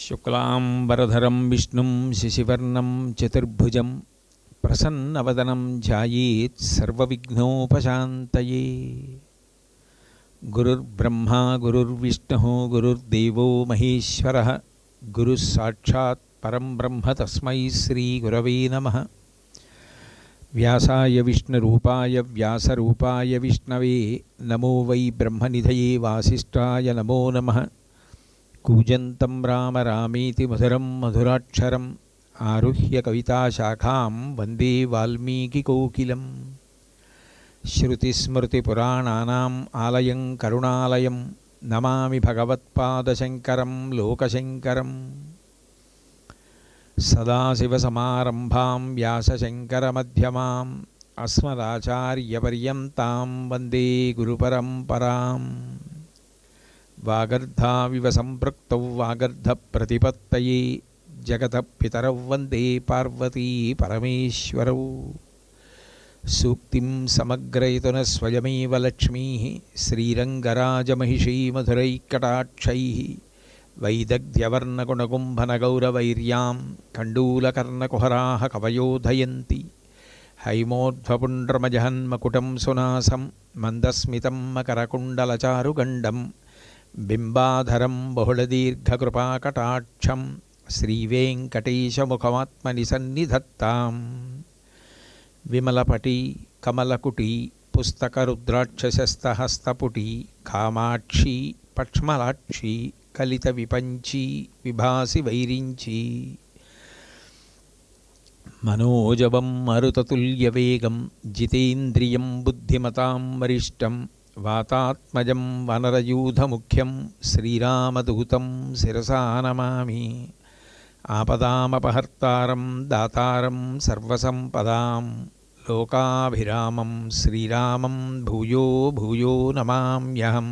శుక్లాంబరధరం విష్ణుం శశివర్ణం చతుర్భుజం ప్రసన్నవదనం ధ్యాయేత్ సర్వవిఘ్నోపశాంతయే. గురుర్బ్రహ్మా గురుర్విష్ణుః గురుర్దేవో మహేశ్వరః గురుః సాక్షాత్ పరం బ్రహ్మ తస్మై శ్రీ గురవే నమః. వ్యాసాయ విష్ణురూపాయ వ్యాసరూపాయ విష్ణవే నమో వై బ్రహ్మనిధయే వాసిష్ఠాయ నమో నమః. కూజంతం రామ రామేతి మధురం మధురాక్షరం ఆరుహ్య కవితాశాఖాం వందే వాల్మీకికోకిలం. శృతిస్మృతిపురాణానాం ఆలయం కరుణాలయం నమామి భగవత్పాదశంకరం లోకశంకరం. సదాశివసమారంభాం వ్యాసశంకరమధ్యమాం అస్మదాచార్యపర్యంతాం వందే గురుపరంపరాం. వాగర్ధావివ సంపృక్తౌ వాగర్ధప్రతిపత్తయే జగతః పితరౌ వందే పార్వతీ పరమేశ్వరౌ. సూక్తిం సమగ్రయతున స్వయమేవ లక్ష్మీః శ్రీరంగరాజమహిషీ మధురైకటాక్షైః. వైదగ్ధ్యవర్ణగుణగుంభనగౌరవైర్యాం కండూలకర్ణకుహరాः కవయోధయంతి. హైమోధ్వపుండ్రమజహన్మకుటం సునాసం మందస్మితం మకరకుండలచారుగండం. బింబాధరం బహుళదీర్ఘకృపాకటాక్షం శ్రీవేంకటేశముఖమాత్మని సన్నిధత్తాం. విమలపటి కమలకుటి పుస్తకరుద్రాక్షసస్తహస్తపుటి కామాక్షి పక్ష్మలాక్షి కలిత విపంచి విభాసి వైరించి. మనోజవం మరుతతుల్యవేగం జితేంద్రియం బుద్ధిమతాం వరిష్టం. వాతాత్మజం వనరయూధముఖ్యం శ్రీరామదూతం శిరసా నమామి. ఆపదామపహర్తారం దాతారం సర్వసంపదాం లోకాభిరామం శ్రీరామం భూయో భూయో నమామ్యహం.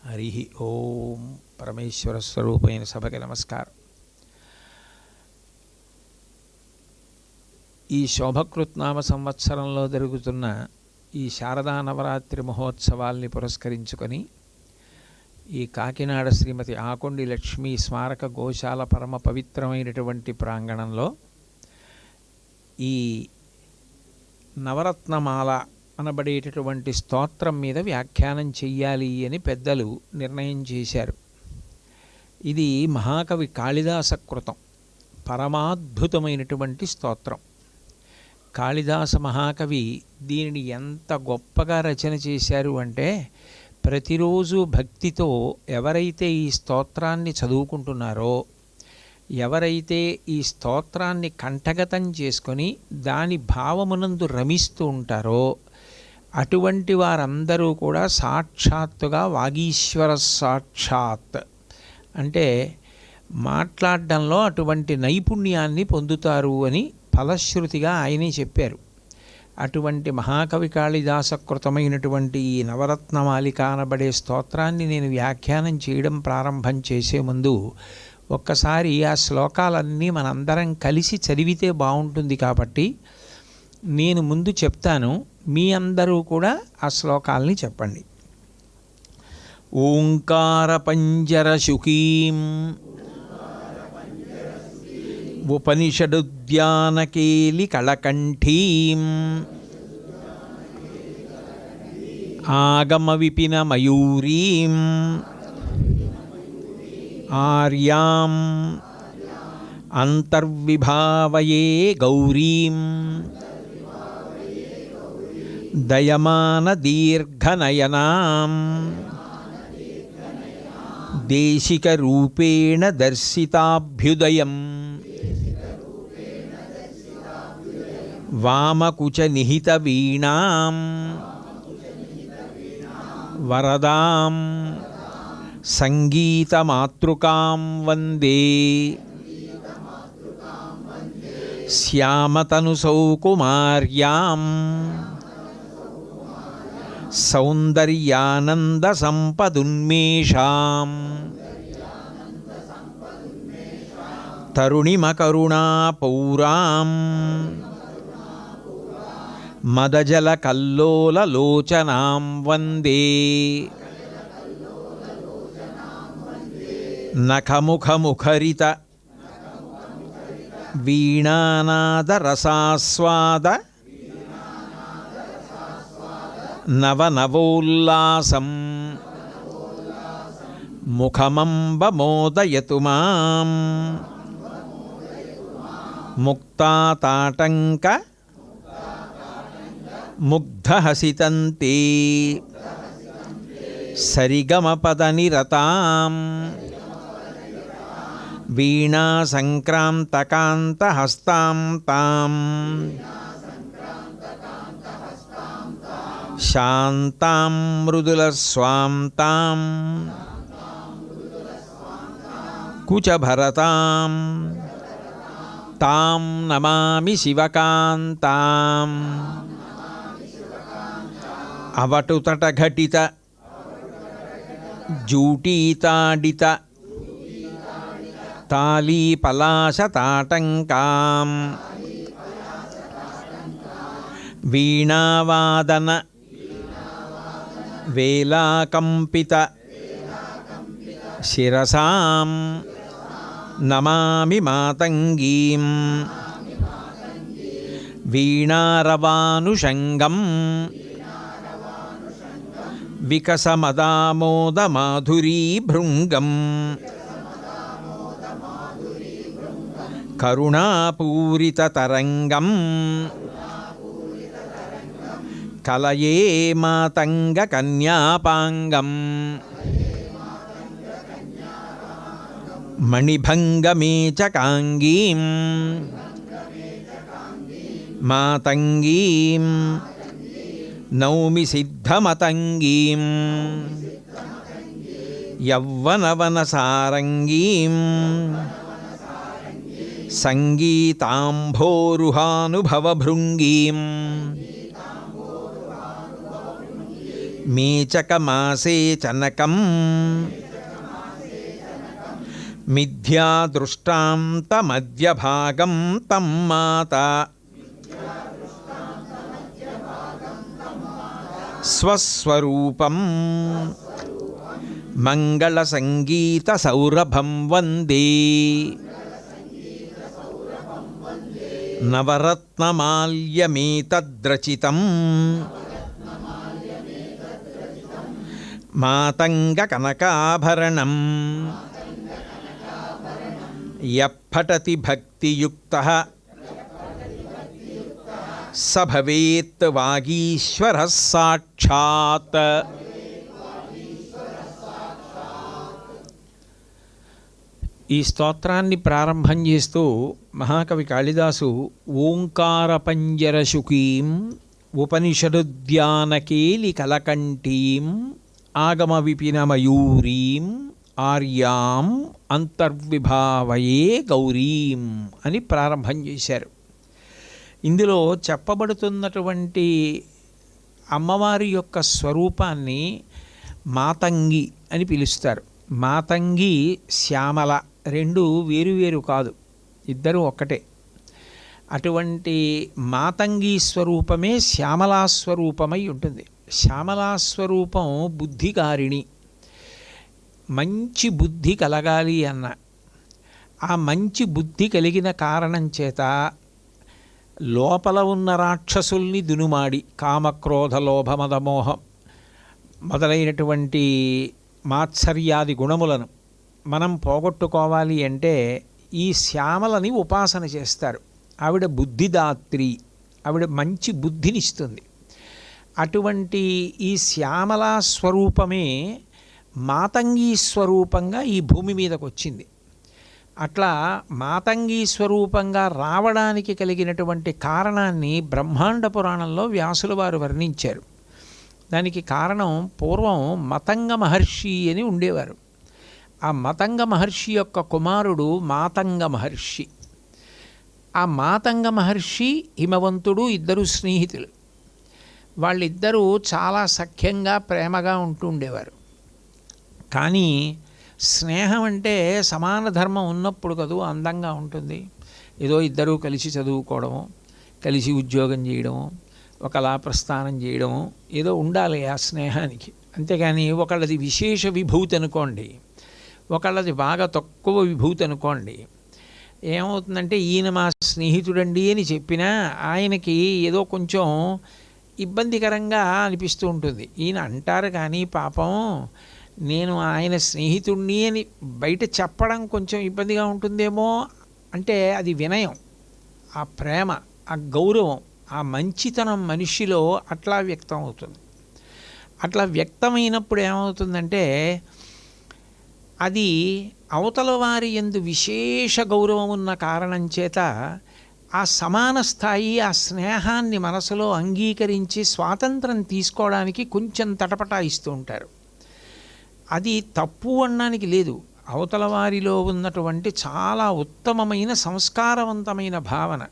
హరి ఓం. పరమేశ్వర స్వరూపైన సభకి నమస్కారం. ఈ శోభకృత్నామ సంవత్సరంలో జరుగుతున్న ఈ శారదా నవరాత్రి మహోత్సవాల్ని పురస్కరించుకొని ఈ కాకినాడ శ్రీమతి ఆకొండి లక్ష్మీ స్మారక గోశాల పరమ పవిత్రమైనటువంటి ప్రాంగణంలో ఈ నవరత్నమాల అనబడేటటువంటి స్తోత్రం మీద వ్యాఖ్యానం చెయ్యాలి అని పెద్దలు నిర్ణయం చేశారు. ఇది మహాకవి కాళిదాస కృతం, పరమాద్భుతమైనటువంటి స్తోత్రం. కాళిదాస మహాకవి దీనిని ఎంత గొప్పగా రచన చేశారు అంటే, ప్రతిరోజు భక్తితో ఎవరైతే ఈ స్తోత్రాన్ని చదువుకుంటున్నారో, ఎవరైతే ఈ స్తోత్రాన్ని కంఠగతం చేసుకొని దాని భావమునందు రమిస్తూ ఉంటారో అటువంటి వారందరూ కూడా సాక్షాత్తుగా వాగీశ్వర సాక్షాత్ అంటే మాట్లాడడంలో అటువంటి నైపుణ్యాన్ని పొందుతారు అని ఫలశ్రుతిగా ఆయనే చెప్పారు. అటువంటి మహాకవి కాళిదాసకృతమైనటువంటి ఈ నవరత్నమాలిక అనబడే స్తోత్రాన్ని నేను వ్యాఖ్యానం చేయడం ప్రారంభం చేసే ముందు ఒక్కసారి ఆ శ్లోకాలన్నీ మనందరం కలిసి చదివితే బాగుంటుంది. కాబట్టి నేను ముందు చెప్తాను, మీ అందరూ కూడా ఆ శ్లోకాలని చెప్పండి. ఓంకార పంజర శుకీం ఉపనిషదుద్యానకేలి కళకంఠీం ఆగమ విపిన మయూరీం ఆర్యాం అంతర్విభావయే గౌరీం దయమాన దీర్ఘనయనాం దేశిక రూపేణ దర్శితాభ్యుదయం వామకుచ నిహిత వీణాం వరదాం సంగీతమాతృకాం వందే శ్యామతనుసౌ కుమార్యాం సౌందర్యానంద సంపదున్మేషాం తరుణిమకరుణా పౌరాం మదజల కల్లోల లోచనాం వందే నఖముఖముఖరిత వీణానాదరసాస్వాద నవనవోల్లాసం ముఖమంబమోదయతు మాం ముక్తాతాటంక ముగ్ధహసితంతే సరిగమపదనిరతాం వీణాసంక్రాంతకాంతహస్తాం తాం శాంతాం మృదులస్వాం తాం కుచభరతాం తాం నమామి శివకాంతాం అవటుతటఘటిత జూటీతాడిత తాళీపలాశతాటంకాం వీణావాదన వేలాకంపిత శిరసాం నమామి మాతంగీం వీణారవానుషంగం వికసమదామోదమాధురీభృంగం కరుణాపూరితతరంగం కలయే మాతంగకన్యాపాంగం మణిభంగమేచకాంగీం మాతంగీం నౌమి సిద్ధమతంగీం యవ్వనవనసారంగీం సంగీతాంభోరుహానుభవభృంగీం మేచకమాసే చనకం మిథ్యాదృష్టాంతమధ్యభాగం తం మాత స్వస్వరూపం మంగళసంగీతసౌరభం వందే నవరత్నమాల్యమేతద్రచితం మాతంగకనకాభరణం యప్పఠతి భక్తియుక్తః స భవేత్ వాగీశ్వరః సాక్షాత్. ఈ స్తోత్రాన్ని ప్రారంభం చేస్తూ మహాకవి కాళిదాసు ఓంకారపంజరశుకీం ఉపనిషదుద్యానకేలి కలకంఠీం ఆగమ విపినమయూరీం ఆర్యాం అంతర్విభావయే గౌరీం అని ప్రారంభం చేశారు. ఇందులో చెప్పబడుతున్నటువంటి అమ్మవారి యొక్క స్వరూపాన్ని మాతంగి అని పిలుస్తారు. మాతంగి, శ్యామల రెండు వేరువేరు కాదు, ఇద్దరు ఒక్కటే. అటువంటి మాతంగి స్వరూపమే శ్యామలాస్వరూపమై ఉంటుంది. శ్యామలాస్వరూపం బుద్ధికారిణి. మంచి బుద్ధి కలగాలి అన్న ఆ మంచి బుద్ధి కలిగిన కారణం చేత లోపల ఉన్న రాక్షసుల్ని దునుమాడి కామక్రోధ లోభమదమోహం మొదలైనటువంటి మాత్సర్యాది గుణములను మనం పోగొట్టుకోవాలి అంటే ఈ శ్యామలని ఉపాసన చేస్తారు. ఆవిడ బుద్ధిదాత్రి, ఆవిడ మంచి బుద్ధినిస్తుంది. అటువంటి ఈ శ్యామలా స్వరూపమే మాతంగీ స్వరూపంగా ఈ భూమి మీదకు వచ్చింది. అట్లా మాతంగీ స్వరూపంగా రావడానికి కలిగినటువంటి కారణాన్ని బ్రహ్మాండ పురాణంలో వ్యాసుల వారు వర్ణించారు. దానికి కారణం పూర్వం మతంగ మహర్షి అని ఉండేవారు. ఆ మతంగ మహర్షి యొక్క కుమారుడు మాతంగ మహర్షి. ఆ మాతంగ మహర్షి హిమవంతుడు ఇద్దరు స్నేహితులు. వాళ్ళిద్దరూ చాలా సఖ్యంగా ప్రేమగా ఉంటూ ఉండేవారు. కానీ స్నేహం అంటే సమాన ధర్మం ఉన్నప్పుడు కదూ అందంగా ఉంటుంది. ఏదో ఇద్దరూ కలిసి చదువుకోవడము, కలిసి ఉద్యోగం చేయడము, ఒకలా ప్రస్థానం చేయడము ఏదో ఉండాలి ఆ స్నేహానికి. అంతేగాని ఒకళ్ళది విశేష విభూతి అనుకోండి, ఒకళ్ళది బాగా తక్కువ విభూతి అనుకోండి, ఏమవుతుందంటే ఈయన మా స్నేహితుడండి అని చెప్పినా ఆయనకి ఏదో కొంచెం ఇబ్బందికరంగా అనిపిస్తూ ఉంటుంది. ఈయన అంటారు కానీ పాపం నేను ఆయన స్నేహితుడిని అని బయట చెప్పడం కొంచెం ఇబ్బందిగా ఉంటుందేమో. అంటే అది వినయం, ఆ ప్రేమ, ఆ గౌరవం, ఆ మంచితనం మనిషిలో అట్లా వ్యక్తం అవుతుంది. అట్లా వ్యక్తమైనప్పుడు ఏమవుతుందంటే అది అవతల వారి యందు విశేష గౌరవం ఉన్న కారణం చేత ఆ సమాన స్థాయి, ఆ స్నేహాన్ని మనసులో అంగీకరించి స్వాతంత్రం తీసుకోవడానికి కొంచెం తటపటాయిస్తూ ఉంటారు. అది తప్పు అనడానికి లేదు. అవతల వారిలో ఉన్నటువంటి చాలా ఉత్తమమైన సంస్కారవంతమైన భావన.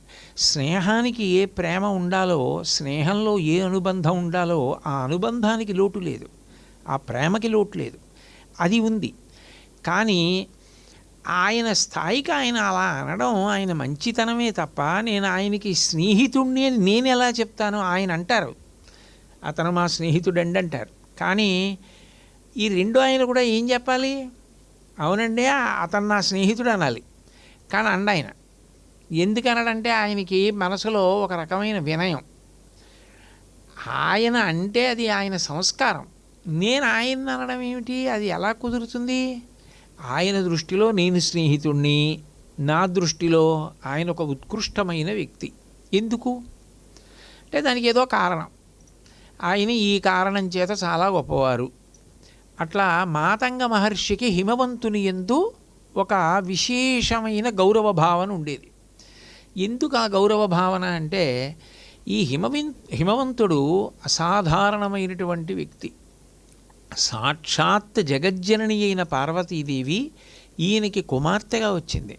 స్నేహానికి ఏ ప్రేమ ఉండాలో, స్నేహంలో ఏ అనుబంధం ఉండాలో ఆ అనుబంధానికి లోటు లేదు, ఆ ప్రేమకి లోటు లేదు, అది ఉంది. కానీ ఆయన స్థాయికి ఆయన అలా అనడం ఆయన మంచితనమే తప్ప నేను ఆయనకి స్నేహితుడిని అని నేను ఎలా చెప్తాను? ఆయన అంటారు అతను మా స్నేహితుడండి అంటారు. కానీ ఈ రెండో ఆయన కూడా ఏం చెప్పాలి? అవునండి అతను నా స్నేహితుడు అనాలి. కానీ ఆయన ఎందుకు అనడంటే ఆయనకి మనసులో ఒక రకమైన వినయం. ఆయన అంటే అది ఆయన సంస్కారం. నేను ఆయన అనడం ఏమిటి? అది ఎలా కుదురుతుంది? ఆయన దృష్టిలో నేను స్నేహితుడిని, నా దృష్టిలో ఆయన ఒక ఉత్కృష్టమైన వ్యక్తి. ఎందుకు అంటే దానికి ఏదో కారణం. ఆయన ఈ కారణం చేత చాలా గొప్పవారు. అట్లా మాతంగ మహర్షికి హిమవంతుని యందు ఒక విశేషమైన గౌరవ భావన ఉండేది. ఎందుకు ఆ గౌరవ భావన అంటే ఈ హిమవంతుడు అసాధారణమైనటువంటి వ్యక్తి. సాక్షాత్ జగజ్జనని అయిన పార్వతీదేవి ఈయనకి కుమార్తెగా వచ్చింది.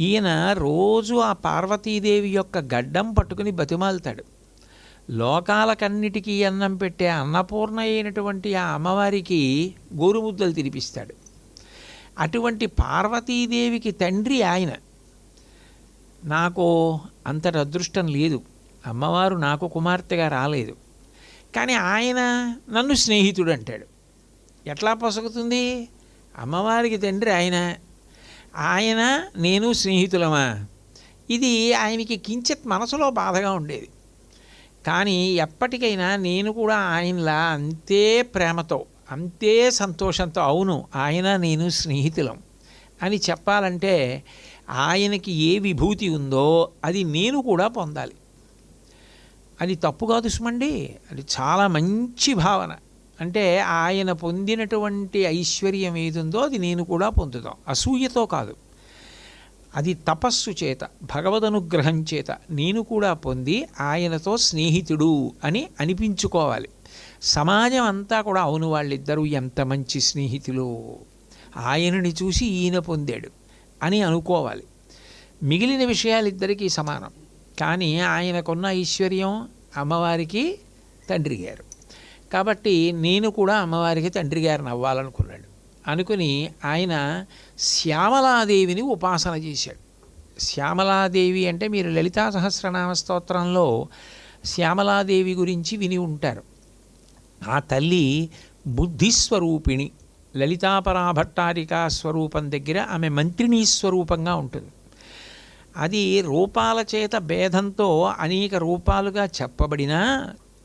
ఈయన రోజు ఆ పార్వతీదేవి యొక్క గడ్డం పట్టుకుని బతిమాలుతాడు. లోకాలకన్నిటికీ అన్నం పెట్టే అన్నపూర్ణ అయినటువంటి ఆ అమ్మవారికి గోరుముద్దలు తినిపిస్తాడు. అటువంటి పార్వతీదేవికి తండ్రి ఆయన. నాకు అంతటి అదృష్టం లేదు, అమ్మవారు నాకు కుమార్తెగా రాలేదు. కానీ ఆయన నన్ను స్నేహితుడు అంటాడు. ఎట్లా పొసగుతుంది? అమ్మవారికి తండ్రి ఆయన, ఆయన నేను స్నేహితులమా? ఇది ఆయనకి కించిత్ మనసులో బాధగా ఉండేది. కానీ ఎప్పటికైనా నేను కూడా ఆయనలా అంతే ప్రేమతో, అంతే సంతోషంతో అవును ఆయన నేను స్నేహితులం అని చెప్పాలంటే ఆయనకి ఏ విభూతి ఉందో అది నేను కూడా పొందాలి. అది తప్పు కాదు సుమండి, అది చాలా మంచి భావన. అంటే ఆయన పొందినటువంటి ఐశ్వర్యం ఏదుందో అది నేను కూడా పొందుతాం, అసూయతో కాదు. అది తపస్సు చేత, భగవదనుగ్రహం చేత నేను కూడా పొంది ఆయనతో స్నేహితుడు అని అనిపించుకోవాలి. సమాజం అంతా కూడా అవును వాళ్ళిద్దరూ ఎంత మంచి స్నేహితులు, ఆయనని చూసి ఈయన పొందాడు అని అనుకోవాలి. మిగిలిన విషయాలు ఇద్దరికీ సమానం. కానీ ఆయనకున్న ఐశ్వర్యం అమ్మవారికి తండ్రి గారు కాబట్టి నేను కూడా అమ్మవారికి తండ్రి గారిని అవ్వాలనుకున్నాడు. అనుకుని ఆయన శ్యామలాదేవిని ఉపాసన చేశాడు. శ్యామలాదేవి అంటే మీరు లలితా సహస్రనామ స్తోత్రంలో శ్యామలాదేవి గురించి విని ఉంటారు. ఆ తల్లి బుద్ధిస్వరూపిణి. లలితాపరాభట్టారికా స్వరూపం దగ్గర ఆమె మంత్రిణీ స్వరూపంగా ఉంటుంది. అది రూపాల చేత భేదంతో అనేక రూపాలుగా చెప్పబడినా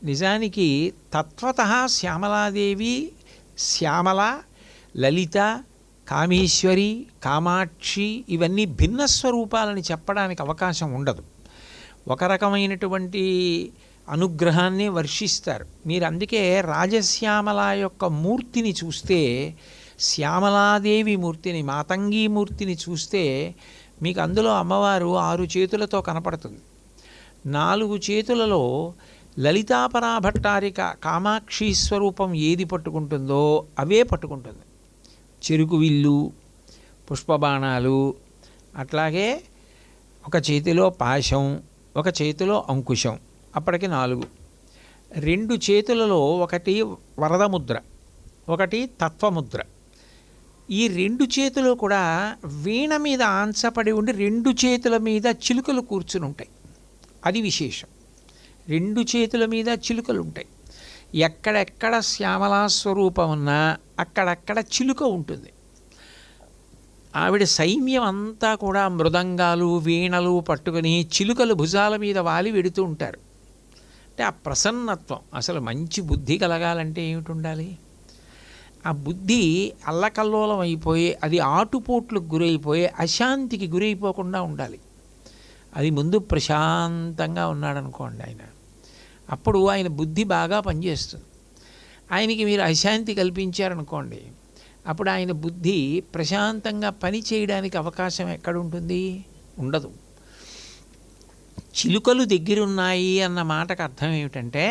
నిజానికి తత్వతః శ్యామలాదేవి శ్యామల, లలిత, కామేశ్వరి, కామాక్షి ఇవన్నీ భిన్న స్వరూపాలని చెప్పడానికి అవకాశం ఉండదు. ఒక రకమైనటువంటి అనుగ్రహాన్ని వర్షిస్తారు. మీరు అందుకే రాజశ్యామల యొక్క మూర్తిని చూస్తే, శ్యామలాదేవి మూర్తిని, మాతంగీ మూర్తిని చూస్తే మీకు అందులో అమ్మవారు 6 చేతులతో కనపడుతుంది. 4 చేతులలో లలితాపరాభట్టారిక కామాక్షి స్వరూపం ఏది పట్టుకుంటుందో అవే పట్టుకుంటుంది. చెరుకు విల్లు, పుష్పబాణాలు, అట్లాగే ఒక చేతిలో పాశం, ఒక చేతిలో అంకుశం, అప్పటికి 4. 2 చేతులలో ఒకటి వరదముద్ర, ఒకటి తత్వముద్ర. ఈ 2 చేతులు కూడా వీణ మీద ఆంచపడి ఉండి 2 చేతుల మీద చిలుకలు కూర్చుని ఉంటాయి. అది విశేషం. 2 చేతుల మీద చిలుకలు ఉంటాయి. ఎక్కడెక్కడ శ్యామలా స్వరూపం ఉన్నా అక్కడక్కడ చిలుక ఉంటుంది. ఆవిడ సైన్యం అంతా కూడా మృదంగాలు వీణలు పట్టుకుని చిలుకలు భుజాల మీద వాలి వెడుతూ ఉంటారు. అంటే ఆ ప్రసన్నత్వం, అసలు మంచి బుద్ధి కలగాలంటే ఏమిటి ఉండాలి? ఆ బుద్ధి అల్లకల్లోలం అయిపోయి అది ఆటుపోట్లకు గురైపోయి అశాంతికి గురైపోకుండా ఉండాలి. అది ముందు ప్రశాంతంగా ఉన్నాడనుకోండి ఆయన, అప్పుడు ఆయన బుద్ధి బాగా పనిచేస్తుంది. ఆయనకి మీరు అశాంతి కల్పించారనుకోండి, అప్పుడు ఆయన బుద్ధి ప్రశాంతంగా పని చేయడానికి అవకాశం ఎక్కడుంటుంది? ఉండదు. చిలుకలు దగ్గరున్నాయి అన్న మాటకు అర్థం ఏమిటంటే,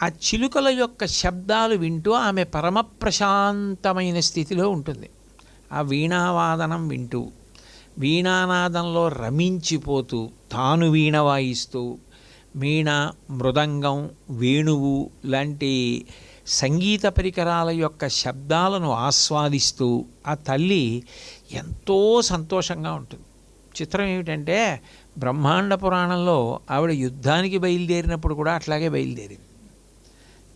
ఆ చిలుకల యొక్క శబ్దాలు వింటూ ఆమె పరమ ప్రశాంతమైన స్థితిలో ఉంటుంది. ఆ వీణావాదనం వింటూ, వీణానాదంలో రమించిపోతూ, తాను వీణ వాయిస్తూ, వీణ, మృదంగం, వేణువు లాంటి సంగీత పరికరాల యొక్క శబ్దాలను ఆస్వాదిస్తూ ఆ తల్లి ఎంతో సంతోషంగా ఉంటుంది. చిత్రం ఏమిటంటే, బ్రహ్మాండ పురాణంలో ఆవిడ యుద్ధానికి బయలుదేరినప్పుడు కూడా అట్లాగే బయలుదేరింది.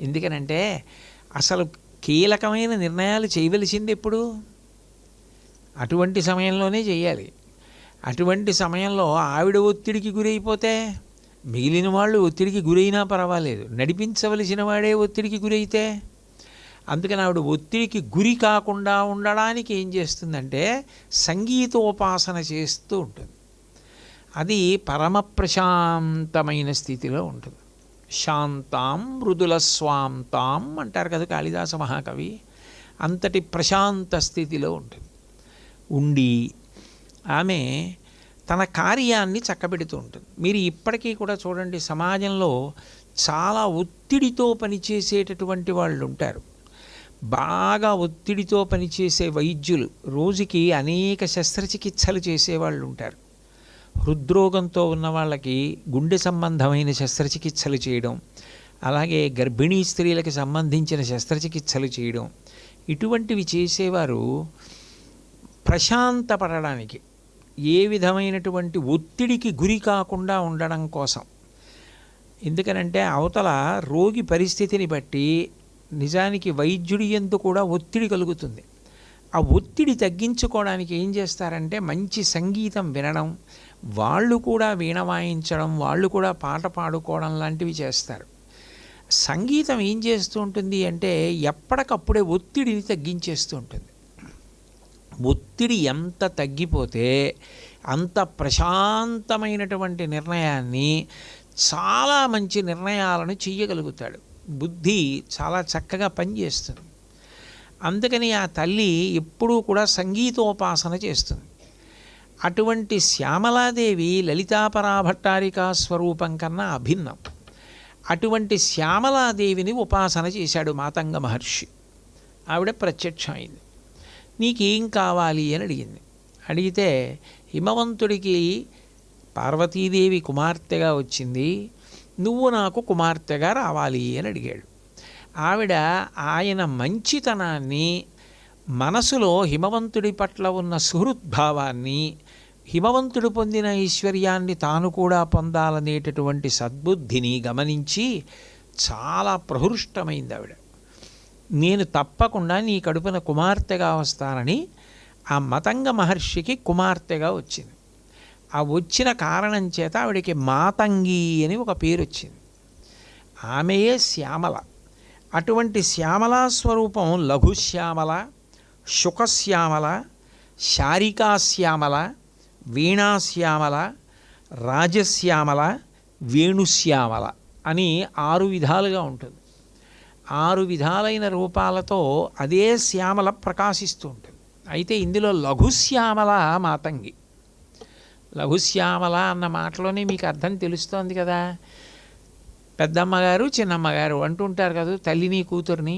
ఎందుకనంటే అసలు కీలకమైన నిర్ణయాలు చేయవలసింది ఎప్పుడు? అటువంటి సమయంలోనే చేయాలి. అటువంటి సమయంలో ఆవిడ ఒత్తిడికి గురైపోతే మిగిలిన వాళ్ళు ఒత్తిడికి గురైనా పర్వాలేదు, నడిపించవలసిన వాడే ఒత్తిడికి గురైతే, అందుకని ఆవిడ ఒత్తిడికి గురి కాకుండా ఉండడానికి ఏం చేస్తుందంటే సంగీతోపాసన చేస్తూ ఉంటుంది. అది పరమ ప్రశాంతమైన స్థితిలో ఉంటుంది. శాంతాం మృదుల స్వాంతాం అంటారు కదా కాళిదాస మహాకవి. అంతటి ప్రశాంత స్థితిలో ఉంటుంది. ఉండి ఆమె తన కార్యాన్ని చక్కబెడుతూ ఉంటుంది. మీరు ఇప్పటికీ కూడా చూడండి, సమాజంలో చాలా ఒత్తిడితో పనిచేసేటటువంటి వాళ్ళు ఉంటారు. బాగా ఒత్తిడితో పనిచేసే వైద్యులు, రోజుకి అనేక శస్త్రచికిత్సలు చేసేవాళ్ళు ఉంటారు. హృద్రోగంతో ఉన్న వాళ్ళకి గుండె సంబంధమైన శస్త్రచికిత్సలు చేయడం, అలాగే గర్భిణీ స్త్రీలకు సంబంధించిన శస్త్రచికిత్సలు చేయడం, ఇటువంటివి చేసేవారు ప్రశాంతపడడానికి, ఏ విధమైనటువంటి ఒత్తిడికి గురి కాకుండా ఉండడం కోసం. ఎందుకనంటే అవతల రోగి పరిస్థితిని బట్టి నిజానికి వైద్యుడి యందు కూడా ఒత్తిడి కలుగుతుంది. ఆ ఒత్తిడి తగ్గించుకోవడానికి ఏం చేస్తారంటే మంచి సంగీతం వినడం, వాళ్ళు కూడా వీణ వాయించడం, వాళ్ళు కూడా పాట పాడుకోవడం లాంటివి చేస్తారు. సంగీతం ఏం చేస్తూ ఉంటుంది అంటే ఎప్పటికప్పుడే ఒత్తిడిని తగ్గించేస్తూ ఉంటుంది. ఒత్తిడి ఎంత తగ్గిపోతే అంత ప్రశాంతమైనటువంటి నిర్ణయాన్ని, చాలా మంచి నిర్ణయాలను చెయ్యగలుగుతాడు. బుద్ధి చాలా చక్కగా పనిచేస్తుంది. అందుకని ఆ తల్లి ఎప్పుడూ కూడా సంగీతోపాసన చేస్తుంది. అటువంటి శ్యామలాదేవి లలితాపరాభట్టారికా స్వరూపం కన్నా అభిన్నం. అటువంటి శ్యామలాదేవిని ఉపాసన చేశాడు మాతంగ మహర్షి. ఆవిడ ప్రత్యక్షమైంది. నీకేం కావాలి అని అడిగింది. అడిగితే హిమవంతుడికి పార్వతీదేవి కుమార్తెగా వచ్చింది, నువ్వు నాకు కుమార్తెగా రావాలి అని అడిగాడు. ఆవిడ ఆయన మంచితనాన్ని, మనసులో హిమవంతుడి పట్ల ఉన్న సుహృద్భావాన్ని, హిమవంతుడు పొందిన ఐశ్వర్యాన్ని తాను కూడా పొందాలనేటటువంటి సద్బుద్ధిని గమనించి చాలా ప్రహృష్టమైంది ఆవిడ. నేను తప్పకుండా నీ కడుపున కుమార్తెగా వస్తానని ఆ మతంగ మహర్షికి కుమార్తెగా వచ్చింది. ఆ వచ్చిన కారణం చేత ఆవిడికి మాతంగి అని ఒక పేరు వచ్చింది. ఆమెయే శ్యామల. అటువంటి శ్యామలా స్వరూపం లఘుశ్యామల, శుకశ్యామల, శారికాశ్యామల, వీణాశ్యామల, రాజశ్యామల, వేణుశ్యామల అని 6 విధాలుగా ఉంటుంది. 6 విధాలైన రూపాలతో అదే శ్యామల ప్రకాశిస్తూ ఉంటుంది. అయితే ఇందులో లఘుశ్యామల మాతంగి. లఘుశ్యామల అన్న మాటలోనే మీకు అర్థం తెలుస్తోంది కదా. పెద్దమ్మగారు చిన్నమ్మగారు అంటుంటారు కదా తల్లిని కూతుర్ని.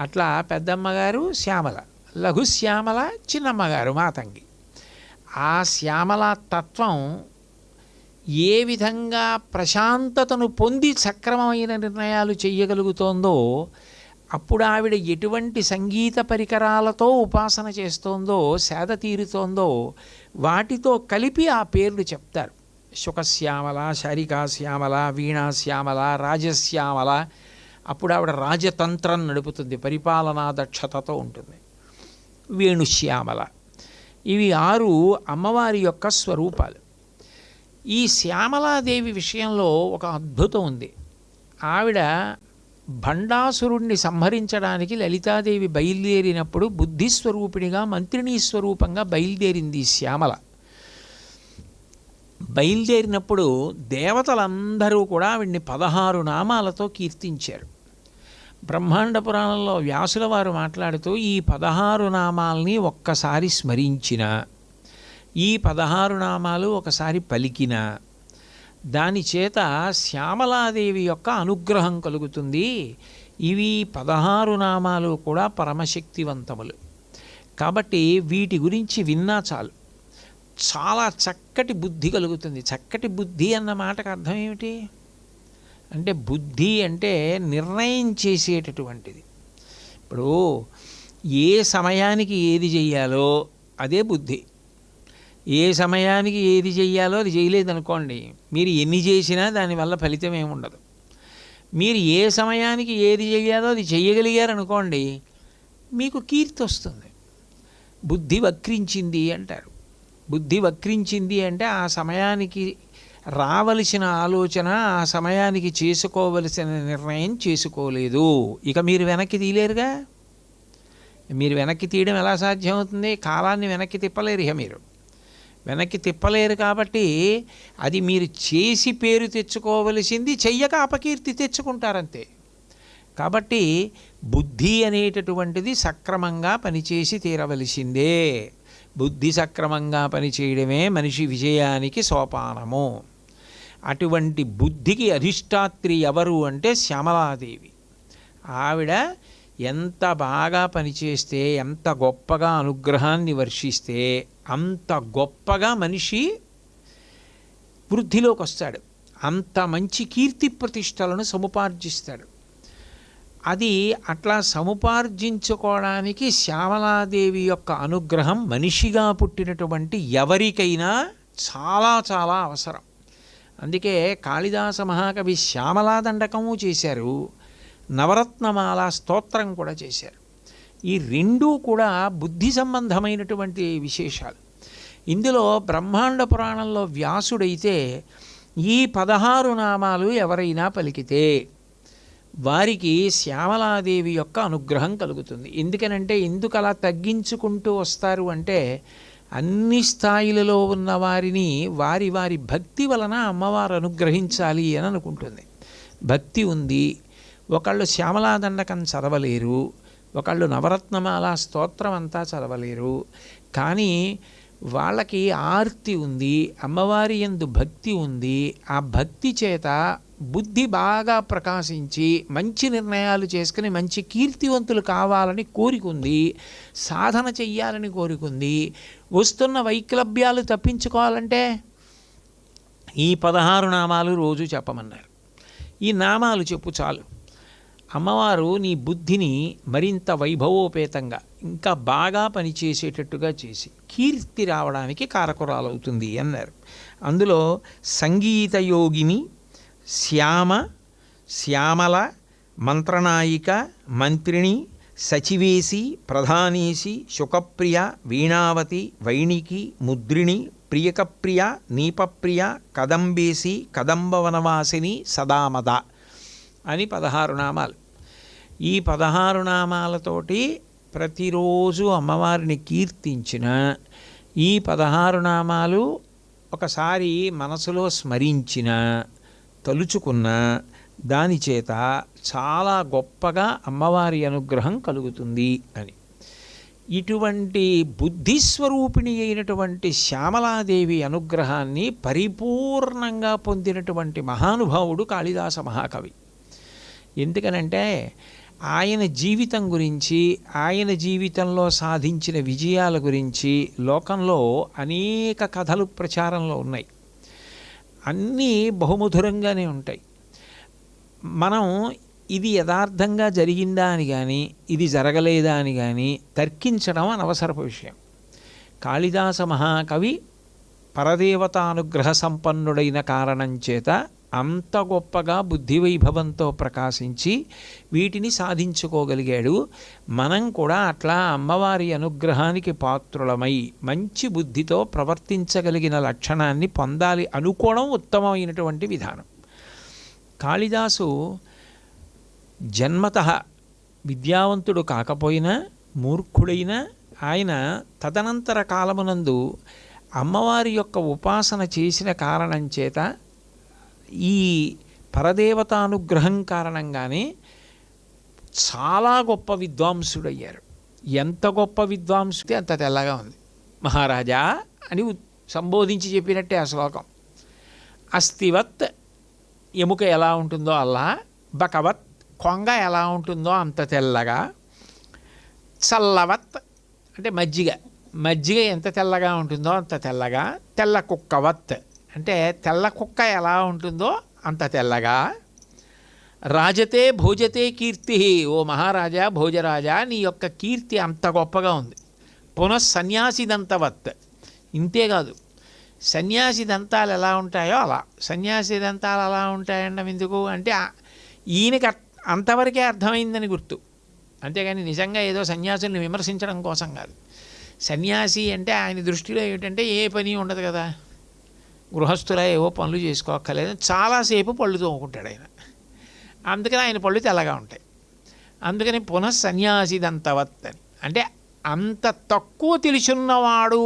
అట్లా పెద్దమ్మగారు శ్యామల, లఘుశ్యామల చిన్నమ్మగారు మాతంగి. ఆ శ్యామల తత్వం ఏ విధంగా ప్రశాంతతను పొంది సక్రమమైన నిర్ణయాలు చేయగలుగుతోందో, అప్పుడు ఆవిడ ఎటువంటి సంగీత పరికరాలతో ఉపాసన చేస్తోందో, సేద తీరుతోందో, వాటితో కలిపి ఆ పేర్లు చెప్తారు. శుకశ్యామల, శారికాశ్యామల, వీణాశ్యామల, రాజశ్యామల. అప్పుడు ఆవిడ రాజతంత్రం నడుపుతుంది, పరిపాలనా దక్షతతో ఉంటుంది. వేణుశ్యామల. ఇవి 6 అమ్మవారి యొక్క స్వరూపాలు. ఈ శ్యామలాదేవి విషయంలో ఒక అద్భుతం ఉంది. ఆవిడ భండాసురుణ్ణి సంహరించడానికి లలితాదేవి బయలుదేరినప్పుడు బుద్ధిస్వరూపిణిగా మంత్రిణీ స్వరూపంగా బయలుదేరింది శ్యామల. బయలుదేరినప్పుడు దేవతలందరూ కూడా ఆవిడ్ని 16 నామాలతో కీర్తించారు. బ్రహ్మాండ పురాణంలో వ్యాసుల వారు మాట్లాడుతూ ఈ 16 నామాల్ని ఒక్కసారి స్మరించిన, ఈ 16 నామాలు ఒకసారి పలికిన దాని చేత శ్యామలాదేవి యొక్క అనుగ్రహం కలుగుతుంది. ఇవి 16 నామాలు కూడా పరమశక్తివంతములు కాబట్టి వీటి గురించి విన్నా చాలు, చాలా చక్కటి బుద్ధి కలుగుతుంది. చక్కటి బుద్ధి అన్న మాటకు అర్థం ఏమిటి అంటే, బుద్ధి అంటే నిర్ణయం చేసేటటువంటిది. ఇప్పుడు ఏ సమయానికి ఏది చెయ్యాలో అదే బుద్ధి. ఏ సమయానికి ఏది చెయ్యాలో అది చేయలేదనుకోండి, మీరు ఎన్ని చేసినా దానివల్ల ఫలితం ఏమి ఉండదు. మీరు ఏ సమయానికి ఏది చెయ్యాలో అది చెయ్యగలిగారనుకోండి, మీకు కీర్తి వస్తుంది. బుద్ధి వక్రించింది అంటారు. బుద్ధి వక్రించింది అంటే ఆ సమయానికి రావలసిన ఆలోచన ఆ సమయానికి చేసుకోవలసిన నిర్ణయం చేసుకోలేదు. ఇక మీరు వెనక్కి తీయలేరుగా. మీరు వెనక్కి తీయడం ఎలా సాధ్యమవుతుంది? కాలాన్ని వెనక్కి తిప్పలేరు. ఇక మీరు వెనక్కి తిప్పలేరు కాబట్టి అది మీరు చేసి పేరు తెచ్చుకోవలసింది, చెయ్యక అపకీర్తి తెచ్చుకుంటారంతే. కాబట్టి బుద్ధి అనేటటువంటిది సక్రమంగా పనిచేసి తీరవలసిందే. బుద్ధి సక్రమంగా పనిచేయడమే మనిషి విజయానికి సోపానము. అటువంటి బుద్ధికి అధిష్టాత్రి ఎవరు అంటే శ్యామలాదేవి. ఆవిడ ఎంత బాగా పనిచేస్తే, ఎంత గొప్పగా అనుగ్రహాన్ని వర్షిస్తే అంత గొప్పగా మనిషి వృద్ధిలోకి వస్తాడు, అంత మంచి కీర్తి ప్రతిష్టలను సముపార్జిస్తాడు. అది అట్లా సముపార్జించుకోవడానికి శ్యామలాదేవి యొక్క అనుగ్రహం మనిషిగా పుట్టినటువంటి ఎవరికైనా చాలా చాలా అవసరం. అందుకే కాళిదాస మహాకవి శ్యామలా దండకము చేశారు, నవరత్నమాల స్తోత్రం కూడా చేశారు. ఈ రెండూ కూడా బుద్ధి సంబంధమైనటువంటి విశేషాలు. ఇందులో బ్రహ్మాండ పురాణంలో వ్యాసుడైతే ఈ 16 నామాలు ఎవరైనా పలికితే వారికి శ్యామలాదేవి యొక్క అనుగ్రహం కలుగుతుంది. ఎందుకనంటే ఎందుకు అలా తగ్గించుకుంటూ వస్తారు అంటే, అన్ని స్థాయిలలో ఉన్న వారిని వారి వారి భక్తి వలన అమ్మవారు అనుగ్రహించాలి అని అనుకుంటుంది. భక్తి ఉంది, ఒకళ్ళు శ్యామలా దండకం చదవలేరు, ఒకళ్ళు నవరత్నమాల స్తోత్రం అంతా చదవలేరు, కానీ వాళ్ళకి ఆర్తి ఉంది, అమ్మవారి యందు భక్తి ఉంది. ఆ భక్తి చేత బుద్ధి బాగా ప్రకాశించి మంచి నిర్ణయాలు చేసుకుని మంచి కీర్తివంతులు కావాలని కోరికుంది, సాధన చెయ్యాలని కోరికుంది. వస్తున్న వైక్లభ్యాలు తప్పించుకోవాలంటే ఈ 16 నామాలు రోజు చెప్పమన్నారు. ఈ నామాలు చెప్పు చాలు, అమ్మవారు నీ బుద్ధిని మరింత వైభవోపేతంగా ఇంకా బాగా పనిచేసేటట్టుగా చేసి కీర్తి రావడానికి కారకురాలవుతుంది అన్నారు. అందులో సంగీత యోగిని, శ్యామ, శ్యామల, మంత్రనాయిక, మంత్రిణి, సచివేసి, ప్రధానేసి, శుకప్రియ, వీణావతి, వైణికి, ముద్రిణి, ప్రియకప్రియ, నీపప్రియ, కదంబేసి, కదంబవనవాసిని, సదామద అని 16 నామాలు. ఈ 16 నామాలతోటి ప్రతిరోజు అమ్మవారిని కీర్తించిన, ఈ 16 నామాలు ఒకసారి మనసులో స్మరించిన, తలుచుకున్న దాని చేత చాలా గొప్పగా అమ్మవారి అనుగ్రహం కలుగుతుంది అని. ఇటువంటి బుద్ధిస్వరూపిణి అయినటువంటి శ్యామలాదేవి అనుగ్రహాన్ని పరిపూర్ణంగా పొందినటువంటి మహానుభావుడు కాళిదాస మహాకవి. ఎందుకనంటే ఆయన జీవితం గురించి, ఆయన జీవితంలో సాధించిన విజయాల గురించి లోకంలో అనేక కథలు ప్రచారంలో ఉన్నాయి. అన్నీ బహుమధురంగానే ఉంటాయి. మనం ఇది యథార్థంగా జరిగిందా అని కానీ, ఇది జరగలేదా అని కానీ తర్కించడం అనవసరపు విషయం. కాళిదాస మహాకవి పరదేవతానుగ్రహ సంపన్నుడైన కారణం చేత అంత గొప్పగా బుద్ధివైభవంతో ప్రకాశించి వీటిని సాధించుకోగలిగాడు. మనం కూడా అట్లా అమ్మవారి అనుగ్రహానికి పాత్రులమై మంచి బుద్ధితో ప్రవర్తించగలిగిన లక్షణాన్ని పొందాలి అనుకోవడం ఉత్తమమైనటువంటి విధానం. కాళిదాసు జన్మతః విద్యావంతుడు కాకపోయినా, మూర్ఖుడైనా ఆయన తదనంతర కాలమునందు అమ్మవారి యొక్క ఉపాసన చేసిన కారణం చేత ఈ పరదేవతానుగ్రహం కారణంగానే చాలా గొప్ప విద్వాంసుడయ్యారు. ఎంత గొప్ప విద్వాంసుతే అంత తెల్లగా ఉంది. మహారాజా అని సంబోధించి చెప్పినట్టే ఆ శ్లోకం. అస్థివత్ ఎముక ఎలా ఉంటుందో అలా, బకవత్ కొంగ ఎలా ఉంటుందో అంత తెల్లగా, చల్లవత్ అంటే మజ్జిగ ఎంత తెల్లగా ఉంటుందో అంత తెల్లగా, తెల్ల కుక్కవత్ అంటే తెల్ల కుక్క ఎలా ఉంటుందో అంత తెల్లగా, రాజతే భోజతే కీర్తి, ఓ మహారాజా భోజరాజా నీ యొక్క కీర్తి అంత గొప్పగా ఉంది. పునఃసన్యాసి దంతవత్, ఇంతేకాదు సన్యాసి దంతాలు ఎలా ఉంటాయో అలా. సన్యాసి దంతాలు అలా ఉంటాయండం ఎందుకు అంటే ఈయనకి అంతవరకే అర్థమైందని గుర్తు, అంతేగాని నిజంగా ఏదో సన్యాసుల్ని విమర్శించడం కోసం కాదు. సన్యాసి అంటే ఆయన దృష్టిలో ఏమిటంటే ఏ పని ఉండదు కదా, గృహస్థులా ఏవో పనులు చేసుకోక్కర్లేదు, చాలాసేపు పళ్ళు తోముకుంటాడు ఆయన, అందుకని ఆయన పళ్ళు తెల్లగా ఉంటాయి. అందుకని పునఃసన్యాసిదంతవత్ అని అంటే అంత తక్కువ తెలుసున్నవాడు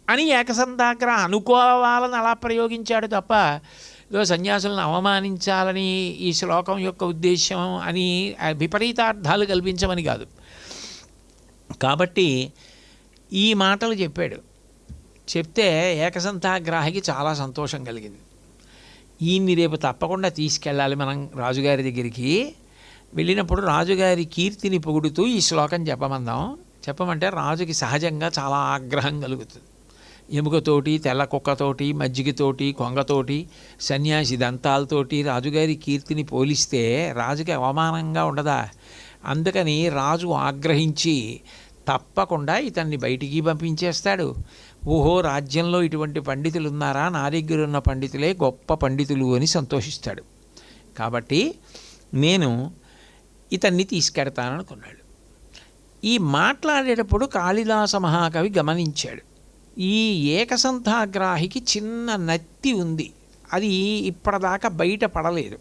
అని ఏకసంధాగ్రహ అనుకోవాలని అలా ప్రయోగించాడు తప్ప ఏదో సన్యాసులను అవమానించాలని ఈ శ్లోకం యొక్క ఉద్దేశం అని విపరీతార్థాలు కల్పించమని కాదు. కాబట్టి ఈ మాటలు చెప్పాడు. చెప్తే ఏకసంతాగ్రాహికి చాలా సంతోషం కలిగింది. ఈయన్ని రేపు తప్పకుండా తీసుకెళ్ళాలి మనం రాజుగారి దగ్గరికి. వెళ్ళినప్పుడు రాజుగారి కీర్తిని పొగుడుతూ ఈ శ్లోకం చెప్పమంటే రాజుకి సహజంగా చాలా ఆగ్రహం కలుగుతుంది. ఎముకతోటి, తెల్ల కుక్కతోటి, మజ్జిగతోటి, కొంగతోటి, సన్యాసి దంతాలతోటి రాజుగారి కీర్తిని పోలిస్తే రాజుకి అవమానంగా ఉండదా? అందుకని రాజు ఆగ్రహించి తప్పకుండా ఇతన్ని బయటికి పంపించేస్తాడు. ఓహో, రాజ్యంలో ఇటువంటి పండితులు ఉన్నారా, నా దగ్గర ఉన్న పండితులే గొప్ప పండితులు అని సంతోషిస్తాడు. కాబట్టి నేను ఇతన్ని తీసుకెడతాననుకున్నాడు. ఈ మాట్లాడేటప్పుడు కాళిదాస మహాకవి గమనించాడు, ఈ ఏకసంతాగ్రాహికి చిన్న నత్తి ఉంది, అది ఇప్పటిదాకా బయట పడలేదు.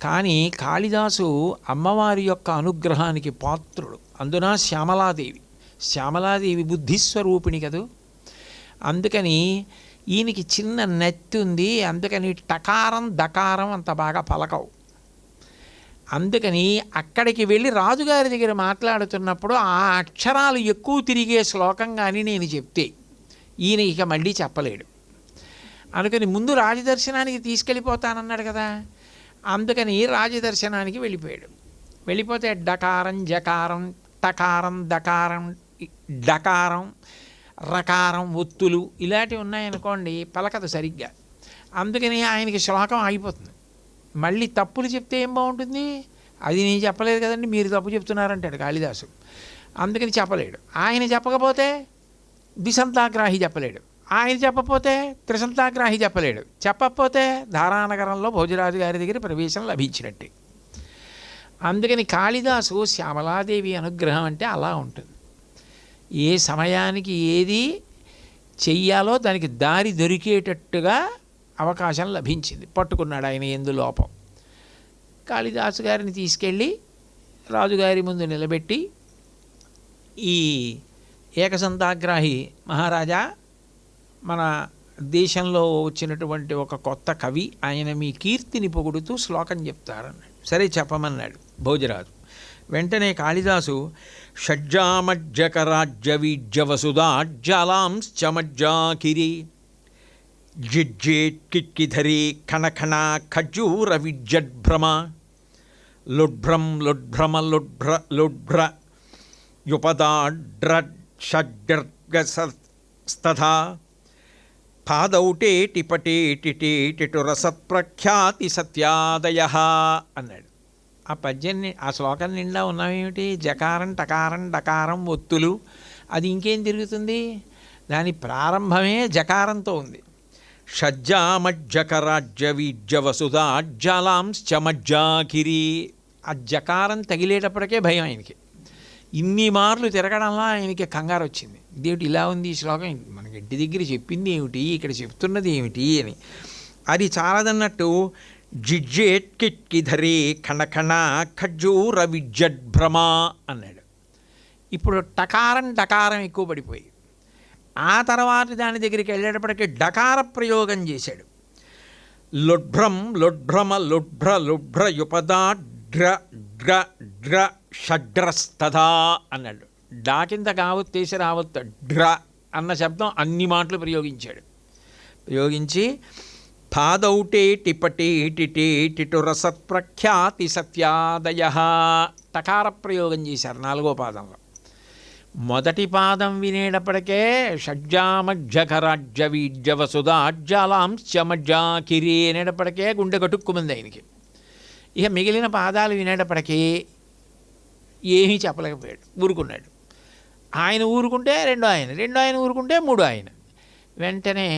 కానీ కాళిదాసు అమ్మవారి యొక్క అనుగ్రహానికి పాత్రుడు. అందున శ్యామలాదేవి బుద్ధిస్వరూపిణి కదూ. అందుకని ఈయనకి చిన్న నత్తి ఉంది. అందుకని టకారం దకారం అంత బాగా పలకవు. అందుకని అక్కడికి వెళ్ళి రాజుగారి దగ్గర మాట్లాడుతున్నప్పుడు ఆ అక్షరాలు ఎక్కువ తిరిగే శ్లోకం కానీ నేను చెప్తే ఈయన ఇక మళ్ళీ చెప్పలేడు. అందుకని ముందు రాజదర్శనానికి తీసుకెళ్ళిపోతానన్నాడు కదా, అందుకని రాజదర్శనానికి వెళ్ళిపోయాడు. వెళ్ళిపోతే డకారం జకారం టకారం దకారం డకారం రకారం ఒత్తులు ఇలాంటివి ఉన్నాయనుకోండి, పలకదు సరిగ్గా. అందుకని ఆయనకి శ్లోకం ఆగిపోతుంది. మళ్ళీ తప్పులు చెప్తే ఏం బాగుంటుంది? అది నేను చెప్పలేదు కదండి, మీరు తప్పు చెప్తున్నారంటాడు కాళిదాసు. అందుకని చెప్పలేడు. ఆయన చెప్పకపోతే ద్విసంతాగ్రాహి చెప్పలేడు, ఆయన చెప్పకపోతే త్రిసంతాగ్రాహి చెప్పలేడు, చెప్పకపోతే ధారానగరంలో భోజరాజు గారి దగ్గర ప్రవేశం లభించినట్టే. అందుకని కాళిదాసు శ్యామలాదేవి అనుగ్రహం అంటే అలా ఉంటుంది. ఏ సమయానికి ఏది చెయ్యాలో దానికి దారి దొరికేటట్టుగా అవకాశం లభించింది. పట్టుకున్నాడు ఆయన ఎందు లోపం. కాళిదాసు గారిని తీసుకెళ్ళి రాజుగారి ముందు నిలబెట్టి, ఈ ఏకసంతాగ్రాహి మహారాజా, మన దేశంలో వచ్చినటువంటి ఒక కొత్త కవి, ఆయన మీ కీర్తిని పొగుడుతూ శ్లోకం చెప్తారన్నాడు. సరే చెప్పమన్నాడు భోజరాజు. వెంటనే కాళిదాసు షడ్జామజ్జకరాజ్యవీజ్యవసుదాజ్జలాంశ్చమజ్జాకిరి జిజ్జేట్కిక్కిధరి ఖణఖణ ఖజ్జూర విజ్జడ్భ్రమ లుడ్భ్రం లుడ్భ్రమ లుడ్భ్ర లుడ్భ్ర యుపదాడ్రషడ్గస్తథా పాదౌటేటి పటేటిటేటిటు రసత్ప్రఖ్యాతి సత్యాదయ అన్నాడు. ఆ పద్యాన్ని, ఆ శ్లోకం నిండా ఉన్నామేమిటి? జకారం టకారం డకారం ఒత్తులు. అది ఇంకేం తిరుగుతుంది? దాని ప్రారంభమే జకారంతో ఉంది. షజ్జామజ్జకరాజ్యవీజ్యవసుధాజ్జలాంశ్చమజ్జాకిరి. ఆ జకారం తగిలేటప్పటికే భయం ఆయనకి. ఇన్ని మార్లు తిరగడంలో ఆయనకి కంగారు వచ్చింది. ఇదేమిటి ఇలా ఉంది ఈ శ్లోకం, మనకి ఇంటి దగ్గర చెప్పింది ఏమిటి, ఇక్కడ చెప్తున్నది ఏమిటి అని. అది చాలదన్నట్టు జిజ్జేట్కిట్కిధరే ఖణఖణ ఖజ్జూర విజ్జడ్భ్రమ అన్నాడు. ఇప్పుడు టకారం డకారం ఎక్కువ పడిపోయి ఆ తర్వాత దాని దగ్గరికి వెళ్ళేటప్పటికి డకార ప్రయోగం చేశాడు. లొడ్భ్రం లొడ్భ్రమ లొడ్భ్ర లొడ్భ్ర యుపదా డ్ర డ్ర డ్ర షడ్రస్తదా అన్నాడు. డా కింద కావత్తేసి రావత్ డ్ర అన్న శబ్దం అన్ని మాటలు ప్రయోగించాడు. ప్రయోగించి పాదౌటే టిపటే టిటే టిటురసత్ప్రఖ్యాతి సత్యాదయ టకార ప్రయోగం చేశారు 4వ పాదంలో. మొదటి పాదం వినేటప్పటికే షడ్జామజ్జకరాజ్యవీజ్యవసుధాజ్జలాంశ్చమజ్జాకిరి అనేటప్పటికే గుండె కటుక్కుమంది ఆయనకి. ఇక మిగిలిన పాదాలు వినేటప్పటికీ ఏమీ చెప్పలేకపోయాడు, ఊరుకున్నాడు. ఆయన ఊరుకుంటే రెండో ఆయన ఊరుకుంటే మూడో ఆయన. వెంటనే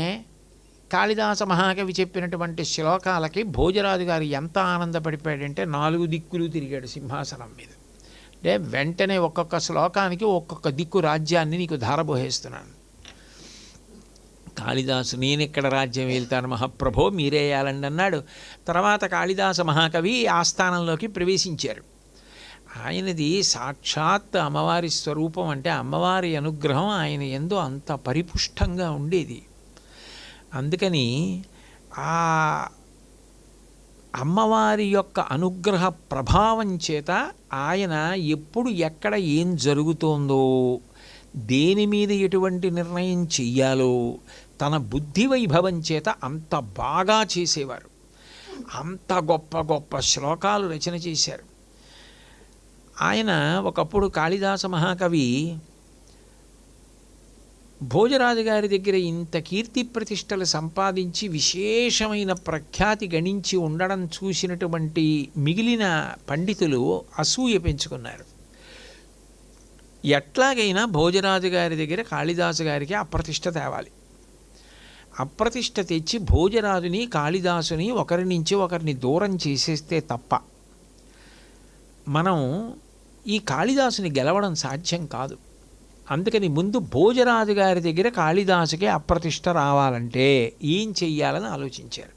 కాళిదాస మహాకవి చెప్పినటువంటి శ్లోకాలకి భోజరాజు గారు ఎంత ఆనందపడిపోయాడంటే 4 దిక్కులు తిరిగాడు సింహాసనం మీద. అంటే వెంటనే ఒక్కొక్క శ్లోకానికి ఒక్కొక్క దిక్కు రాజ్యాన్ని నీకు ధారబోహేస్తున్నాను. కాళిదాసు నేనెక్కడ రాజ్యం వెళ్తాను మహాప్రభో మీరే వేయాలండి అన్నాడు. తర్వాత కాళిదాస మహాకవి ఆస్థానంలోకి ప్రవేశించారు. ఆయనది సాక్షాత్ అమ్మవారి స్వరూపం. అంటే అమ్మవారి అనుగ్రహం ఆయన యందు అంత పరిపుష్టంగా ఉండేది. అందుకని ఆ అమ్మవారి యొక్క అనుగ్రహ ప్రభావం చేత ఆయన ఎప్పుడు ఎక్కడ ఏం జరుగుతోందో, దేని మీద ఎటువంటి నిర్ణయం చెయ్యాలో తన బుద్ధి వైభవం చేత అంత బాగా చేసేవారు. అంత గొప్ప గొప్ప శ్లోకాలు రచన చేశారు ఆయన. ఒకప్పుడు కాళిదాస మహాకవి భోజరాజు గారి దగ్గర ఇంత కీర్తి ప్రతిష్టలు సంపాదించి విశేషమైన ప్రఖ్యాతి గణించి ఉండడం చూసినటువంటి మిగిలిన పండితులు అసూయ పెంచుకున్నారు. ఎట్లాగైనా భోజరాజు గారి దగ్గర కాళిదాసు గారికి అప్రతిష్ట తేవాలి. అప్రతిష్ట తెచ్చి భోజరాజుని కాళిదాసుని ఒకరి నుంచి ఒకరిని దూరం చేసేస్తే తప్ప మనం ఈ కాళిదాసుని గెలవడం సాధ్యం కాదు. అందుకని ముందు భోజరాజు గారి దగ్గర కాళిదాసుకి అప్రతిష్ట రావాలంటే ఏం చెయ్యాలని ఆలోచించారు.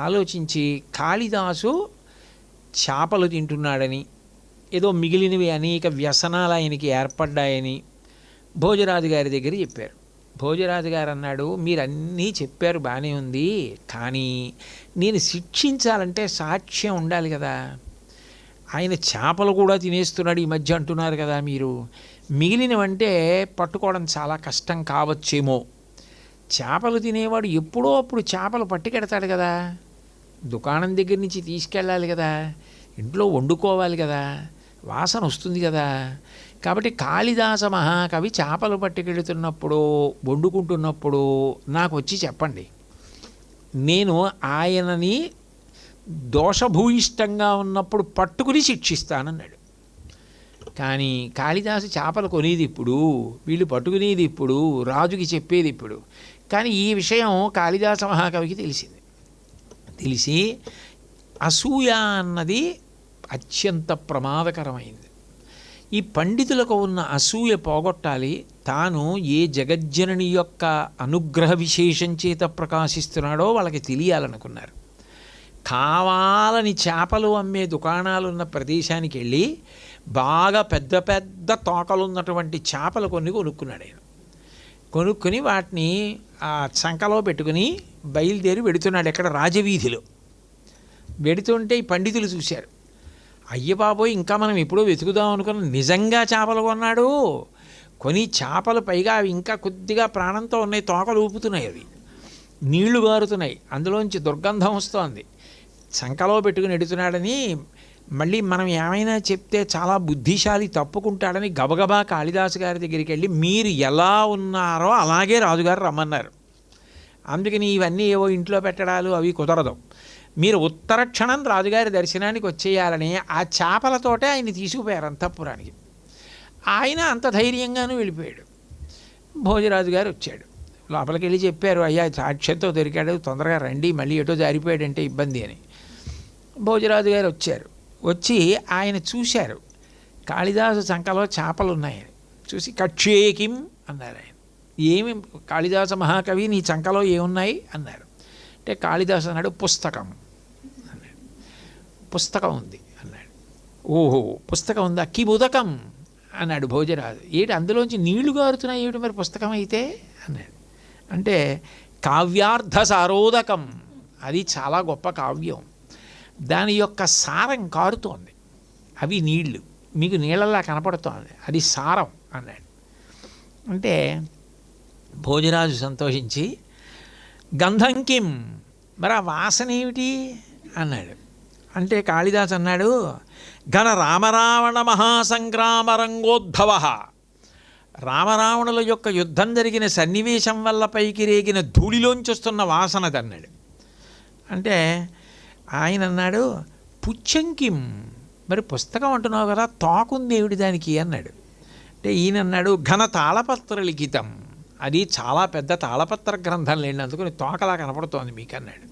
ఆలోచించి కాళిదాసు చేపలు తింటున్నాడని, ఏదో మిగిలినవి అనేక వ్యసనాలు ఆయనకి ఏర్పడ్డాయని భోజరాజు గారి దగ్గర చెప్పారు. భోజరాజు గారు అన్నాడు, మీరన్నీ చెప్పారు బాగానే ఉంది, కానీ నేను శిక్షించాలంటే సాక్ష్యం ఉండాలి కదా. ఆయన చేపలు కూడా తినేస్తున్నాడు ఈ మధ్య అంటున్నారు కదా మీరు, మిగిలినవంటే పట్టుకోవడం చాలా కష్టం కావచ్చేమో. చేపలు తినేవాడు ఎప్పుడో అప్పుడు చేపలు పట్టుకెడతాడు కదా, దుకాణం దగ్గర నుంచి తీసుకెళ్ళాలి కదా, ఇంట్లో వండుకోవాలి కదా, వాసన వస్తుంది కదా. కాబట్టి కాళిదాస మహాకవి చేపలు పట్టుకెడుతున్నప్పుడు వండుకుంటున్నప్పుడు నాకు వచ్చి చెప్పండి, నేను ఆయనని దోషభూయిష్టంగా ఉన్నప్పుడు పట్టుకుని శిక్షిస్తానన్నాడు. కానీ కాళిదాసు చేపలు కొనేది ఇప్పుడు, వీళ్ళు పట్టుకునేది ఇప్పుడు, రాజుకి చెప్పేది ఇప్పుడు. కానీ ఈ విషయం కాళిదాస మహాకవికి తెలిసింది. తెలిసి అసూయ అన్నది అత్యంత ప్రమాదకరమైంది. ఈ పండితులకు ఉన్న అసూయ పోగొట్టాలి, తాను ఏ జగజ్జనని యొక్క అనుగ్రహ విశేషం చేత ప్రకాశిస్తున్నాడో వాళ్ళకి తెలియాలనుకున్నారు. కావాలని చేపలు అమ్మే దుకాణాలు ఉన్న ప్రదేశానికి వెళ్ళి బాగా పెద్ద పెద్ద తోకలున్నటువంటి చేపలు కొన్ని కొనుక్కున్నాడు ఆయన. కొనుక్కొని వాటిని ఆ చంకలో పెట్టుకుని బయలుదేరి వెడుతున్నాడు. ఎక్కడ రాజవీధిలో వెడుతుంటే ఈ పండితులు చూశారు. అయ్య బాబోయ్, ఇంకా మనం ఎప్పుడో వెతుకుదాం అనుకున్న నిజంగా చేపలు కొన్నాడు. కొని చేపలు పైగా అవి ఇంకా కొద్దిగా ప్రాణంతో ఉన్నాయి, తోకలు ఊపుతున్నాయి, అవి నీళ్లు గారుతున్నాయి, అందులోంచి దుర్గంధం వస్తోంది. సంకలో పెట్టుకుని ఎడుతున్నాడని మళ్ళీ మనం ఏమైనా చెప్తే చాలా బుద్ధిశాలి తప్పుకుంటాడని గబగబా కాళిదాసు గారి దగ్గరికి వెళ్ళి మీరు ఎలా ఉన్నారో అలాగే రాజుగారు రమ్మన్నారు. అందుకని ఇవన్నీ ఏవో ఇంట్లో పెట్టడాలు అవి కుదరదు, మీరు ఉత్తర క్షణం రాజుగారి దర్శనానికి వచ్చేయాలని ఆ చేపలతోటే ఆయన తీసుకుపోయారు అంతఃపురానికి. ఆయన అంత ధైర్యంగానూ వెళ్ళిపోయాడు. భోజరాజు గారు వచ్చాడు. లోపలికి వెళ్ళి చెప్పారు, అయ్యా సాక్ష్యంతో దొరికాడు, తొందరగా రండి, మళ్ళీ ఎటో జారిపోయాడంటే ఇబ్బంది అని. భోజరాజు గారు వచ్చారు. వచ్చి ఆయన చూశారు, కాళిదాసు చంకలో చేపలు ఉన్నాయని చూసి కక్షేకిం అన్నారు ఆయన. ఏమి కాళిదాస మహాకవి, నీ చంకలో ఏమున్నాయి అన్నారు. అంటే కాళిదాసు అన్నాడు, పుస్తకం అన్నాడు. పుస్తకం ఉంది అన్నాడు. ఓహో పుస్తకం ఉందా, కిముదకం అన్నాడు భోజరాజు. ఏమిటి అందులోంచి నీళ్లు గారుతున్నాయి ఏమిటి మరి పుస్తకం అయితే అన్నాడు. అంటే కావ్యార్థ సారోదకం, అది చాలా గొప్ప కావ్యం, దాని యొక్క సారం కారుతోంది, అవి నీళ్లు, మీకు నీళ్ళలా కనపడుతోంది, అది సారం అన్నాడు. అంటే భోజరాజు సంతోషించి గంధం కిం, మరి ఆ వాసన ఏమిటి అన్నాడు. అంటే కాళిదాసు అన్నాడు, ఘన రామరావణ మహాసంగ్రామ రంగోద్భవ, రామరావణుల యొక్క యుద్ధం జరిగిన సన్నివేశం వల్ల పైకి రేగిన ధూళిలోంచి వస్తున్న వాసనది అన్నాడు. అంటే ఆయన అన్నాడు, పుచ్చంకిం, మరి పుస్తకం అంటున్నావు కదా, తోకుంది ఏమిటి దానికి అన్నాడు. అంటే ఈయన అన్నాడు, ఘన తాళపత్ర లిఖితం, అది చాలా పెద్ద తాళపత్ర గ్రంథం లేండి, అందుకని తోకలా కనపడుతోంది మీకు అన్నాడు.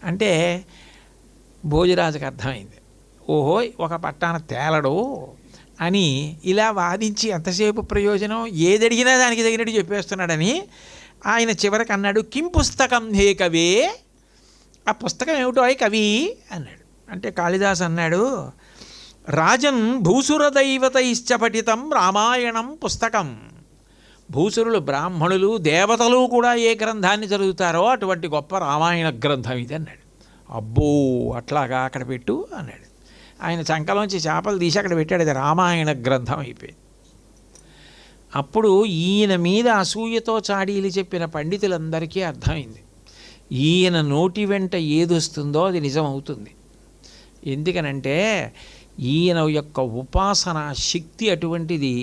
అంటే భోజరాజుకి అర్థమైంది, ఓహో ఒక పట్టాన తేలడు అని ఇలా వాదించి ఎంతసేపు ప్రయోజనం, ఏదడిగినా దానికి తగినట్టు చెప్పేస్తున్నాడని ఆయన చివరికి అన్నాడు, కిం పుస్తకం హే కవే, ఆ పుస్తకం ఏమిటో అయి కవి అన్నాడు. అంటే కాళిదాస్ అన్నాడు, రాజన్ భూసురదైవతైశ్చ పఠితం రామాయణం పుస్తకం, భూసురులు బ్రాహ్మణులు దేవతలు కూడా ఏ గ్రంథాన్ని చదువుతారో అటువంటి గొప్ప రామాయణ గ్రంథం ఇది అన్నాడు. అబ్బో అట్లాగా అక్కడ పెట్టు అన్నాడు. ఆయన చంకలోంచి చేపలు తీసి అక్కడ పెట్టాడు, అది రామాయణ గ్రంథం అయిపోయింది. అప్పుడు ఈయన మీద అసూయతో చాడీలు చెప్పిన పండితులందరికీ అర్థమైంది, ఈయన నోటి వెంట ఏదొస్తుందో అది నిజం అవుతుంది. ఎందుకనంటే ఈయన యొక్క ఉపాసన శక్తి అటువంటిది,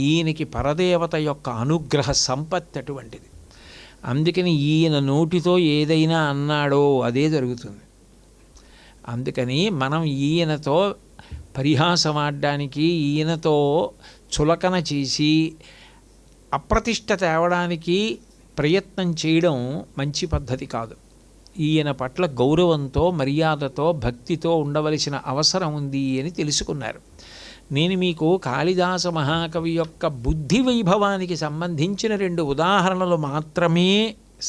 ఈయనకి పరదేవత యొక్క అనుగ్రహ సంపత్తి అటువంటిది. అందుకని ఈయన నోటితో ఏదైనా అన్నాడో అదే జరుగుతుంది. అందుకని మనం ఈయనతో పరిహాసమాడడానికి, ఈయనతో చులకన చేసి అప్రతిష్ట తేవడానికి ప్రయత్నం చేయడం మంచి పద్ధతి కాదు. ఈయన పట్ల గౌరవంతో మర్యాదతో భక్తితో ఉండవలసిన అవసరం ఉంది అని తెలుసుకున్నారు. నేను మీకు కాళిదాస మహాకవి యొక్క బుద్ధి వైభవానికి సంబంధించిన 2 ఉదాహరణలు మాత్రమే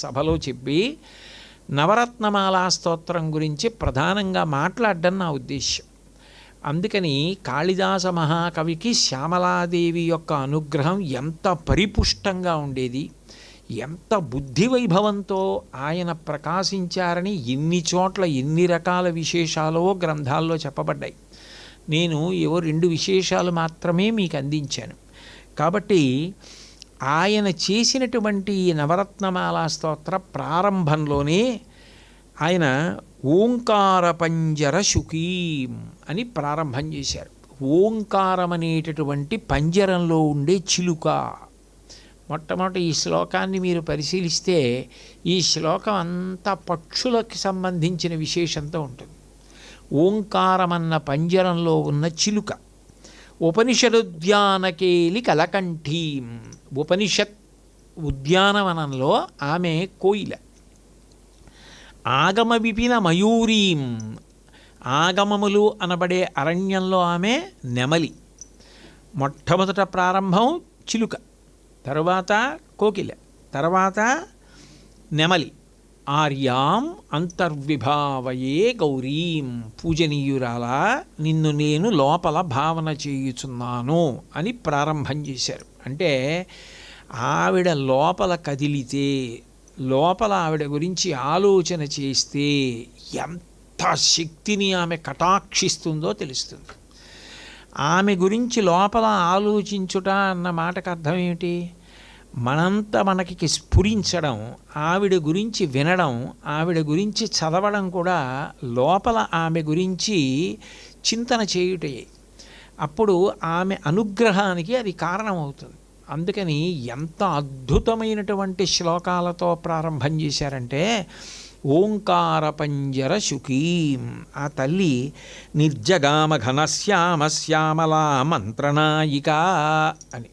సభలో చెప్పి నవరత్నమాలా స్తోత్రం గురించి ప్రధానంగా మాట్లాడడం నా ఉద్దేశ్యం. అందుకని కాళిదాస మహాకవికి శ్యామలాదేవి యొక్క అనుగ్రహం ఎంత పరిపుష్టంగా ఉండేది, ఎంత బుద్ధి వైభవంతో ఆయన ప్రకాశించారని ఎన్ని చోట్ల ఎన్ని రకాల విశేషాలో గ్రంథాల్లో చెప్పబడ్డాయి. నేను ఏవో 2 విశేషాలు మాత్రమే మీకు అందించాను. కాబట్టి ఆయన చేసినటువంటి నవరత్నమాలా స్తోత్ర ప్రారంభంలోనే ఆయన ఓంకార పంజర శుకీం అని ప్రారంభం చేశారు. ఓంకారం అనేటటువంటి పంజరంలో ఉండే చిలుక. మొట్టమొదటి ఈ శ్లోకాన్ని మీరు పరిశీలిస్తే ఈ శ్లోకం అంతా పక్షులకు సంబంధించిన విశేషంతో ఉంటుంది. ఓంకారమన్న పంజరంలో ఉన్న చిలుక. ఉపనిషదుద్యానకేలి కలకంఠీం, ఉపనిషత్ ఉద్యానవనంలో ఆమె కోయిల. ఆగమ విపిన మయూరీం, ఆగమములు అనబడే అరణ్యంలో ఆమె నెమలి. మొట్టమొదట ప్రారంభం చిలుక, తరువాత కోకిల, తర్వాత నెమలి. ఆర్యాం అంతర్విభావయే గౌరీం, పూజనీయురాలా నిన్ను నేను లోపల భావన చేయుచున్నాను అని ప్రారంభం చేశారు. అంటే ఆవిడ లోపల కదిలితే, లోపల ఆవిడ గురించి ఆలోచన చేస్తే ఎంత శక్తిని ఆమె కటాక్షిస్తుందో తెలుస్తుంది. ఆమె గురించి లోపల ఆలోచించుట అన్న మాటకు అర్థం ఏమిటి? మనంతా మనకి స్ఫురించడం, ఆవిడ గురించి వినడం, ఆవిడ గురించి చదవడం కూడా లోపల ఆమె గురించి చింతన చేయుటే. అప్పుడు ఆమె అనుగ్రహానికి అది కారణమవుతుంది. అందుకని ఎంత అద్భుతమైనటువంటి శ్లోకాలతో ప్రారంభం చేశారంటే ఓంకార పంజర శుకీం, ఆ తల్లి నిర్జగామ ఘనశ్యామ శ్యామలా మంత్రనాయిక అని.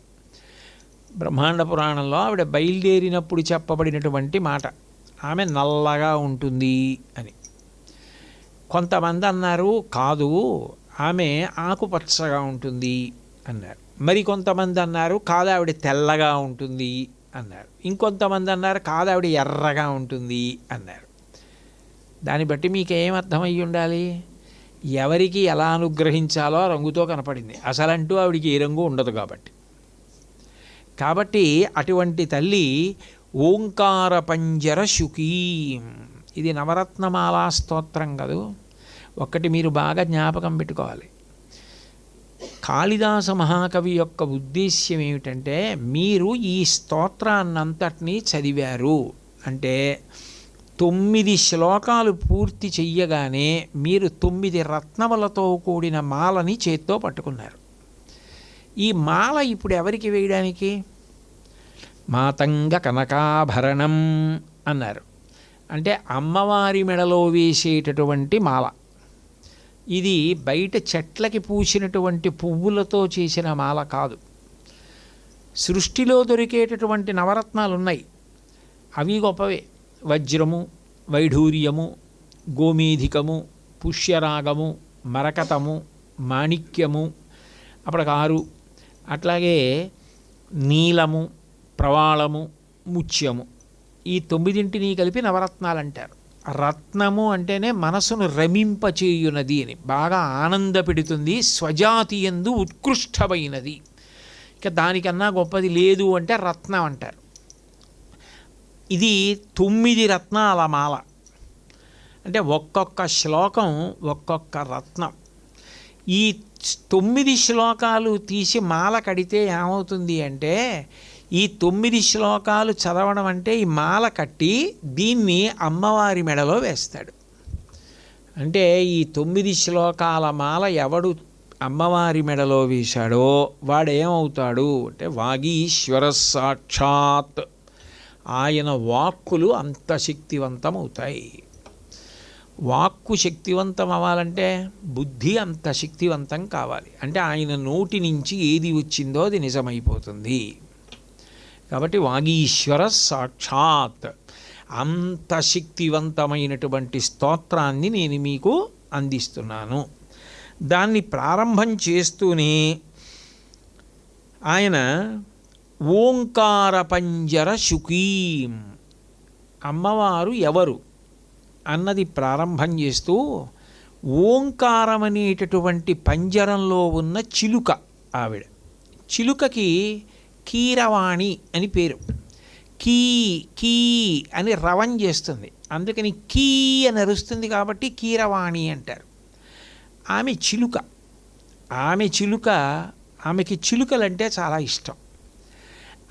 బ్రహ్మాండ పురాణంలో ఆవిడ బయలుదేరినప్పుడు చెప్పబడినటువంటి మాట. ఆమె నల్లగా ఉంటుంది అని. కొంతమంది అన్నారు కాదు, ఆమె ఆకుపచ్చగా ఉంటుంది అన్నారు. మరి కొంతమంది అన్నారు కాదు, ఆవిడ తెల్లగా ఉంటుంది అన్నారు. ఇంకొంతమంది అన్నారు కాదు, ఆవిడ ఎర్రగా ఉంటుంది అన్నారు. దాన్ని బట్టి మీకు ఏం అర్థమయ్యి ఉండాలి? ఎవరికి ఎలా అనుగ్రహించాలో ఆ రంగుతో కనపడింది. అసలంటూ ఆవిడికి ఏ రంగు ఉండదు కాబట్టి అటువంటి తల్లి ఓంకార పంజర శుకీం. ఇది నవరత్నమాలా స్తోత్రం కదూ. ఒక్కటి మీరు బాగా జ్ఞాపకం పెట్టుకోవాలి. కాళిదాస మహాకవి యొక్క ఉద్దేశ్యం ఏమిటంటే, మీరు ఈ స్తోత్రాన్నంతటినీ చదివారు అంటే 9 శ్లోకాలు పూర్తి చెయ్యగానే మీరు 9 రత్నములతో కూడిన మాలని చేత్తో పట్టుకున్నారు. ఈ మాల ఇప్పుడు ఎవరికి వేయడానికి? మాతంగ కనకాభరణం అన్నారు. అంటే అమ్మవారి మెడలో వేసేటటువంటి మాల. ఇది బయట చెట్లకి పూసినటువంటి పువ్వులతో చేసిన మాల కాదు. సృష్టిలో దొరికేటటువంటి నవరత్నాలు ఉన్నాయి, అవి గొప్పవే. వజ్రము, వైఢూర్యము, గోమేధికము, పుష్యరాగము, మరకతము, మాణిక్యము, అప్పటికారు, అట్లాగే నీలము, ప్రవాళము, ముత్యము, ఈ 9 కలిపి నవరత్నాలు అంటారు. రత్నము అంటేనే మనసును రమింపచేయునది అని, బాగా ఆనంద పెడుతుంది, స్వజాతియందు ఉత్కృష్టమైనది. ఇక దానికన్నా గొప్పది లేదు అంటే రత్నం అంటారు. ఇది 9 రత్నాల మాల. అంటే ఒక్కొక్క శ్లోకం ఒక్కొక్క రత్నం. ఈ 9 శ్లోకాలు తీసి మాల కడితే ఏమవుతుంది అంటే, ఈ 9 శ్లోకాలు చదవడం అంటే ఈ మాల కట్టి దీన్ని అమ్మవారి మెడలో వేస్తాడు. అంటే ఈ 9 శ్లోకాల మాల ఎవడు అమ్మవారి మెడలో వేశాడో వాడేమవుతాడు అంటే వాగీశ్వర సాక్షాత్. ఆయన వాక్కులు అంత శక్తివంతమవుతాయి. వాక్కు శక్తివంతం అవ్వాలంటే బుద్ధి అంత శక్తివంతం కావాలి. అంటే ఆయన నోటి నుంచి ఏది వచ్చిందో అది నిజమైపోతుంది. కాబట్టి వాగీశ్వర సాక్షాత్ అంత శక్తివంతమైనటువంటి స్తోత్రాన్ని నేను మీకు అందిస్తున్నాను. దాన్ని ప్రారంభం చేస్తూనే ఆయన ఓంకార పంజర శుకీం, అమ్మవారు ఎవరు అన్నది ప్రారంభం చేస్తూ, ఓంకారం అనేటటువంటి పంజరంలో ఉన్న చిలుక ఆవిడ. చిలుకకి కీరవాణి అని పేరు. కీ కీ అని రవం చేస్తుంది, అందుకని కీ అని అరుస్తుంది కాబట్టి కీరవాణి అంటారు. ఆమె చిలుక. ఆమెకి చిలుకలంటే చాలా ఇష్టం.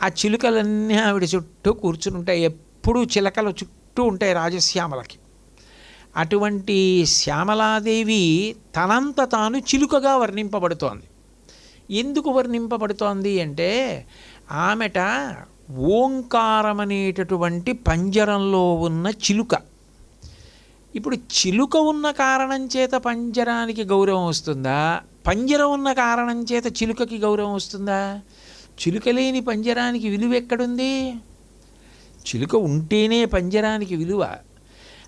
ఆ చిలుకలన్నీ ఆవిడ చుట్టూ కూర్చుని ఉంటాయి. ఎప్పుడూ చిలకలు చుట్టూ ఉంటాయి రాజశ్యామలకి. అటువంటి శ్యామలాదేవి తనంత తాను చిలుకగా వర్ణింపబడుతోంది. ఎందుకు వర్ణింపబడుతోంది అంటే, ఆమెట ఓంకారం అనేటటువంటి పంజరంలో ఉన్న చిలుక. ఇప్పుడు చిలుక ఉన్న కారణం చేత పంజరానికి గౌరవం వస్తుందా? పంజరం ఉన్న కారణం చేత చిలుకకి గౌరవం వస్తుందా? చిలుక లేని పంజరానికి విలువ ఎక్కడుంది? చిలుక ఉంటేనే పంజరానికి విలువ.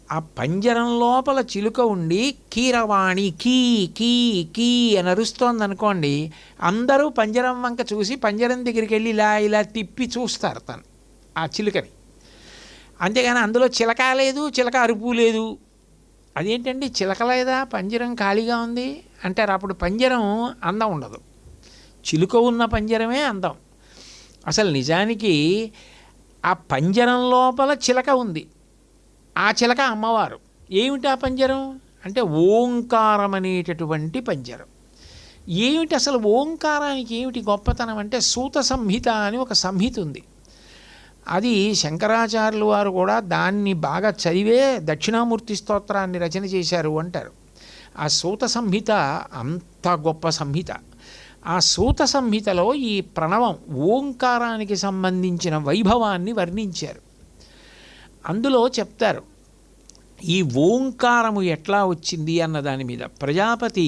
ఆ పంజరం లోపల చిలుక ఉండి కీరవాణి కీ కీ కీ అని అరుస్తోంది అనుకోండి, అందరూ పంజరం వంక చూసి పంజరం దగ్గరికి వెళ్ళి ఇలా తిప్పి చూస్తారు తను ఆ చిలుకని. అంతేగాని అందులో చిలక లేదు, చిలక అరుపు లేదు. అదేంటండి చిలక లేదా, పంజరం ఖాళీగా ఉంది అంటారు. అప్పుడు పంజరం అందం ఉండదు, చిలుక ఉన్న పంజరమే అందం. అసలు నిజానికి ఆ పంజరం లోపల చిలక ఉంది, ఆ చిలక అమ్మవారు. ఏమిటి ఆ పంజరం అంటే ఓంకారం అనేటటువంటి పంజరం. ఏమిటి అసలు ఓంకారానికి ఏమిటి గొప్పతనం అంటే, సూత సంహిత అని ఒక సంహిత ఉంది. అది శంకరాచార్యులు వారు కూడా దాన్ని బాగా చదివే దక్షిణామూర్తి స్తోత్రాన్ని రచన చేశారు అంటారు. ఆ సూత సంహిత అంత గొప్ప సంహిత. ఆ సూత సంహితలో ఈ ప్రణవం ఓంకారానికి సంబంధించిన వైభవాన్ని వర్ణించారు. అందులో చెప్తారు ఈ ఓంకారము ఎట్లా వచ్చింది అన్న దాని మీద. ప్రజాపతి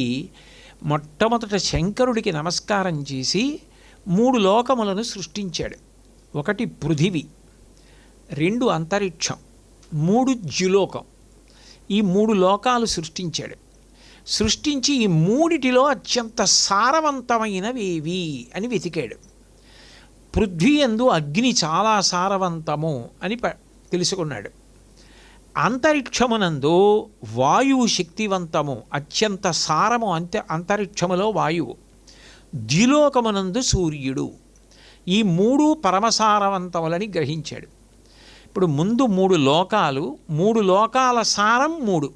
మొట్టమొదట శంకరుడికి నమస్కారం చేసి 3 లోకములను సృష్టించాడు. ఒకటి పృథివి, 2 అంతరిక్షం, 3 ద్యులోకం. ఈ 3 లోకాలు సృష్టించాడు. సృష్టించి ఈ మూడిటిలో అత్యంత సారవంతమైనవేవి అని వెతికాడు. పృథ్వీ యందు అగ్ని చాలా సారవంతము అని తెలుసుకున్నాడు. అంతరిక్షమునందు వాయువు శక్తివంతము, అత్యంత సారము అంతరిక్షములో వాయువు. ద్యులోకమునందు సూర్యుడు. ఈ 3 పరమసారవంతములని గ్రహించాడు. ఇప్పుడు ముందు 3 లోకాలు, 3 లోకాల సారం 3.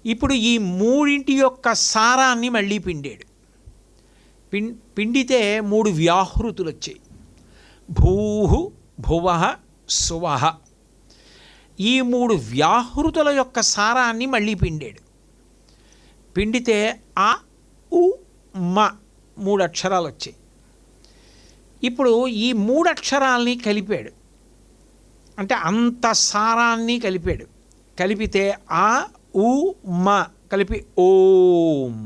ఇప్పుడు ఈ 3 యొక్క సారాన్ని మళ్ళీ పిండాడు. పిండితే 3 వ్యాహృతులు వచ్చాయి. భూహు, భువః, సువః. ఈ 3 వ్యాహృతుల యొక్క సారాన్ని మళ్ళీ పిండాడు. పిండితే అ, ఉ, మ 3 అక్షరాలు వచ్చాయి. ఇప్పుడు ఈ 3 అక్షరాల్ని కలిపాడు. అంటే అంత సారాన్ని కలిపాడు. కలిపితే ఆ, ఉ, మ కలిపి ఓం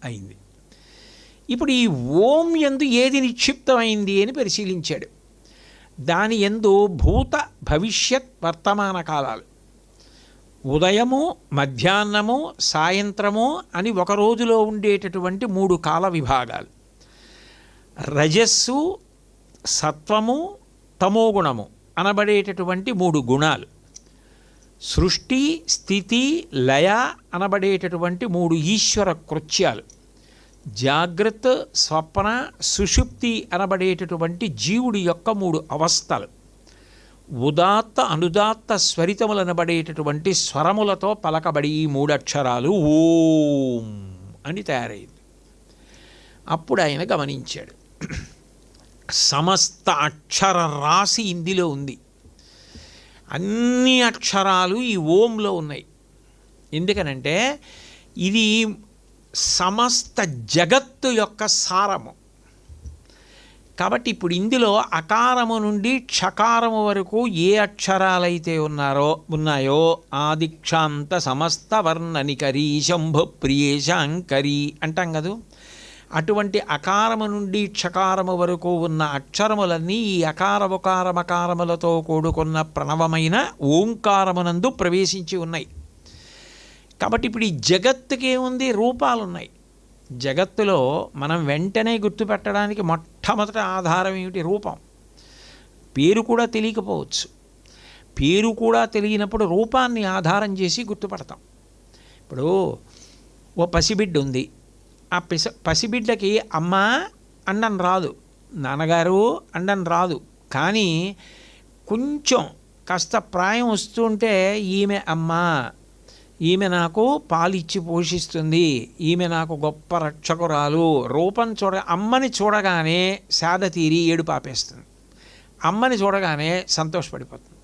అయింది. ఇప్పుడు ఈ ఓం యందు ఏది నిక్షిప్తమైంది అని పరిశీలించాడు. దాని యందు భూత, భవిష్యత్, వర్తమాన కాలాలు, ఉదయము, మధ్యాహ్నము, సాయంత్రము అని ఒక రోజులో ఉండేటటువంటి 3 కాల విభాగాలు, రజస్సు, సత్వము, తమోగుణము అనబడేటటువంటి 3 గుణాలు, సృష్టి, స్థితి, లయ అనబడేటటువంటి 3 ఈశ్వర కృత్యాలు, జాగ్రత్త, స్వప్న, సుషుప్తి అనబడేటటువంటి జీవుడి యొక్క 3 అవస్థలు, ఉదాత్త, అనుదాత్త స్వరితములు అనబడేటటువంటి స్వరములతో పలకబడి ఈ 3 అక్షరాలు ఓం అని తయారైంది. అప్పుడు ఆయన గమనించాడు, సమస్త అక్షర రాశి ఇందులో ఉంది. అన్ని అక్షరాలు ఈ ఓంలో ఉన్నాయి. ఎందుకనంటే ఇది సమస్త జగత్తు యొక్క సారము. కాబట్టి ఇప్పుడు ఇందులో అకారము నుండి క్షకారము వరకు ఏ అక్షరాలైతే ఉన్నాయో ఆదిక్షాంత సమస్త వర్ణనికరీ శంభు ప్రియేశాంకరీ అంటాం కదా. అటువంటి అకారము నుండి క్షకారము వరకు ఉన్న అక్షరములన్నీ ఈ అకార ఉకార మకారములతో కూడుకున్న ప్రణవమైన ఓంకారమునందు ప్రవేశించి ఉన్నాయి. కాబట్టి ఇప్పుడు ఈ జగత్తుకి ఏముంది? రూపాలున్నాయి. జగత్తులో మనం వెంటనే గుర్తుపెట్టడానికి మొట్టమొదటి ఆధారం ఏమిటి? రూపం. పేరు కూడా తెలియకపోవచ్చు. పేరు కూడా తెలియనప్పుడు రూపాన్ని ఆధారం చేసి గుర్తుపడతాం. ఇప్పుడు ఓ పసిబిడ్డ ఉంది. ఆ పసిబిడ్డకి అమ్మ అండం రాదు, నాన్నగారు అండం రాదు. కానీ కొంచెం కాస్త ప్రాయం వస్తుంటే ఈమె అమ్మ, ఈమె నాకు పాలిచ్చి పోషిస్తుంది, ఈమె నాకు గొప్ప రక్షకురాలు. రూపం అమ్మని చూడగానే సేద తీరి ఏడు పాపేస్తుంది, అమ్మని చూడగానే సంతోషపడిపోతుంది.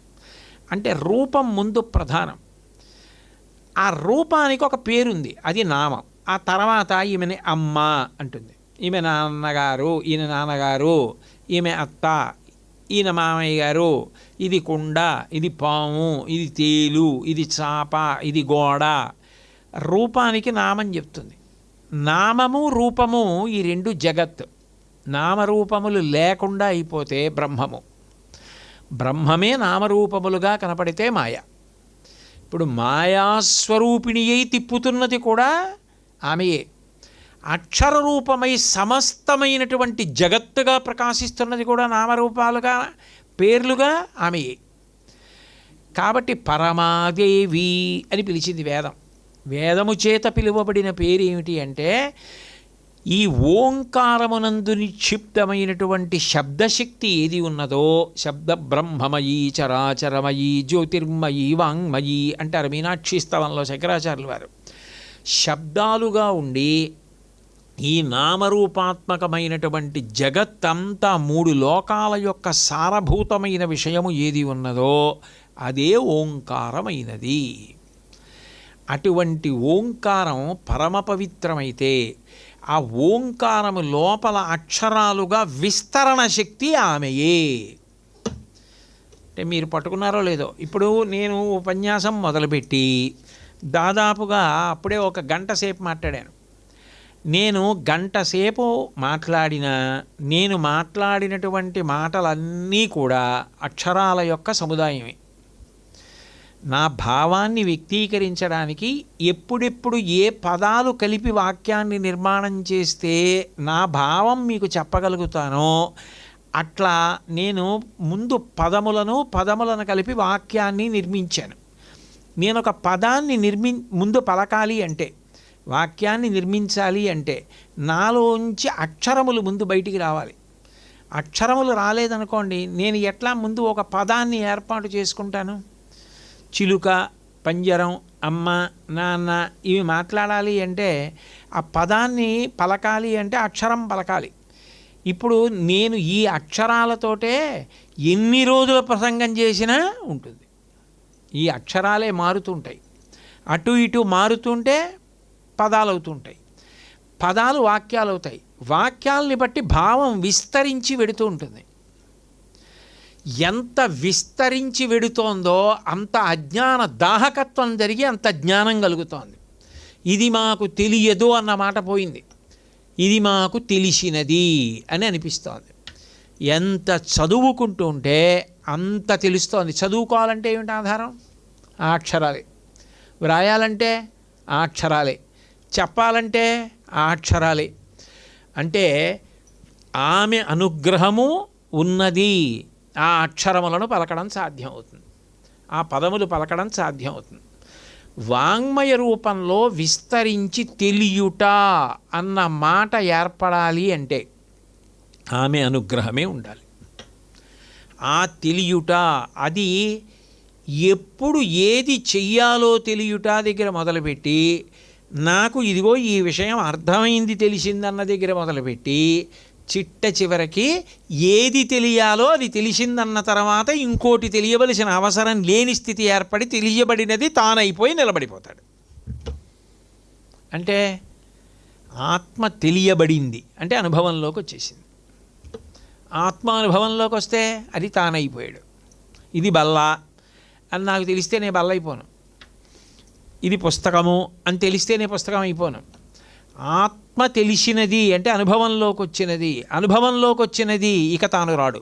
అంటే రూపం ముందు ప్రధానం. ఆ రూపానికి ఒక పేరుంది, అది నామం. ఆ తర్వాత ఈమెని అమ్మ అంటుంది. ఈమె నాన్నగారు, ఈయన నాన్నగారు, ఈమె అత్త, ఈయన మామయ్య గారు, ఇది కుండ, ఇది పాము, ఇది తేలు, ఇది చాప, ఇది గోడ. రూపానికి నామం చెప్తుంది. నామము రూపము ఈ 2 జగత్. నామరూపములు లేకుండా అయిపోతే బ్రహ్మము, బ్రహ్మమే నామరూపములుగా కనపడితే మాయ. ఇప్పుడు మాయాస్వరూపిణి అయి తిప్పుతున్నది కూడా ఆమెయే. అక్షర రూపమై సమస్తమైనటువంటి జగత్తుగా ప్రకాశిస్తున్నది కూడా నామరూపాలుగా, పేర్లుగా ఆమెయే. కాబట్టి పరమాదేవి అని పిలిచింది వేదం. వేదము చేత పిలువబడిన పేరు ఏమిటి అంటే ఈ ఓంకారమునందు నిక్షిప్తమైనటువంటి శబ్దశక్తి ఏది ఉన్నదో, శబ్ద బ్రహ్మమయీ చరాచరమయీ జ్యోతిర్మయీ వాంగ్మయీ అంటారు మీనాక్షి స్తవంలో శంకరాచార్యులు వారు. శబ్దాలుగా ఉండి ఈ నామరూపాత్మకమైనటువంటి జగత్తంతా 3 లోకాల యొక్క సారభూతమైన విషయము ఏది ఉన్నదో అదే ఓంకారమైనది. అటువంటి ఓంకారం పరమ పవిత్రమైతే ఆ ఓంకారము లోపల అక్షరాలుగా విస్తరణ శక్తి ఆమెయే. అంటే మీరు పట్టుకున్నారో లేదో, ఇప్పుడు నేను ఉపన్యాసం మొదలుపెట్టి దాదాపుగా అప్పుడే 1 గంట సేపు మాట్లాడాను. నేను గంట సేపు మాట్లాడినా నేను మాట్లాడినటువంటి మాటలన్నీ కూడా అక్షరాల యొక్క సముదాయమే. నా భావాన్ని వ్యక్తీకరించడానికి ఎప్పుడెప్పుడు ఏ పదాలు కలిపి వాక్యాన్ని నిర్మాణం చేస్తే నా భావం మీకు చెప్పగలుగుతానో అట్లా నేను ముందు పదములను కలిపి వాక్యాన్ని నిర్మించాను. నేను ఒక పదాన్ని ముందు పలకాలి అంటే, వాక్యాన్ని నిర్మించాలి అంటే నాలోంచి అక్షరములు ముందు బయటికి రావాలి. అక్షరములు రాలేదనుకోండి, నేను ఎట్లా ముందు ఒక పదాన్ని ఏర్పాటు చేసుకుంటాను? చిలుక, పంజరం, అమ్మ, నాన్న ఇవి మాట్లాడాలి అంటే ఆ పదాన్ని పలకాలి అంటే అక్షరం పలకాలి. ఇప్పుడు నేను ఈ అక్షరాలతోటే ఎన్ని రోజుల ప్రసంగం చేసినా ఉంటుంది. ఈ అక్షరాలే మారుతుంటాయి, అటు ఇటు మారుతుంటే పదాలు అవుతుంటాయి, పదాలు వాక్యాలు అవుతాయి, వాక్యాలని బట్టి భావం విస్తరించి వెడుతూ ఉంటుంది. ఎంత విస్తరించి వెడుతోందో అంత అజ్ఞాన దాహకత్వం జరిగి అంత జ్ఞానం కలుగుతోంది. ఇది మాకు తెలియదు అన్న మాట పోయింది, ఇది మాకు తెలిసినది అని అనిపిస్తోంది. ఎంత చదువుకుంటూ ఉంటే అంత తెలుస్తోంది. చదువుకోవాలంటే ఏమిటి ఆధారం? ఆ అక్షరాలే. వ్రాయాలంటే ఆ అక్షరాలే. చెప్పాలంటే ఆ అక్షరాలే. అంటే ఆమె అనుగ్రహము ఉన్నది, ఆ అక్షరములను పలకడం సాధ్యమవుతుంది, ఆ పదములు పలకడం సాధ్యమవుతుంది. వాంగ్మయ రూపంలో విస్తరించి తెలియుట అన్న మాట ఏర్పడాలి అంటే ఆమె అనుగ్రహమే ఉండాలి. ఆ తెలియుట అది ఎప్పుడు ఏది చెయ్యాలో తెలియుట దగ్గర మొదలుపెట్టి, నాకు ఇదిగో ఈ విషయం అర్థమైంది తెలిసిందన్న దగ్గర మొదలుపెట్టి, చిట్ట చివరికి ఏది తెలియాలో అది తెలిసిందన్న తర్వాత ఇంకోటి తెలియవలసిన అవసరం లేని స్థితి ఏర్పడి తెలియబడినది తానైపోయి నిలబడిపోతాడు. అంటే ఆత్మ తెలియబడింది అంటే అనుభవంలోకి వచ్చేసింది. ఆత్మ అనుభవంలోకి వస్తే అది తానైపోయాడు. ఇది బల్ల అని నాకు తెలిస్తే నేను బల్ల అయిపోను, ఇది పుస్తకము అని తెలిస్తే నేను పుస్తకం అయిపోను. ఆత్మ తెలిసినది అంటే అనుభవంలోకి వచ్చినది, అనుభవంలోకి వచ్చినది ఇక తాను రాడు.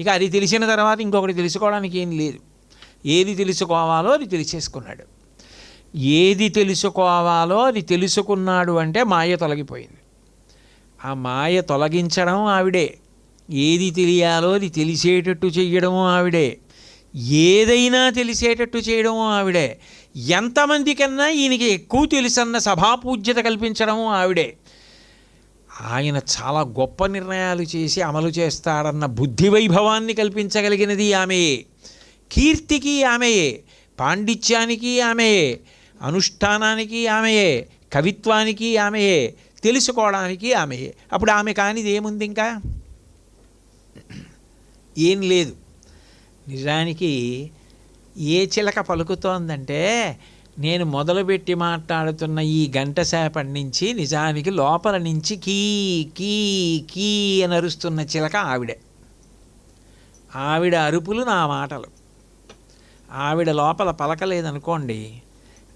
ఇక అది తెలిసిన తర్వాత ఇంకొకటి తెలుసుకోవడానికి ఏం లేదు. ఏది తెలుసుకోవాలో అది తెలిసేసుకున్నాడు. ఏది తెలుసుకోవాలో అది తెలుసుకున్నాడు అంటే మాయ తొలగిపోయింది. ఆ మాయ తొలగించడం ఆవిడే, ఏది తెలియాలో అది తెలిసేటట్టు చెయ్యడము ఆవిడే, ఏదైనా తెలిసేటట్టు చేయడము ఆవిడే, ఎంతమందికన్నా ఈయనకి ఎక్కువ తెలుసన్న సభాపూజ్యత కల్పించడము ఆవిడే. ఆయన చాలా గొప్ప నిర్ణయాలు చేసి అమలు చేస్తాడన్న బుద్ధి వైభవాన్ని కల్పించగలిగినది ఆమెయే. కీర్తికి ఆమెయే, పాండిత్యానికి ఆమెయే, అనుష్ఠానానికి ఆమెయే, కవిత్వానికి ఆమెయే, తెలుసుకోవడానికి ఆమెయే. అప్పుడు ఆమె కానిది ఏముంది? ఇంకా ఏం లేదు. నిజానికి ఏ చిలక పలుకుతోందంటే, నేను మొదలుపెట్టి మాట్లాడుతున్న ఈ గంట సేపటి నుంచి నిజానికి లోపల నుంచి కీ కీ కీ అని అరుస్తున్న చిలక ఆవిడే. ఆవిడ అరుపులు నా మాటలు. ఆవిడ లోపల పలకలేదనుకోండి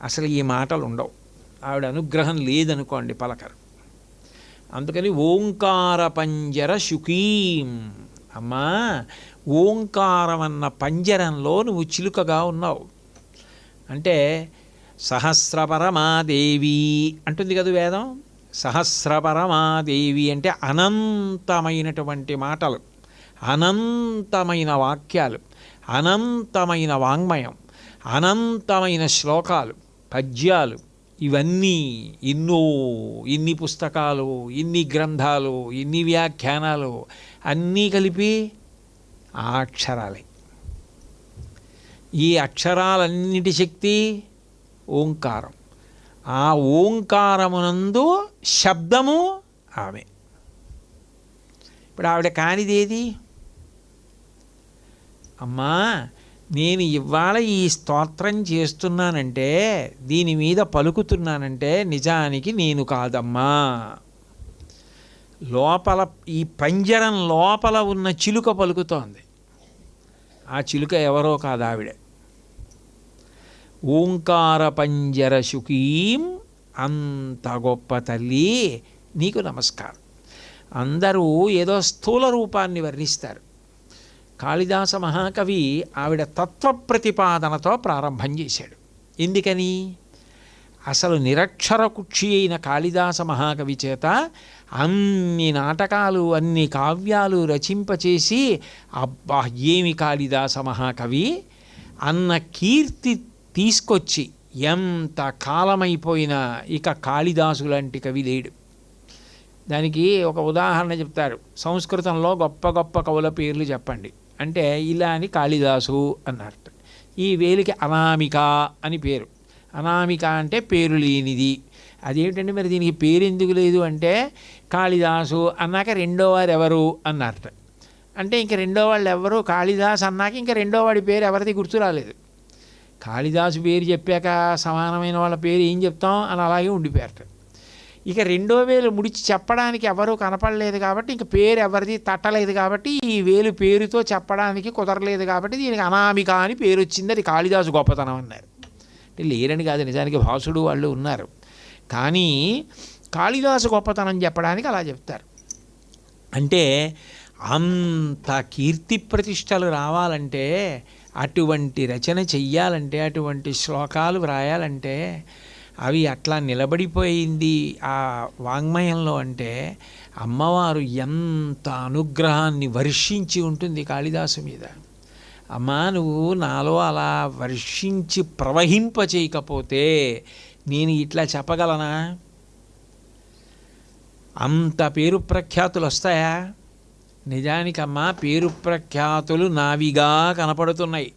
అసలు ఈ మాటలు ఉండవు. ఆవిడ అనుగ్రహం లేదనుకోండి పలకరు. అందుకని ఓంకార పంజర శుకీం, అమ్మా ఓంకారం అన్న పంజరంలో నువ్వు చిలుకగా ఉన్నావు. అంటే సహస్రపరమాదేవి అంటుంది కదా వేదం. సహస్రపరమాదేవి అంటే అనంతమైనటువంటి మాటలు, అనంతమైన వాక్యాలు, అనంతమైన వాంగ్మయం, అనంతమైన శ్లోకాలు, పద్యాలు, ఇవన్నీ ఇన్ని పుస్తకాలు, ఇన్ని గ్రంథాలు, ఇన్ని వ్యాఖ్యానాలు అన్నీ కలిపి ఆ అక్షరాలే. ఈ అక్షరాలన్నిటి శక్తి ఓంకారం. ఆ ఓంకారమునందు శబ్దము ఆమె. ఇప్పుడు ఆవిడ కానిదేది? అమ్మా నేను ఇవాళ ఈ స్తోత్రం చేస్తున్నానంటే, దీని మీద పలుకుతున్నానంటే నిజానికి నేను కాదమ్మా. లోపల ఈ పంజరం లోపల ఉన్న చిలుక పలుకుతోంది. ఆ చిలుక ఎవరో కాదు, ఆవిడే. ఓంకార పంజర శుకీం అంత గొప్ప తల్లి నీకు నమస్కారం. అందరూ ఏదో స్థూల రూపాన్ని వర్ణిస్తారు. కాళిదాస మహాకవి ఆవిడ తత్వ ప్రతిపాదనతో ప్రారంభం చేశాడు. ఎందుకని? అసలు నిరక్షర కుక్షి అయిన కాళిదాస మహాకవి చేత అన్ని నాటకాలు అన్ని కావ్యాలు రచింపచేసి అబ్బా ఏమి కాళిదాస మహాకవి అన్న కీర్తి తీసుకొచ్చి ఎంత కాలమైపోయినా ఇక కాళిదాసు లాంటి కవి లేడు. దానికి ఒక ఉదాహరణ చెప్తారు. సంస్కృతంలో గొప్ప గొప్ప కవుల పేర్లు చెప్పండి అంటే ఇలా అని కాళిదాసు అన్నారు. ఈ వేలికి అనామిక అని పేరు. అనామిక అంటే పేరు లేనిది. అదేమిటండి మరి దీనికి పేరు ఎందుకు లేదు అంటే కాళిదాసు అన్నాక రెండో వారు ఎవరు అన్నారట. అంటే ఇంక రెండో వాళ్ళు ఎవరు? కాళిదాసు అన్నాక ఇంక రెండో వాడి పేరు ఎవరిది గుర్తు రాలేదు. కాళిదాసు పేరు చెప్పాక సమానమైన వాళ్ళ పేరు ఏం చెప్తాం అని అలాగే ఉండిపోయారట. ఇక రెండో వేలు ముడిచి చెప్పడానికి ఎవరూ కనపడలేదు కాబట్టి ఇంక పేరు ఎవరిది తట్టలేదు కాబట్టి ఈ వేలు పేరుతో చెప్పడానికి కుదరలేదు కాబట్టి దీనికి అనామిక అని పేరు వచ్చింది. అది కాళిదాసు గొప్పతనం అన్నారు. అంటే లేరని కాదు, నిజానికి భాసుడు వాళ్ళు ఉన్నారు. కానీ కాళిదాసు గొప్పతనం చెప్పడానికి అలా చెప్తారు. అంటే అంత కీర్తి ప్రతిష్టలు రావాలంటే, అటువంటి రచన చెయ్యాలంటే, అటువంటి శ్లోకాలు వ్రాయాలంటే అవి అట్లా నిలబడిపోయింది ఆ వాంగ్మయంలో అంటే అమ్మవారు ఎంత అనుగ్రహాన్ని వర్షించి ఉంటుంది కాళిదాసు మీద. అమ్మా నువ్వు నాలో అలా వర్షించి ప్రవహింప చేయకపోతే నేను ఇట్లా చెప్పగలనా? అంత పేరు ప్రఖ్యాతులు వస్తాయా? నిజానికమ్మా పేరు ప్రఖ్యాతులు నావిగా కనపడుతున్నాయి.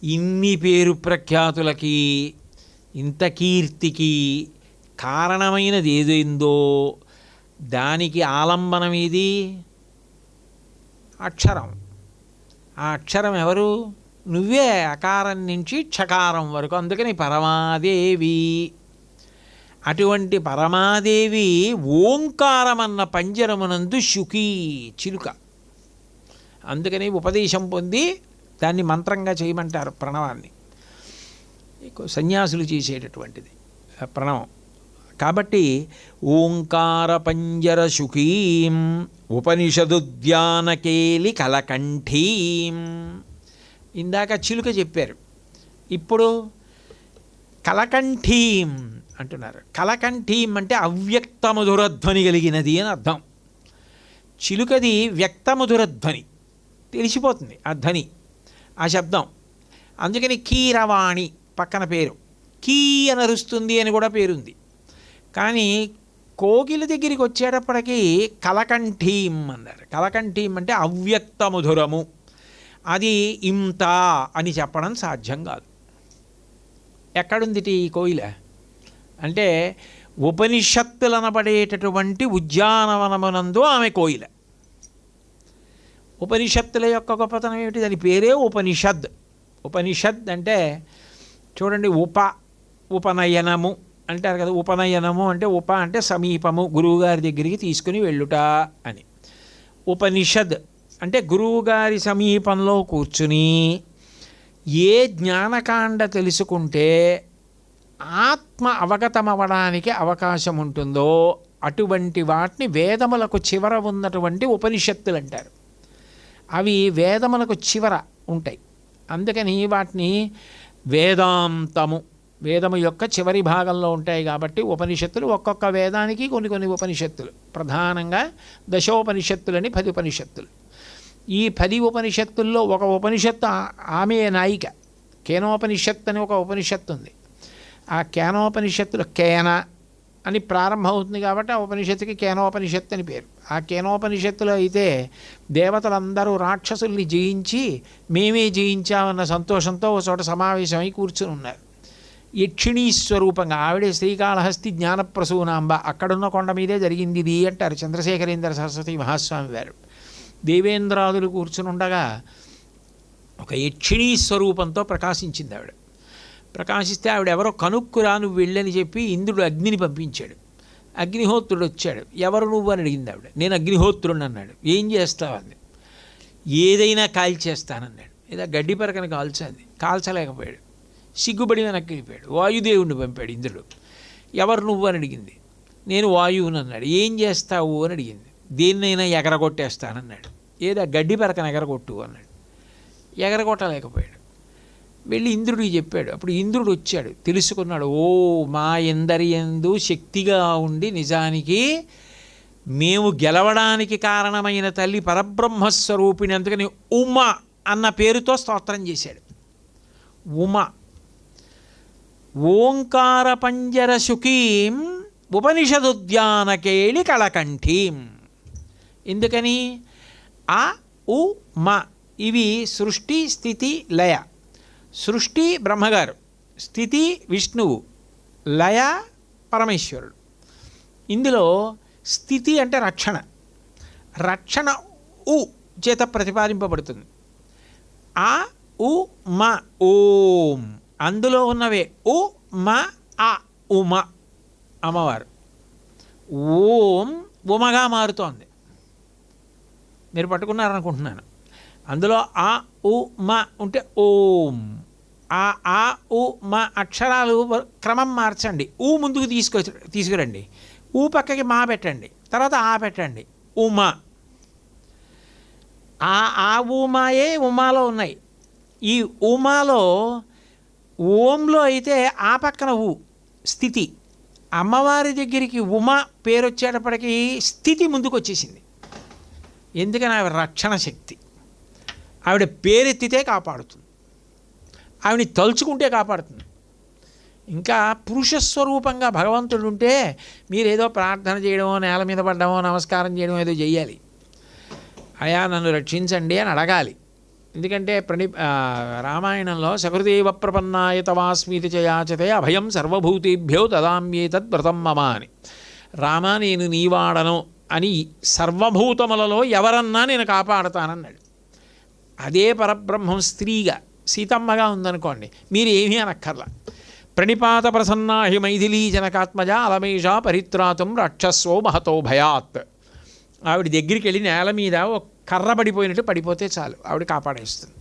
ఇన్ని పేరు ప్రఖ్యాతులకి ఇంత కీర్తికి కారణమైనది ఏదైందో దానికి ఆలంబనం ఏది? అక్షరం. ఆ అక్షరం ఎవరు? నువ్వే. అకారం నుంచి క్షకారం వరకు. అందుకని పరమాదేవి. అటువంటి పరమాదేవి ఓంకారమన్న పంజరమునందు శుకీ చిలుక. అందుకని ఉపదేశం పొంది దాన్ని మంత్రంగా చేయమంటారు ప్రణవాన్ని. సన్యాసులు చేసేటటువంటిది ప్రణవం. కాబట్టి ఓంకార పంజర శుకీం ఉపనిషదుద్యానకేలి కలకంఠీం. ఇందాక చిలుక చెప్పారు, ఇప్పుడు కలకంఠీం అంటున్నారు. కలకంఠీం అంటే అవ్యక్తమధురధ్వని కలిగినది అని అర్థం. చిలుకది వ్యక్తమధురధ్వని, తెలిసిపోతుంది ఆ ధ్వని, ఆ శబ్దం. అందుకని కీరవాణి పక్కన పేరు, కీ అని అరుస్తుంది అని కూడా పేరుంది. కానీ కోకిల దగ్గరికి వచ్చేటప్పటికీ కలకంఠీం అన్నారు. కలకంఠీం అంటే అవ్యక్తమధురము. అది ఇంత అని చెప్పడం సాధ్యం కాదు. ఎక్కడుంది ఈ కోయిల అంటే ఉపనిషత్తులు అనబడేటటువంటి ఉద్యానవనమునందు ఆమె కోయిల. ఉపనిషత్తుల యొక్క గొప్పతనం ఏమిటి? దాని పేరే ఉపనిషద్. ఉపనిషద్ అంటే చూడండి, ఉపనయనము అంటారు కదా. ఉపనయనము అంటే అంటే సమీపము, గురువుగారి దగ్గరికి తీసుకుని వెళ్ళుట అని. ఉపనిషద్ అంటే గురువుగారి సమీపంలో కూర్చుని ఏ జ్ఞానకాండ తెలుసుకుంటే ఆత్మ అవగతమవడానికి అవకాశం ఉంటుందో అటువంటి వాటిని వేదములకు చివర ఉన్నటువంటి ఉపనిషత్తులు అంటారు. అవి వేదములకు చివర ఉంటాయి. అందుకని వాటిని వేదాంతము, వేదము యొక్క చివరి భాగంలో ఉంటాయి కాబట్టి ఉపనిషత్తులు. ఒక్కొక్క వేదానికి కొన్ని కొన్ని ఉపనిషత్తులు. ప్రధానంగా దశోపనిషత్తులని 10 ఉపనిషత్తులు. ఈ 10 ఉపనిషత్తుల్లో ఒక ఉపనిషత్తు ఆమె నాయిక. కేనోపనిషత్తు అని ఒక ఉపనిషత్తు ఉంది. ఆ కేనోపనిషత్తులో కేన అని ప్రారంభం అవుతుంది కాబట్టి ఆ ఉపనిషత్తుకి కేనోపనిషత్తు అని పేరు. ఆ కేనోపనిషత్తులో అయితే దేవతలందరూ రాక్షసుల్ని జయించి మేమే జయించామన్న సంతోషంతో ఒక చోట సమావేశమై కూర్చుని ఉన్నారు. యక్షిణీ స్వరూపంగా ఆవిడే శ్రీకాళహస్తి జ్ఞానప్రసూనాంబ. అక్కడున్న కొండ మీదే జరిగింది ఇది అంటారు చంద్రశేఖరేంద్ర సరస్వతి మహాస్వామి వారు. దేవేంద్రాదులు కూర్చుని ఉండగా ఒక యక్షిణీ స్వరూపంతో ప్రకాశించింది ఆవిడ. ప్రకాశిస్తే ఆవిడ ఎవరో కనుక్కురా నువ్వు వెళ్ళని చెప్పి ఇంద్రుడు అగ్నిని పంపించాడు. అగ్నిహోత్రుడు వచ్చాడు. ఎవరు నువ్వు అని అడిగింది ఆవిడ. నేను అగ్నిహోత్రుడిని అన్నాడు. ఏం చేస్తావని. ఏదైనా కాల్చేస్తానన్నాడు. ఏదో గడ్డి పరకని కాల్చలేకపోయాడు. సిగ్గుబడి వెనక్కి వెళ్ళిపోయాడు. వాయుదేవుడిని పంపాడు ఇంద్రుడు. ఎవరు నువ్వు అని అడిగింది. నేను వాయువుని అన్నాడు. ఏం చేస్తావు అని అడిగింది. దేన్నైనా ఎగరగొట్టేస్తానన్నాడు. ఏదో గడ్డి పెరకను ఎగరగొట్టు అన్నాడు. ఎగరగొట్టలేకపోయాడు. వెళ్ళి ఇంద్రుడికి చెప్పాడు. అప్పుడు ఇంద్రుడు వచ్చాడు, తెలుసుకున్నాడు. ఓ మా ఎందరి యందు శక్తిగా ఉండి నిజానికి మేము గెలవడానికి కారణమైన తల్లి పరబ్రహ్మస్వరూపిణి, అందుకని ఉమ అన్న పేరుతో స్తోత్రం చేశాడు. ఉమ ఓంకార పంజర శుకీం ఉపనిషదుద్యానకేళి కళకంఠీం. ఎందుకని? ఆ ఉ మ ఇవి సృష్టి స్థితి లయ. సృష్టి బ్రహ్మగారు, స్థితి విష్ణువు, లయ పరమేశ్వరుడు. ఇందులో స్థితి అంటే రక్షణ. రక్షణ ఉ చేత ప్రతిపాదింపబడుతుంది. ఆ ఉ మ ఓం అందులో ఉన్నవే ఉ మ ఆ ఉమ అమ్మవారు. ఓం ఉమగా మారుతోంది. మీరు పట్టుకున్నారనుకుంటున్నాను. అందులో ఆ ఉ మ ఉంటే ఓం. ఆ ఉ మ అక్షరాలు క్రమం మార్చండి. ఊ ముందుకు తీసుకురండి. ఊ పక్కకి మా పెట్టండి, తర్వాత ఆ పెట్టండి. ఉమ. ఆ ఉమాయే ఉమాలో ఉన్నాయి. ఈ ఉమాలో ఓంలో అయితే ఆ పక్కన ఊ స్థితి. అమ్మవారి దగ్గరికి ఉమ పేరు వచ్చేటప్పటికీ స్థితి ముందుకు వచ్చేసింది. ఎందుకని? ఆవిడ రక్షణ శక్తి. ఆవిడ పేరెత్తితే కాపాడుతుంది, ఆవిడని తలుచుకుంటే కాపాడుతుంది. ఇంకా పురుషస్వరూపంగా భగవంతుడు ఉంటే మీరేదో ప్రార్థన చేయడమో, నేల మీద పడ్డమో, నమస్కారం చేయడమో ఏదో చెయ్యాలి. అయా నన్ను రక్షించండి అని అడగాలి. ఎందుకంటే రామాయణంలో సకృదేవ ప్రపన్నాయ తవాస్మీతి చయాచతే అభయం సర్వభూతేభ్యో దదామ్యేతద్ వ్రతం మమ అని. రామా నేను నీవాడను అని సర్వభూతములలో ఎవరన్నా నేను కాపాడతానన్నాడు. అదే పరబ్రహ్మం స్త్రీగా సీతమ్మగా ఉందనుకోండి, మీరు ఏమీ అనక్కర్లా. ప్రణిపాత ప్రసన్నాహి మైథిలీ జనకాత్మజ అలమేష పరిత్రాతం రాక్షస్వో మహతో భయాత్. ఆవిడ దగ్గరికి వెళ్ళి నేల మీద ఒక కర్ర పడిపోయినట్టు పడిపోతే చాలు, ఆవిడ కాపాడేస్తుంది.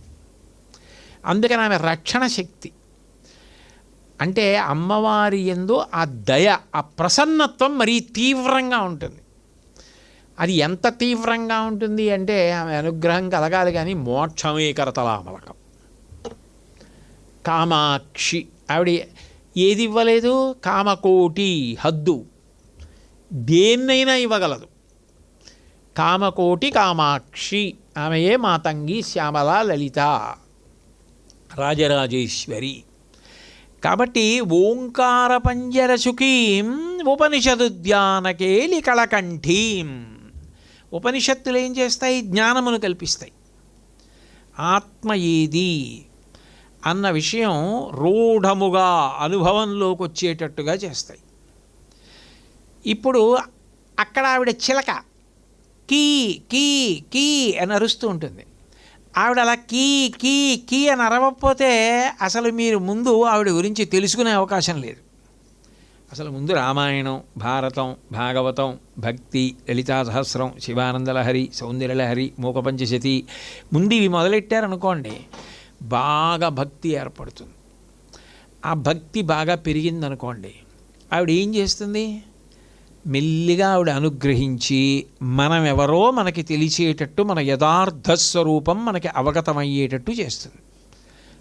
అందుకని ఆమె రక్షణ శక్తి. అంటే అమ్మవారి యందు ఆ దయ, ఆ ప్రసన్నత్వం మరీ తీవ్రంగా ఉంటుంది. అది ఎంత తీవ్రంగా ఉంటుంది అంటే ఆమె అనుగ్రహం కలగాలి కానీ మోక్షమే కరతలామలకం. కామాక్షి ఆవిడ ఏది ఇవ్వలేదు? కామకోటి హద్దు, దేన్నైనా ఇవ్వగలదు. కామకోటి కామాక్షి ఆమెయే మాతంగి శ్యామల లలిత రాజరాజేశ్వరి. కాబట్టి ఓంకార పంజర శుకీం ఉపనిషదుద్యానకేలి కళకంఠీం. ఉపనిషత్తులు ఏం చేస్తాయి? జ్ఞానమును కల్పిస్తాయి. ఆత్మ ఏది అన్న విషయం రూఢముగా అనుభవంలోకి వచ్చేటట్టుగా చేస్తాయి. ఇప్పుడు అక్కడ ఆవిడ చిలక కీ కీ కీ అని అరుస్తూ ఉంటుంది. ఆవిడ అలా కీ కీ కీ అని అరవకపోతే అసలు మీరు ముందు ఆవిడ గురించి తెలుసుకునే అవకాశం లేదు. అసలు ముందు రామాయణం, భారతం, భాగవతం, భక్తి, లలితా సహస్రం, శివానందలహరి, సౌందర్యలహరి, మూకపంచశతి ముందు ఇవి మొదలెట్టారనుకోండి, బాగా భక్తి ఏర్పడుతుంది. ఆ భక్తి బాగా పెరిగిందనుకోండి, ఆవిడ ఏం చేస్తుంది? మెల్లిగా ఆవిడ అనుగ్రహించి మనం ఎవరో మనకి తెలిసేటట్టు, మన యథార్థ స్వరూపం మనకి అవగతమయ్యేటట్టు చేస్తుంది.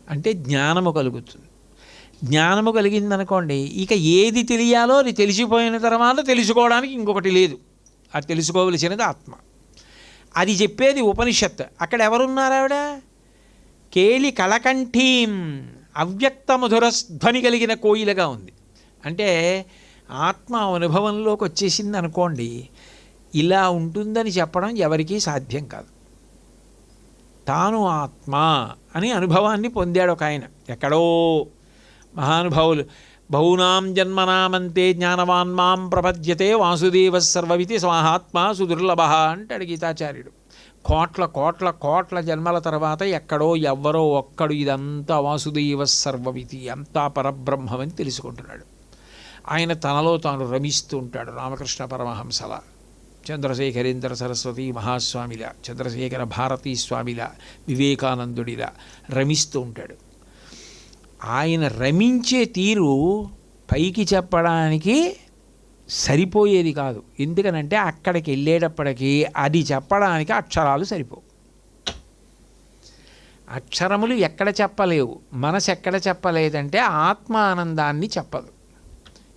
అంటే జ్ఞానము కలుగుతుంది. జ్ఞానము కలిగిందనుకోండి, ఇక ఏది తెలియాలో అది తెలిసిపోయిన తర్వాత తెలుసుకోవడానికి ఇంకొకటి లేదు. అది తెలుసుకోవలసినది ఆత్మ. అది చెప్పేది ఉపనిషత్. అక్కడ ఎవరున్నారు? ఆవిడ కేలి కళకంఠీం, అవ్యక్త మధుర ధ్వని కలిగిన కోయిలగా ఉంది. అంటే ఆత్మ అనుభవంలోకి వచ్చేసింది అనుకోండి, ఇలా ఉంటుందని చెప్పడం ఎవరికీ సాధ్యం కాదు. తాను ఆత్మ అని అనుభవాన్ని పొందాడు ఒక ఆయన ఎక్కడో. మహానుభావులు బహూనాం జన్మనామంతే జ్ఞానవాన్ మాం ప్రపద్యతే వాసుదేవ సర్వవితి స్వాహాత్మ సుదుర్లభ అంటాడు గీతాచార్యుడు. కోట్ల కోట్ల కోట్ల జన్మల తర్వాత ఎక్కడో ఎవ్వరో ఒక్కడు ఇదంతా వాసుదేవ సర్వవితి, అంతా పరబ్రహ్మమని తెలుసుకుంటున్నాడు. ఆయన తనలో తాను రమిస్తూ ఉంటాడు. రామకృష్ణ పరమహంసల, చంద్రశేఖరేంద్ర సరస్వతి మహాస్వామిల, చంద్రశేఖర భారతీ స్వామిల, వివేకానందుడిలా రమిస్తూ ఉంటాడు. ఆయన రమించే తీరు పైకి చెప్పడానికి సరిపోయేది కాదు. ఎందుకనంటే అక్కడికి వెళ్ళేటప్పటికీ అది చెప్పడానికి అక్షరాలు సరిపోవు. అక్షరములు ఎక్కడ చెప్పలేవు, మనసు ఎక్కడ చెప్పలేదంటే ఆత్మ ఆనందాన్ని చెప్పదు.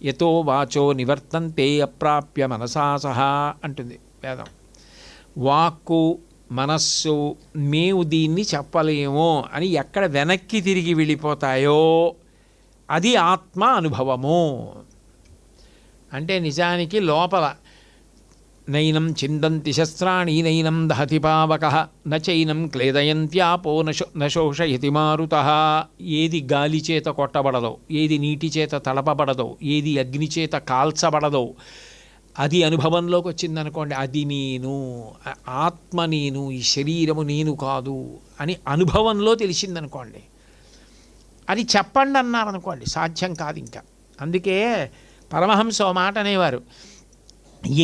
యతో వాచో నివర్తంతే అప్రాప్య మనసా సహా అంటుంది వేదం. వాక్కు మనస్సు మేము దీన్ని చెప్పలేము అని ఎక్కడ వెనక్కి తిరిగి వెళ్ళిపోతాయో అది ఆత్మ అనుభవము. అంటే నిజానికి లోపల నైనం చిందంతి శస్త్రాణి నైనం దహతి పావకః నచైనం క్లేదయంత్యాపో నశోషయతి మారుతః. ఏది గాలి చేత కొట్టబడదో, ఏది నీటి చేత తడపబడదో, ఏది అగ్ని చేత కాల్చబడదో అది అనుభవంలోకి వచ్చిందనుకోండి, అది నేను, ఆత్మ నేను, ఈ శరీరము నేను కాదు అని అనుభవంలో తెలిసిందనుకోండి, అది చెప్పండి అన్నారనుకోండి, సాధ్యం కాదు ఇంకా. అందుకే పరమహంస ఓ మాట అనేవారు,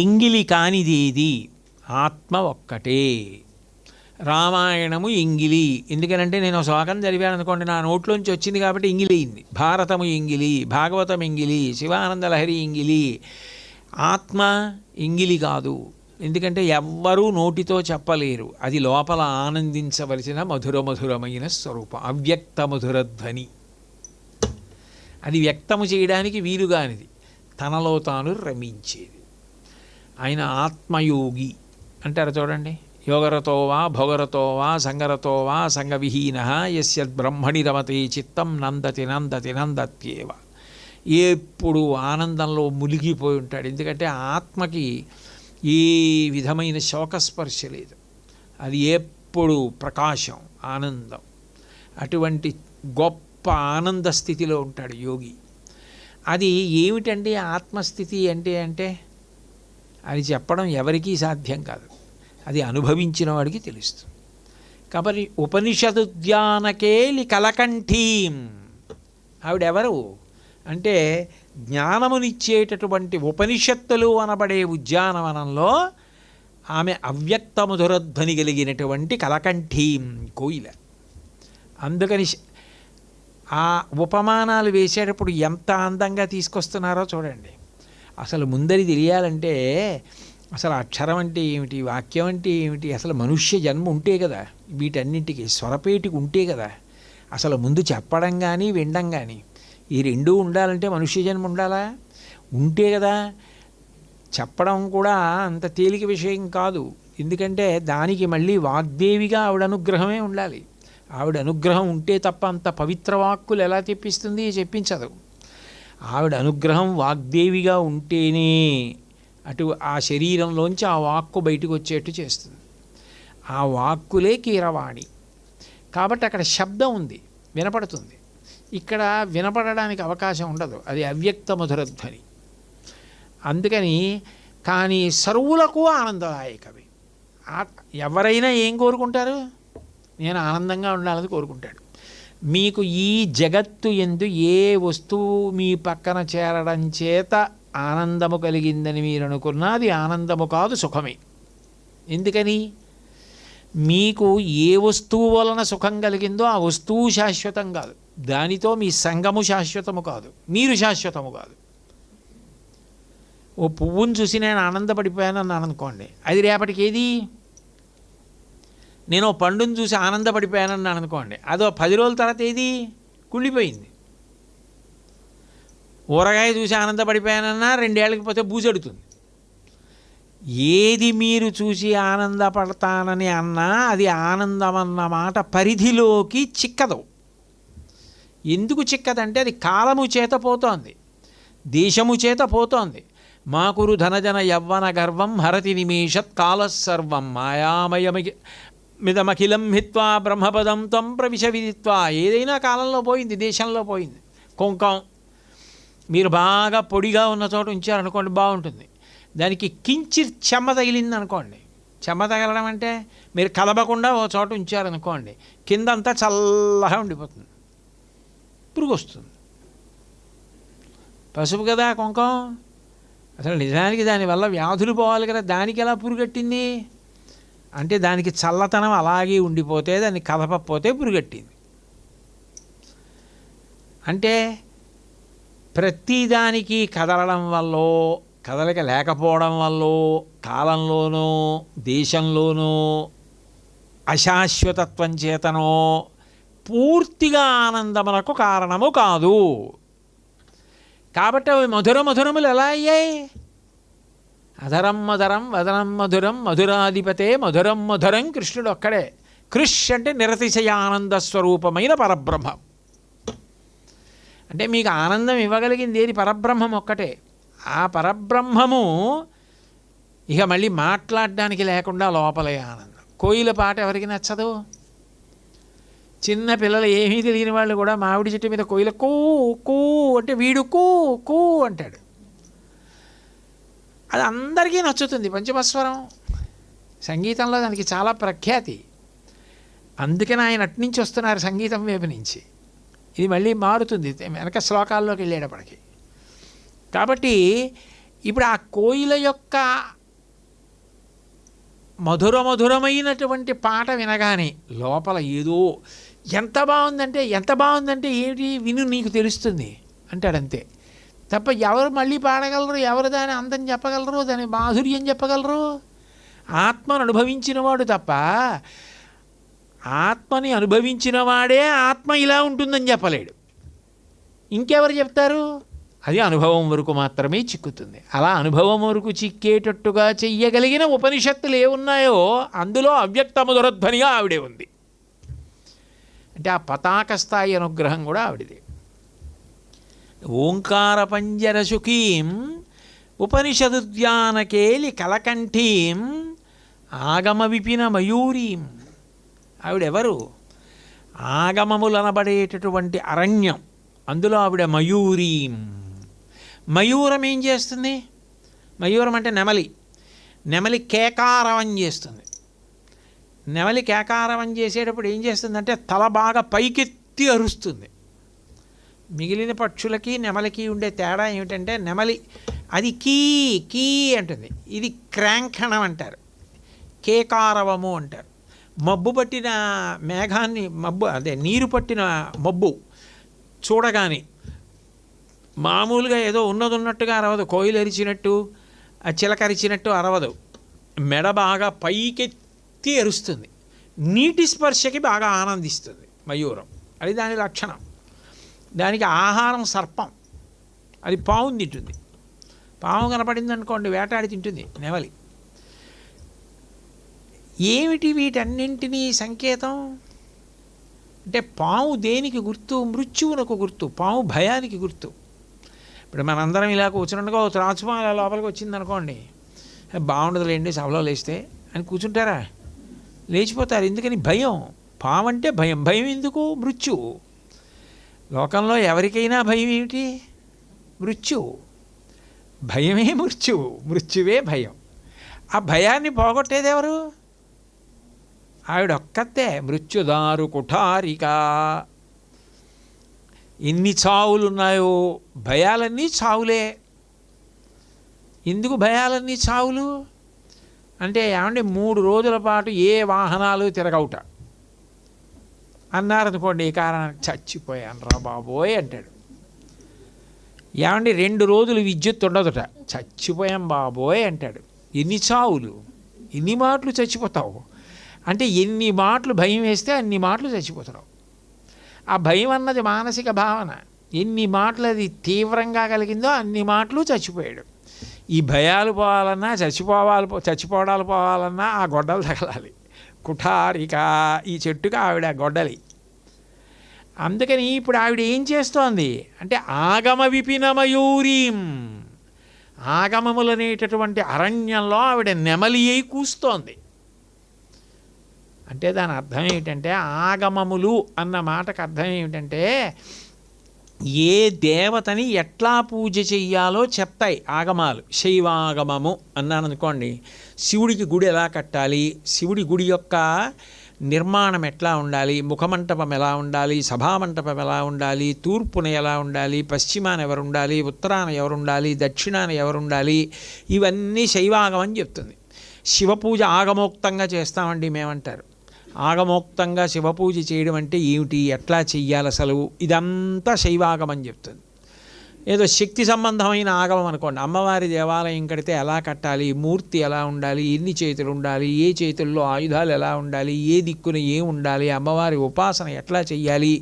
ఎంగిలి కానిదేది ఆత్మ ఒక్కటే. రామాయణము ఎంగిలి ఎందుకనంటే నేను శ్లోకం చదివాను అనుకోండి, నా నోట్లోంచి వచ్చింది కాబట్టి ఎంగిలి అయింది. భారతము ఎంగిలి, భాగవతం ఎంగిలి, శివానంద లహరి ఎంగిలి. ఆత్మ ఎంగిలి కాదు, ఎందుకంటే ఎవ్వరూ నోటితో చెప్పలేరు. అది లోపల ఆనందించవలసిన మధురమైన స్వరూపం, అవ్యక్త మధురధ్వని. అది వ్యక్తము చేయడానికి వీలుగానిది, తనలో తాను రమించేది. ఆయన ఆత్మయోగి అంటారు చూడండి. యోగరతో వా భోగరతో వా సంగరతో వా సంగవిహీన యస్య బ్రహ్మణి రమతే చిత్తం నందతి నందతి నందత్యేవ. ఎప్పుడు ఆనందంలో మునిగిపోయి ఉంటాడు. ఎందుకంటే ఆత్మకి ఏ విధమైన శోకస్పర్శ లేదు, అది ఎప్పుడు ప్రకాశం, ఆనందం. అటువంటి గొప్ప ఆనంద స్థితిలో ఉంటాడు యోగి. అది ఏమిటండి ఆత్మస్థితి అంటే అది చెప్పడం ఎవరికీ సాధ్యం కాదు, అది అనుభవించిన వాడికి తెలుస్తుంది. కాబట్టి ఉపనిషదుద్యానకేలి కలకంఠీం, ఆవిడెవరు అంటే జ్ఞానమునిచ్చేటటువంటి ఉపనిషత్తులు అనబడే ఉద్యానవనంలో ఆమె అవ్యక్త మధురధ్వని కలిగినటువంటి కలకంఠీం, కోయిల. అందుకని ఆ ఉపమానాలు వేసేటప్పుడు ఎంత అందంగా తీసుకొస్తున్నారో చూడండి. అసలు ముందరి తెలియాలంటే అసలు అక్షరం అంటే ఏమిటి, వాక్యం అంటే ఏమిటి, అసలు మనుష్య జన్మ ఉంటే కదా, వీటన్నింటికి స్వరపేటికి ఉంటే కదా అసలు ముందు చెప్పడం కానీ వినడం కానీ. ఈ రెండూ ఉండాలంటే మనుష్య జన్మ ఉండాలా, ఉంటే కదా. చెప్పడం కూడా అంత తేలిక విషయం కాదు, ఎందుకంటే దానికి మళ్ళీ వాగ్దేవిగా ఆవిడ అనుగ్రహమే ఉండాలి. ఆవిడ అనుగ్రహం ఉంటే తప్ప అంత పవిత్ర వాక్కులు ఎలా తెప్పిస్తుంది, చెప్పించదు. ఆవిడ అనుగ్రహం వాగ్దేవిగా ఉంటేనే అటు ఆ శరీరంలోంచి ఆ వాక్కు బయటకు వచ్చేట్టు చేస్తుంది. ఆ వాక్కులే కీరవాణి. కాబట్టి అక్కడ శబ్దం ఉంది, వినపడుతుంది. ఇక్కడ వినపడడానికి అవకాశం ఉండదు, అది అవ్యక్త మధురధ్వని. అందుకని కానీ సర్వులకు ఆనందదాయకవి. ఎవరైనా ఏం కోరుకుంటారు, నేను ఆనందంగా ఉండాలని కోరుకుంటాడు. మీకు ఈ జగత్తు యందు ఏ వస్తువు మీ పక్కన చేరడం చేత ఆనందము కలిగిందని మీరు అనుకున్నా అది ఆనందము కాదు, సుఖమే. ఎందుకని మీకు ఏ వస్తువు వలన సుఖం కలిగిందో ఆ వస్తువు శాశ్వతం కాదు, దానితో మీ సంగము శాశ్వతము కాదు, మీరు శాశ్వతము కాదు. ఓ పువ్వును చూసి నేను ఆనందపడిపోయానన్నాను అనుకోండి, అది రేపటికి ఏది. నేను ఓ పండును చూసి ఆనందపడిపోయానన్నాను అనుకోండి, అదో 10 రోజుల తర్వాత ఏది, కుళ్ళిపోయింది. ఊరగాయ చూసి ఆనందపడిపోయానన్నా 2 ఏళ్ళకి పోతే బూజెడుతుంది. ఏది మీరు చూసి ఆనందపడతానని అన్నా అది ఆనందం అన్న మాట పరిధిలోకి చిక్కదు. ఎందుకు చిక్కదంటే అది కాలము చేత పోతోంది, దేశము చేత పోతోంది. మాకురు ధనజన యవ్వన గర్వం హరతి నిమేషత్ కాలసర్వం మాయామయమిదమఖిలం హిత్వా బ్రహ్మపదం త్వం ప్రవిశ విదిత్వా. ఏదైనా కాలంలో పోయింది, దేశంలో పోయింది. కుంకం మీరు బాగా పొడిగా ఉన్న చోట ఉంచారనుకోండి, బాగుంటుంది. దానికి కించిత్ చెమ్మ తగిలింది అనుకోండి, చెమ్మ తగలడం అంటే మీరు కలపకుండా ఓ చోట ఉంచారనుకోండి, కిందంతా చల్లగా ఉండిపోతుంది, పురుగు వస్తుంది. పసుపు కదా కుంకం, అసలు నిజానికి దానివల్ల వ్యాధులు పోవాలి కదా, దానికి ఎలా పురుగట్టింది అంటే దానికి చల్లతనం అలాగే ఉండిపోతే, దాన్ని కలపకపోతే పురుగట్టింది. అంటే ప్రతిదానికి కదలడం వల్ల, కదలిక లేకపోవడం వల్ల, కాలంలోనూ దేశంలోనూ అశాశ్వతత్వం చేతనో పూర్తిగా ఆనందమునకు కారణము కాదు. కాబట్టి అవి మధురములు ఎలా అయ్యాయి? అధరం మధురం వదనం మధురం మధురాధిపతే మధురం మధురం కృష్ణుడు ఒక్కడే. కృష్ అంటే నిరతిశయానంద స్వరూపమైన పరబ్రహ్మం. అంటే మీకు ఆనందం ఇవ్వగలిగింది ఏది? పరబ్రహ్మం ఒక్కటే. ఆ పరబ్రహ్మము ఇక మళ్ళీ మాట్లాడడానికి లేకుండా లోపలే ఆనందం. కోయిల పాట ఎవరికి నచ్చదు? చిన్న పిల్లలు ఏమీ తెలియని వాళ్ళు కూడా మామిడి చెట్టు మీద కోయిల కూ కూ అంటే వీడు కూ కూ అంటాడు. అది అందరికీ నచ్చుతుంది. పంచమస్వరం సంగీతంలో దానికి చాలా ప్రఖ్యాతి. అందుకని ఆయన అట్నుంచి వస్తున్నారు సంగీతం వైపు నుంచి. ఇది మళ్ళీ మారుతుంది వెనక శ్లోకాల్లోకి వెళ్ళేటప్పటికి. కాబట్టి ఇప్పుడు ఆ కోయిల యొక్క మధురమైనటువంటి పాట వినగానే లోపల ఏదో ఎంత బాగుందంటే ఏమిటి విను నీకు తెలుస్తుంది అంటాడంతే తప్ప ఎవరు మళ్ళీ పాడగలరు? ఎవరు దాని అందం చెప్పగలరు? దాని మాధుర్యం చెప్పగలరు? ఆత్మను అనుభవించినవాడు తప్ప ఆత్మని అనుభవించిన వాడే ఆత్మ ఇలా ఉంటుందని చెప్పలేడు. ఇంకెవరు చెప్తారు? అది అనుభవం వరకు మాత్రమే చిక్కుతుంది. అలా అనుభవం వరకు చిక్కేటట్టుగా చెయ్యగలిగిన ఉపనిషత్తులు ఏమున్నాయో అందులో అవ్యక్త మధురధ్వనిగా ఆవిడే ఉంది. అంటే ఆ పతాక స్థాయి అనుగ్రహం కూడా ఆవిడదే. ఓంకార పంజర శుకీం ఉపనిషదుద్యానకేలి కలకంఠీం ఆగమ విపిన మయూరీం. ఆవిడెవరు? ఆగమములనబడేటటువంటి అరణ్యం, అందులో ఆవిడ మయూరీం. మయూరం ఏం చేస్తుంది? మయూరం అంటే నెమలి కేకారవం చేస్తుంది. నెమలి కేకారవం చేసేటప్పుడు ఏం చేస్తుందంటే తల బాగా పైకెత్తి అరుస్తుంది. మిగిలిన పక్షులకి నెమలికి ఉండే తేడా ఏమిటంటే నెమలి అది కీ కీ అంటుంది, ఇది క్రాంఖణం అంటారు, కేకారవము అంటారు. మబ్బు పట్టిన మేఘాన్ని నీరు పట్టిన మబ్బు చూడగానే మామూలుగా ఏదో ఉన్నట్టుగా అరవదు. కోయిలు అరిచినట్టు చిలకరిచినట్టు అరవదు. మెడ బాగా పైకెత్తి అరుస్తుంది. నీటి స్పర్శకి బాగా ఆనందిస్తుంది మయూరం. అది దాని లక్షణం. దానికి ఆహారం సర్పం. అది పావుని తింటుంది. పాము కనపడింది అనుకోండి వేటాడి తింటుంది నెమలి. ఏమిటి వీటన్నింటినీ సంకేతం అంటే పాము దేనికి గుర్తు? మృత్యువునకు గుర్తు. పాము భయానికి గుర్తు. ఇప్పుడు మనందరం ఇలా కూర్చున్నట్టుగా త్రాచుమా అలా లోపలికి వచ్చిందనుకోండి, బాగుండదులేండి సభలో లేస్తే అని కూర్చుంటారా? లేచిపోతారు. ఎందుకని? భయం. పాము అంటే భయం. భయం ఎందుకు? మృత్యువు. లోకంలో ఎవరికైనా భయం ఏమిటి? మృత్యువు. భయమే మృత్యువు, మృత్యువే భయం. ఆ భయాన్ని పోగొట్టేది ఎవరు? ఆవిడొక్కతే. మృత్యుదారు కుఠారిక. ఎన్ని చావులున్నాయో భయాలన్నీ చావులే. ఎందుకు భయాలన్నీ చావులు అంటే ఏమంటే 3 రోజుల పాటు ఏ వాహనాలు తిరగవుట అన్నారనుకోండి, ఈ కారణానికి చచ్చిపోయాను రా బాబోయ్ అంటాడు. ఏమండి 2 రోజులు విద్యుత్ ఉండదుట, చచ్చిపోయాం బాబోయ్ అంటాడు. ఎన్ని చావులు, ఎన్ని మాటలు చచ్చిపోతావు అంటే ఎన్ని మాటలు భయం వేస్తే అన్ని మాటలు చచ్చిపోతావు. ఆ భయం అన్నది మానసిక భావన. ఎన్ని మాటలు అది తీవ్రంగా కలిగిందో అన్ని మాటలు చచ్చిపోయాడు. ఈ భయాలు పోవాలన్నా చచ్చిపోవడాలు పోవాలన్నా ఆ గొడ్డలు తగలాలి. కుఠారిక, ఈ చెట్టుగా ఆవిడ గొడ్డలి. అందుకని ఇప్పుడు ఆవిడ ఏం చేస్తోంది అంటే ఆగమ విపిన మయూరీం. ఆగమములనేటటువంటి అరణ్యంలో ఆవిడ నెమలి అయి కూస్తోంది. అంటే దాని అర్థం ఏమిటంటే ఆగమములు అన్న మాటకు అర్థం ఏమిటంటే ఏ దేవతని ఎట్లా పూజ చెయ్యాలో చెప్తాయి ఆగమాలు. శైవాగమము అన్నాను అనుకోండి, శివుడికి గుడి ఎలా కట్టాలి, శివుడి గుడి యొక్క నిర్మాణం ఎట్లా ఉండాలి, ముఖమంటపం ఎలా ఉండాలి, సభామంటపం ఎలా ఉండాలి, తూర్పున ఎలా ఉండాలి, పశ్చిమాన ఎవరు ఉండాలి, ఉత్తరాన ఎవరు ఉండాలి, దక్షిణాన ఎవరు ఉండాలి, ఇవన్నీ శైవాగమని చెప్తుంది. శివపూజ ఆగమోక్తంగా చేస్తామండి మేమంటారు. ఆగమోక్తంగా శివపూజ చేయడం అంటే ఏమిటి, ఎట్లా చెయ్యాలి అసలు, ఇదంతా శైవాగమని చెప్తుంది. ఏదో శక్తి సంబంధమైన ఆగమం అనుకోండి, అమ్మవారి దేవాలయం కడితే ఎలా కట్టాలి, మూర్తి ఎలా ఉండాలి, ఎన్ని చేతులు ఉండాలి, ఏ చేతుల్లో ఆయుధాలు ఎలా ఉండాలి, ఏ దిక్కున ఏం ఉండాలి, అమ్మవారి ఉపాసన ఎట్లా చెయ్యాలి,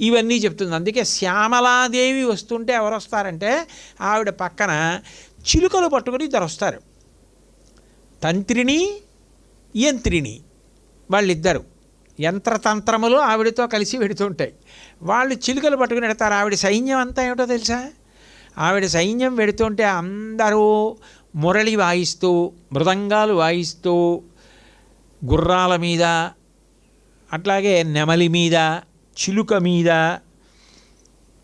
ఇవన్నీ చెప్తుంది. అందుకే శ్యామలాదేవి వస్తుంటే ఎవరు వస్తారంటే ఆవిడ పక్కన చిలుకలు పట్టుకుని ఇద్దరు వస్తారు, తంత్రిని యంత్రిని, వాళ్ళిద్దరు యంత్రతంత్రములు ఆవిడతో కలిసి వెడుతుంటాయి. వాళ్ళు చిలుకలు పట్టుకుని వెడతారు. ఆవిడ సైన్యం అంతా ఏమిటో తెలుసా? ఆవిడ సైన్యం వెడుతుంటే అందరూ మురళి వాయిస్తూ, మృదంగాలు వాయిస్తూ, గుర్రాల మీద, అట్లాగే నెమలి మీద, చిలుక మీద,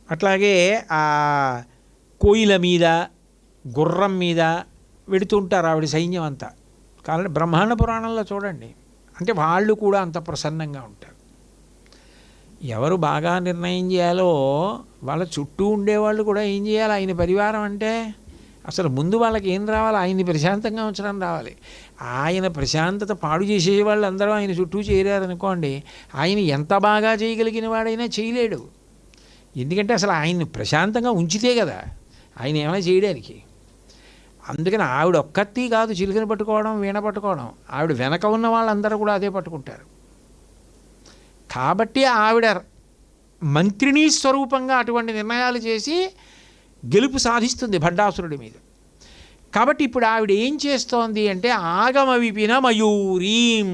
అట్లాగే ఆ కోయిల మీద, గుర్రం మీద వెడుతుంటారు ఆవిడ సైన్యం అంతా. కాబట్టి బ్రహ్మాండ పురాణంలో చూడండి, అంటే వాళ్ళు కూడా అంత ప్రసన్నంగా ఉంటారు. ఎవరు బాగా నిర్ణయం చేయాలో వాళ్ళ చుట్టూ ఉండేవాళ్ళు కూడా ఏం చేయాలి? ఆయన పరివారం అంటే అసలు ముందు వాళ్ళకి ఏం రావాలి? ఆయన్ని ప్రశాంతంగా ఉంచడం రావాలి. ఆయన ప్రశాంతత పాడు చేసేవాళ్ళు అందరూ ఆయన చుట్టూ చేరారనుకోండి, ఆయన ఎంత బాగా చేయగలిగిన వాడైనా చేయలేడు. ఎందుకంటే అసలు ఆయన్ని ప్రశాంతంగా ఉంచితే కదా ఆయన ఏమైనా చేయడానికి. అందుకని ఆవిడ ఒక్కత్తి కాదు చిలుకని పట్టుకోవడం, వీణ పట్టుకోవడం, ఆవిడ వెనక ఉన్న వాళ్ళందరూ కూడా అదే పట్టుకుంటారు. కాబట్టి ఆవిడ మంత్రిని స్వరూపంగా అటువంటి నిర్ణయాలు చేసి గెలుపు సాధిస్తుంది భండాసురుడి మీద. కాబట్టి ఇప్పుడు ఆవిడ ఏం చేస్తోంది అంటే ఆగమ విపిన మయూరీం.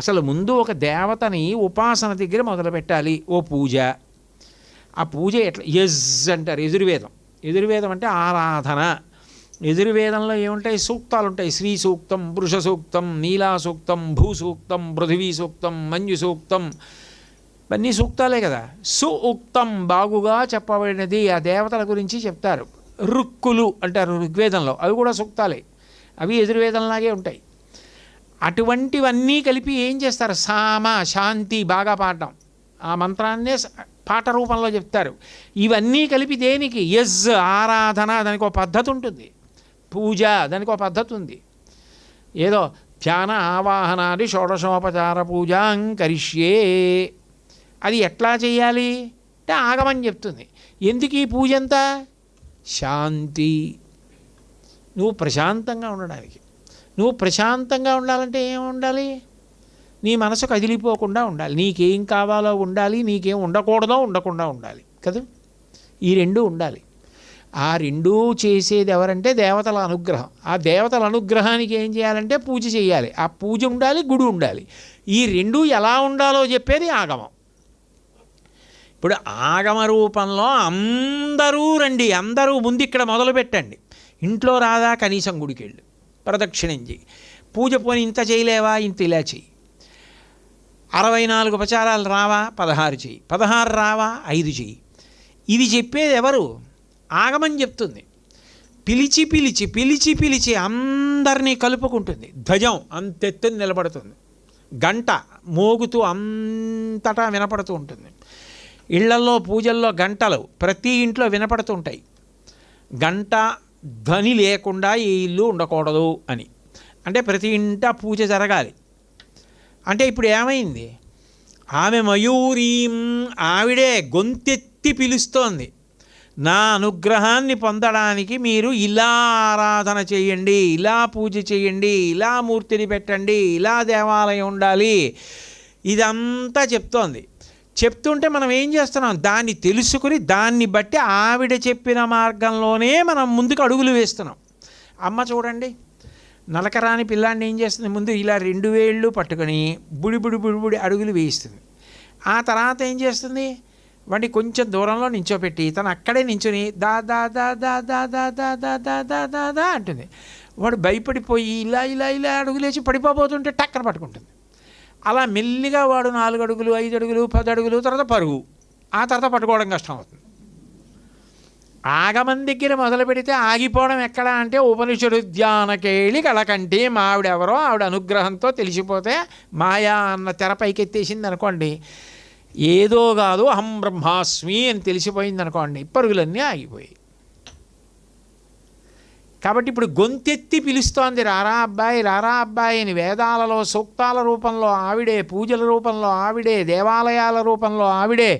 అసలు ముందు ఒక దేవతని ఉపాసన దగ్గర మొదలుపెట్టాలి, ఓ పూజ. ఆ పూజ ఎట్లా? యజ్ అంటారు యజుర్వేదం. యజుర్వేదం అంటే ఆరాధన. యజుర్వేదంలో ఏముంటాయి? సూక్తాలు ఉంటాయి. శ్రీ సూక్తం, పురుష సూక్తం, నీలా సూక్తం, భూ సూక్తం, పృథివీ సూక్తం, మంజు సూక్తం, ఇవన్నీ సూక్తాలే కదా. సూక్తం బాగుగా చెప్పబడినది, ఆ దేవతల గురించి చెప్తారు. రుక్కులు అంటారు ఋగ్వేదంలో, అవి కూడా సూక్తాలే, అవి యజుర్వేదంలాగే ఉంటాయి. అటువంటివన్నీ కలిపి ఏం చేస్తారు? సామ, శాంతి బాగా పాడడం, ఆ మంత్రాన్నే పాట రూపంలో చెప్తారు. ఇవన్నీ కలిపి దేనికి? యజ్ ఆరాధన, దానికి ఒక పద్ధతి ఉంటుంది. పూజ, దానికి ఒక పద్ధతి ఉంది. ఏదో ధ్యాన ఆవాహనాది షోడశోపచార పూజాం కరిష్యే, అది ఎట్లా చేయాలి అంటే ఆగమని చెప్తుంది. ఎందుకు ఈ పూజ అంతా? శాంతి, నువ్వు ప్రశాంతంగా ఉండడానికి. నువ్వు ప్రశాంతంగా ఉండాలంటే ఏం ఉండాలి? నీ మనసు కదిలిపోకుండా ఉండాలి, నీకేం కావాలో ఉండాలి, నీకేం ఉండకూడదో ఉండకుండా ఉండాలి కదా. ఈ రెండూ ఉండాలి. ఆ రెండూ చేసేది ఎవరంటే దేవతల అనుగ్రహం. ఆ దేవతల అనుగ్రహానికి ఏం చేయాలంటే పూజ చేయాలి. ఆ పూజ ఉండాలి, గుడి ఉండాలి. ఈ రెండూ ఎలా ఉండాలో చెప్పేది ఆగమం. ఇప్పుడు ఆగమ రూపంలో అందరూ రండి, అందరూ ముందు ఇక్కడ మొదలు పెట్టండి. ఇంట్లో రాదా? కనీసం గుడికి వెళ్ళి ప్రదక్షిణం చేయి. పూజ పోని ఇంత చేయలేవా? ఇంత ఇలా చెయ్యి. 64 ఉపచారాలు రావా? 16 చెయ్యి. 16 రావా? 5 చెయ్యి. ఇది చెప్పేది ఎవరు? ఆగమని చెప్తుంది. పిలిచి పిలిచి పిలిచి పిలిచి అందరినీ కలుపుకుంటుంది. ధ్వజం అంతెత్తుని నిలబడుతుంది. గంట మోగుతూ అంతటా వినపడుతూ ఉంటుంది. ఇళ్లల్లో పూజల్లో గంటలు ప్రతి ఇంట్లో వినపడుతుంటాయి. గంట ధ్వని లేకుండా ఈ ఇల్లు ఉండకూడదు అని. అంటే ప్రతి ఇంట పూజ జరగాలి. అంటే ఇప్పుడు ఏమైంది? ఆమె మయూరీం, ఆవిడే గొంతెత్తి పిలుస్తోంది. నా అనుగ్రహాన్ని పొందడానికి మీరు ఇలా ఆరాధన చేయండి, ఇలా పూజ చేయండి, ఇలా మూర్తిని పెట్టండి, ఇలా దేవాలయం ఉండాలి, ఇదంతా చెప్తోంది. చెప్తుంటే మనం ఏం చేస్తున్నాం? దాన్ని తెలుసుకుని దాన్ని బట్టి ఆవిడ చెప్పిన మార్గంలోనే మనం ముందుకు అడుగులు వేస్తున్నాం. అమ్మ చూడండి, నలకరాని పిల్లాన్ని ఏం చేస్తుంది? ముందు ఇలా 2 వేళ్ళు పట్టుకొని బుడి బుడి బుడి బుడి అడుగులు వేయిస్తుంది. ఆ తర్వాత ఏం చేస్తుంది? వాడిని కొంచెం దూరంలో నించోపెట్టి తను అక్కడే నించుని దా దా దా దా దా దా దా దా దా దా దా దా అంటుంది. వాడు భయపడిపోయి ఇలా ఇలా ఇలా అడుగులేసి పడిపోతుంటే టక్కన పట్టుకుంటుంది. అలా మెల్లిగా వాడు 4 అడుగులు, 5 అడుగులు, 10 అడుగులు, తర్వాత పరుగు, ఆ తర్వాత పట్టుకోవడం కష్టం అవుతుంది. ఆగమం దగ్గర మొదలు పెడితే ఆగిపోవడం ఎక్కడ అంటే ఉపనిషడు ధ్యానకేళి కళకంటే మావిడెవరో ఆవిడ అనుగ్రహంతో తెలిసిపోతే మాయా అన్న తెరపైకి ఎత్తేసింది అనుకోండి, ఏదో కాదు అహం బ్రహ్మాస్మి అని తెలిసిపోయింది అనుకోండి, పరుగులన్నీ ఆగిపోయి. కాబట్టి ఇప్పుడు గొంతెత్తి పిలుస్తోంది, రారా అబ్బాయి, రారా అబ్బాయి అని. వేదాలలో సూక్తాల రూపంలో ఆవిడే, పూజల రూపంలో ఆవిడే, దేవాలయాల రూపంలో ఆవిడే,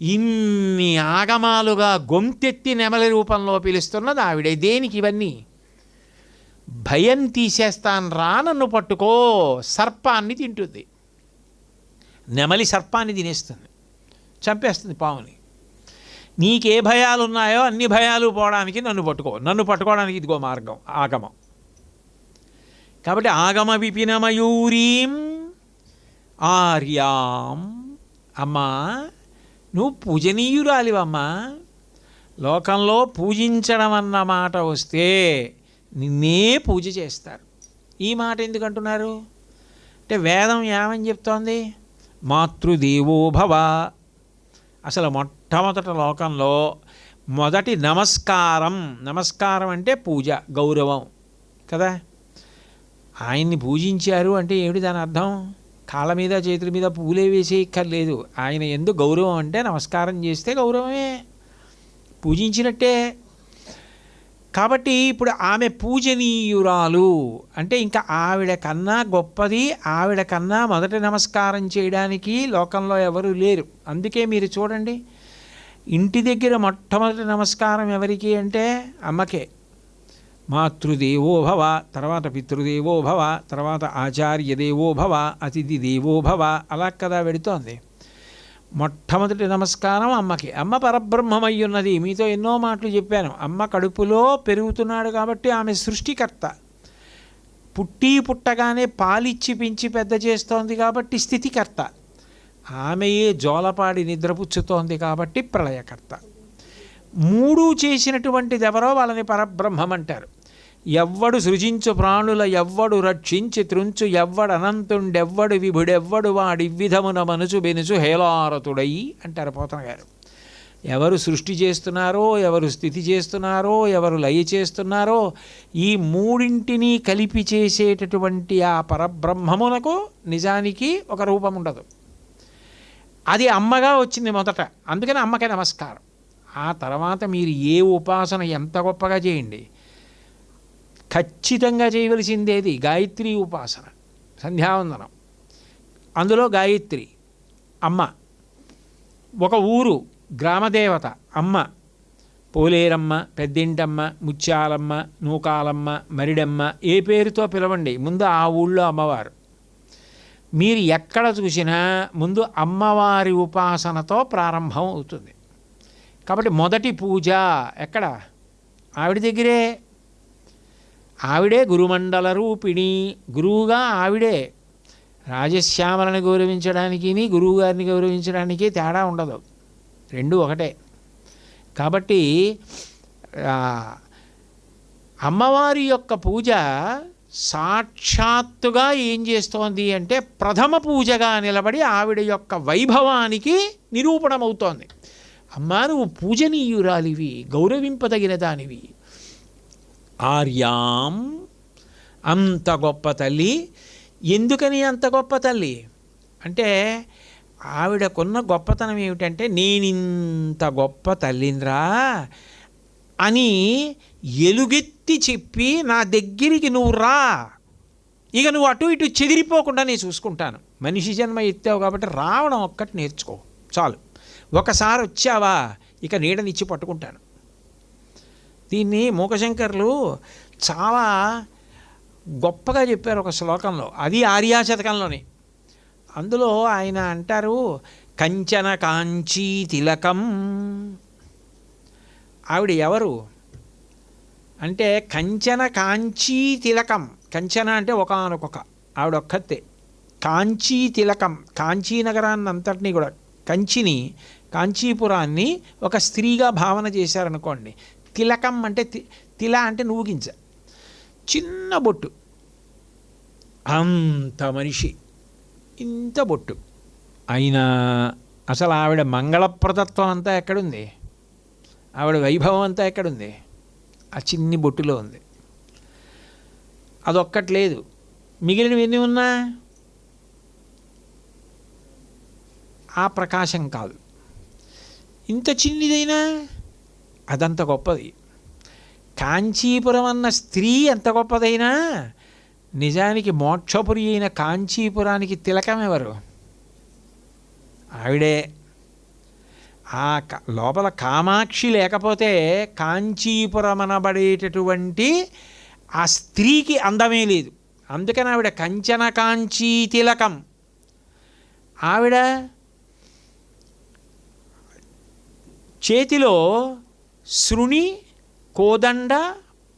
ఇన్ని ఆగమాలుగా గొంతెత్తి నెమలి రూపంలో పిలుస్తున్నది ఆవిడే. దేనికి ఇవన్నీ? భయం తీసేస్తాను రా, నన్ను పట్టుకో. సర్పాన్ని తింటుంది. నెమలి సర్పాన్ని తినేస్తుంది, చంపేస్తుంది పావుని. నీకే భయాలు ఉన్నాయో అన్ని భయాలు పోవడానికి నన్ను పట్టుకో. నన్ను పట్టుకోవడానికి ఇదిగో మార్గం, ఆగమం. కాబట్టి ఆగమ విపినమయూరీం ఆర్యాం. అమ్మా, నువ్వు పూజనీయురాలివమ్మా. లోకంలో పూజించడం అన్న మాట వస్తే నిన్నే పూజ చేస్తారు. ఈ మాట ఎందుకు అంటున్నారు అంటే వేదం ఏమని చెప్తోంది? మాతృదేవో భవ. అసలు మొట్టమొదట లోకంలో మొదటి నమస్కారం. నమస్కారం అంటే పూజ, గౌరవం కదా. ఆయన్ని పూజించారు అంటే ఏమిటి దాని అర్థం? కాళ్ళ మీద చేతుల మీద పూలే వేసేయక్కర్లేదు. ఆయన ఎందుకు గౌరవం అంటే నమస్కారం చేస్తే గౌరవమే, పూజించినట్టే. కాబట్టి ఇప్పుడు ఆమె పూజనీయురాలు అంటే ఇంకా ఆవిడ కన్నా గొప్పది, ఆవిడ కన్నా మొదటి నమస్కారం చేయడానికి లోకంలో ఎవరు లేరు. అందుకే మీరు చూడండి, ఇంటి దగ్గర మొట్టమొదటి నమస్కారం ఎవరికి అంటే అమ్మకే. మాతృదేవో భవ, తర్వాత పితృదేవో భవ, తర్వాత ఆచార్య దేవో భవ, అతిథి దేవో భవ, అలా కదా పెడుతోంది. మొట్టమొదటి నమస్కారం అమ్మకి. అమ్మ పరబ్రహ్మమయ్యున్నది. మీతో ఎన్నో మాటలు చెప్పాను. అమ్మ కడుపులో పెరుగుతున్నాడు కాబట్టి ఆమె సృష్టికర్త. పుట్టగానే పాలిచ్చి పెంచి పెద్ద చేస్తోంది కాబట్టి స్థితికర్త. ఆమెయే జోలపాడి నిద్రపుచ్చుతోంది కాబట్టి ప్రళయకర్త. మూడు చేసినటువంటిది ఎవరో వాళ్ళని పరబ్రహ్మం అంటారు. ఎవ్వడు సృజించు ప్రాణుల ఎవ్వడు రక్షించి త్రుంచు ఎవ్వడు అనంతుండెవ్వడు విభుడెవ్వడు వాడివ్విధమున మనుచు బెనుచు హేలారతుడయి అంటారు పోతన గారు. ఎవరు సృష్టి చేస్తున్నారో, ఎవరు స్థితి చేస్తున్నారో, ఎవరు లయ చేస్తున్నారో, ఈ మూడింటిని కలిపి చేసేటటువంటి ఆ పరబ్రహ్మమునకు నిజానికి ఒక రూపం ఉండదు. అది అమ్మగా వచ్చింది మొదట. అందుకని అమ్మకే నమస్కారం. ఆ తర్వాత మీరు ఏ ఉపాసన ఎంత గొప్పగా చేయండి, ఖచ్చితంగా చేయవలసిందేది గాయత్రి ఉపాసన, సంధ్యావందనం. అందులో గాయత్రి అమ్మ. ఒక ఊరు గ్రామదేవత అమ్మ. పోలేరమ్మ, పెద్దింటమ్మ, ముత్యాలమ్మ, నూకాలమ్మ, మరిడమ్మ, ఏ పేరుతో పిలవండి, ముందు ఆ ఊళ్ళో అమ్మవారు. మీరు ఎక్కడ చూసినా ముందు అమ్మవారి ఉపాసనతో ప్రారంభం అవుతుంది. కాబట్టి మొదటి పూజ ఎక్కడ? ఆవిడ దగ్గరే. ఆవిడే గురుమండల రూపిణి. గురువుగా ఆవిడే. రాజశ్యామలను గౌరవించడానికి గురువుగారిని గౌరవించడానికి తేడా ఉండదు, రెండు ఒకటే. కాబట్టి అమ్మవారి యొక్క పూజ సాక్షాత్తుగా ఏం చేస్తోంది అంటే ప్రథమ పూజగా నిలబడి ఆవిడ యొక్క వైభవానికి నిరూపణమవుతోంది. అమ్మా, నువ్వు పూజనీయురాలివి, గౌరవింపదగిన దానివి. ఆర్యాం, అంత గొప్ప తల్లి. ఎందుకని అంత గొప్ప తల్లి అంటే ఆవిడకున్న గొప్పతనం ఏమిటంటే నేనింత గొప్ప తల్లింద్రా అని ఎలుగెత్తి చెప్పి నా దగ్గరికి నువ్వు రా, ఇక నువ్వు అటు ఇటు చెదిరిపోకుండా నేను చూసుకుంటాను. మనిషి జన్మ ఎత్తావు కాబట్టి రావడం ఒక్కటి నేర్చుకో చాలు. ఒకసారి వచ్చావా ఇక నీడనిచ్చి పట్టుకుంటాను. దీన్ని మూకశంకర్లు చాలా గొప్పగా చెప్పారు ఒక శ్లోకంలో, అది ఆర్యాశతకంలోనే. అందులో ఆయన అంటారు, కంచన కాంచీ తిలకం. ఆవిడ ఎవరు అంటే కంచన కాంచీ తిలకం. కంచన అంటే ఒకానొక ఆవిడ ఒక్కతే. కాంచీ తిలకం, కాంచీ నగరాన్ని అంతటినీ కూడా, కంచిని కాంచీపురాన్ని ఒక స్త్రీగా భావన చేశారనుకోండి. తిలకం అంటే తిల అంటే నూగించ, చిన్న బొట్టు, అంత మనిషి, ఇంత బొట్టు అయినా అసలు ఆవిడ మంగళప్రదత్వం అంతా ఎక్కడుంది? ఆవిడ వైభవం అంతా ఎక్కడుంది? ఆ చిన్ని బొట్టులో ఉంది. అదొక్కట్లేదు, మిగిలినవి ఎన్ని ఉన్నా ఆ ప్రకాశం కాదు. ఇంత చిన్నిదైనా అదంత గొప్పది. కాంచీపురం అన్న స్త్రీ ఎంత గొప్పదైనా నిజానికి మోక్షపురి అయిన కాంచీపురానికి తిలకం ఎవరు? ఆవిడే. లోపల కామాక్షి లేకపోతే కాంచీపురమనబడేటటువంటి ఆ స్త్రీకి అందమే లేదు. అందుకని ఆవిడ కంచన కాంచీ తిలకం. ఆవిడ చేతిలో శృణి, కోదండ,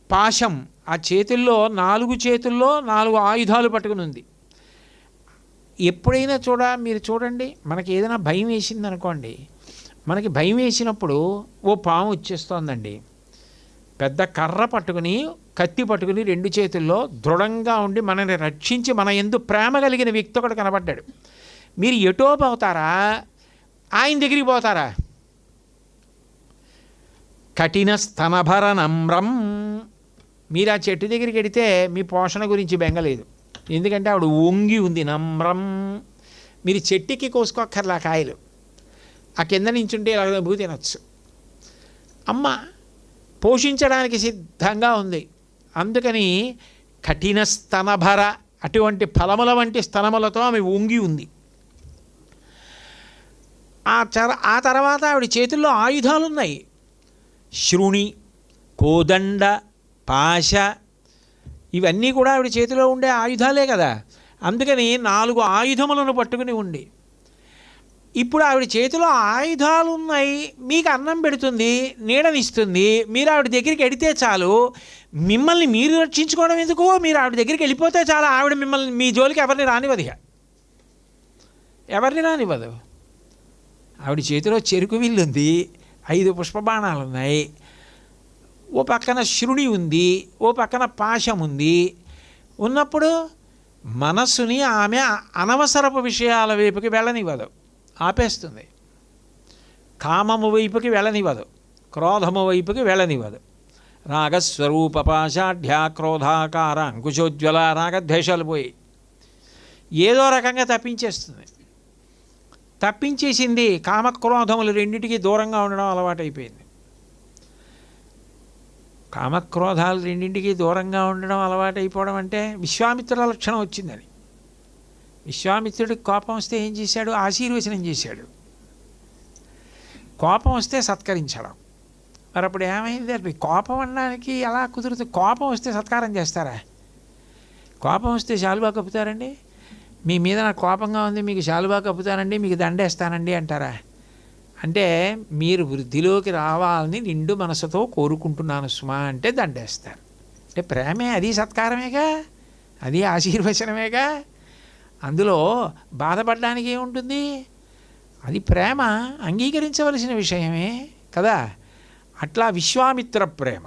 పాశం, ఆ చేతుల్లో 4 చేతుల్లో 4 ఆయుధాలు పట్టుకుని ఉంది. ఎప్పుడైనా మీరు చూడండి, మనకి ఏదైనా భయం వేసింది అనుకోండి, మనకి భయం వేసినప్పుడు ఓ పాము వచ్చేస్తోందండి, పెద్ద కర్ర పట్టుకుని కత్తి పట్టుకుని 2 చేతుల్లో దృఢంగా ఉండి మనల్ని రక్షించి మన యందు ప్రేమ కలిగిన వ్యక్తి ఒకడు కనబడ్డాడు. మీరు ఎటో పోతారా, ఆయన దగ్గరికి పోతారా? కఠిన స్తనభర నమ్రం. మీరు ఆ చెట్టు దగ్గరికి వెడితే మీ పోషణ గురించి బెంగలేదు, ఎందుకంటే ఆవిడ వంగి ఉంది. నమ్రం. మీరు చెట్టుకి కోసుకోక్కర్లా కాయలు, ఆ కింద నించుంటే ఇలా భూ తినచ్చు. అమ్మ పోషించడానికి సిద్ధంగా ఉంది. అందుకని కఠిన స్తనభర, అటువంటి ఫలముల వంటి స్తనములతో ఆమె వంగి ఉంది. ఆ తర్వాత ఆవిడ చేతుల్లో ఆయుధాలు ఉన్నాయి. శృణి, కోదండ, పాశ, ఇవన్నీ కూడా ఆవిడ చేతిలో ఉండే ఆయుధాలే కదా. అందుకని 4 ఆయుధములను పట్టుకుని ఉండి, ఇప్పుడు ఆవిడ చేతిలో ఆయుధాలు ఉన్నాయి, మీకు అన్నం పెడుతుంది, నీడనిస్తుంది. మీరు ఆవిడ దగ్గరికి వెడితే చాలు, మిమ్మల్ని మీరు రక్షించుకోవడం ఎందుకు, మీరు ఆవిడ దగ్గరికి వెళ్ళిపోతే చాలు, ఆవిడ మిమ్మల్ని మీ జోలికి ఎవరిని రానివ్వదు. ఎవరిని రానివ్వదు. ఆవిడ చేతిలో చెరుకు విల్లు ఉంది, 5 పుష్పబాణాలు ఉన్నాయి, ఓ పక్కన శృణి ఉంది, ఓ పక్కన పాశం ఉంది. ఉన్నప్పుడు మనస్సుని ఆమె అనవసరపు విషయాల వైపుకి వెళ్ళనివ్వదు, ఆపేస్తుంది. కామము వైపుకి వెళ్ళనివ్వదు, క్రోధము వైపుకి వెళ్ళనివ్వదు. రాగస్వరూప పాషాఢ్య క్రోధాకార అంకుశోజ్వల, రాగద్వేషాలు పోయి ఏదో రకంగా తప్పించేస్తుంది. తప్పించేసింది. కామక్రోధములు రెండింటికి దూరంగా ఉండడం అలవాటైపోయింది. కామక్రోధాలు రెండింటికి దూరంగా ఉండడం అలవాటైపోవడం అంటే విశ్వామిత్రుల లక్షణం వచ్చిందని. విశ్వామిత్రుడికి కోపం వస్తే ఏం చేశాడు? ఆశీర్వచనం చేశాడు. కోపం వస్తే సత్కరించడం. మరి అప్పుడు ఏమైంది? అది కోపం అనడానికి ఎలా కుదురుతుంది? కోపం వస్తే సత్కారం చేస్తారా? కోపం వస్తే శాలువా కప్పుతారండి? మీ మీద నాకు కోపంగా ఉంది, మీకు శాలువా కప్పుతానండి, మీకు దండేస్తానండి అంటారా? అంటే మీరు వృద్ధిలోకి రావాలని నిండు మనసుతో కోరుకుంటున్నాను సుమా అంటే దండేస్తారు. అంటే ప్రేమే, అది సత్కారమేగా, అది ఆశీర్వచనమేగా. అందులో బాధపడడానికి ఏముంటుంది? అది ప్రేమ, అంగీకరించవలసిన విషయమే కదా. అట్లా విశ్వామిత్ర ప్రేమ.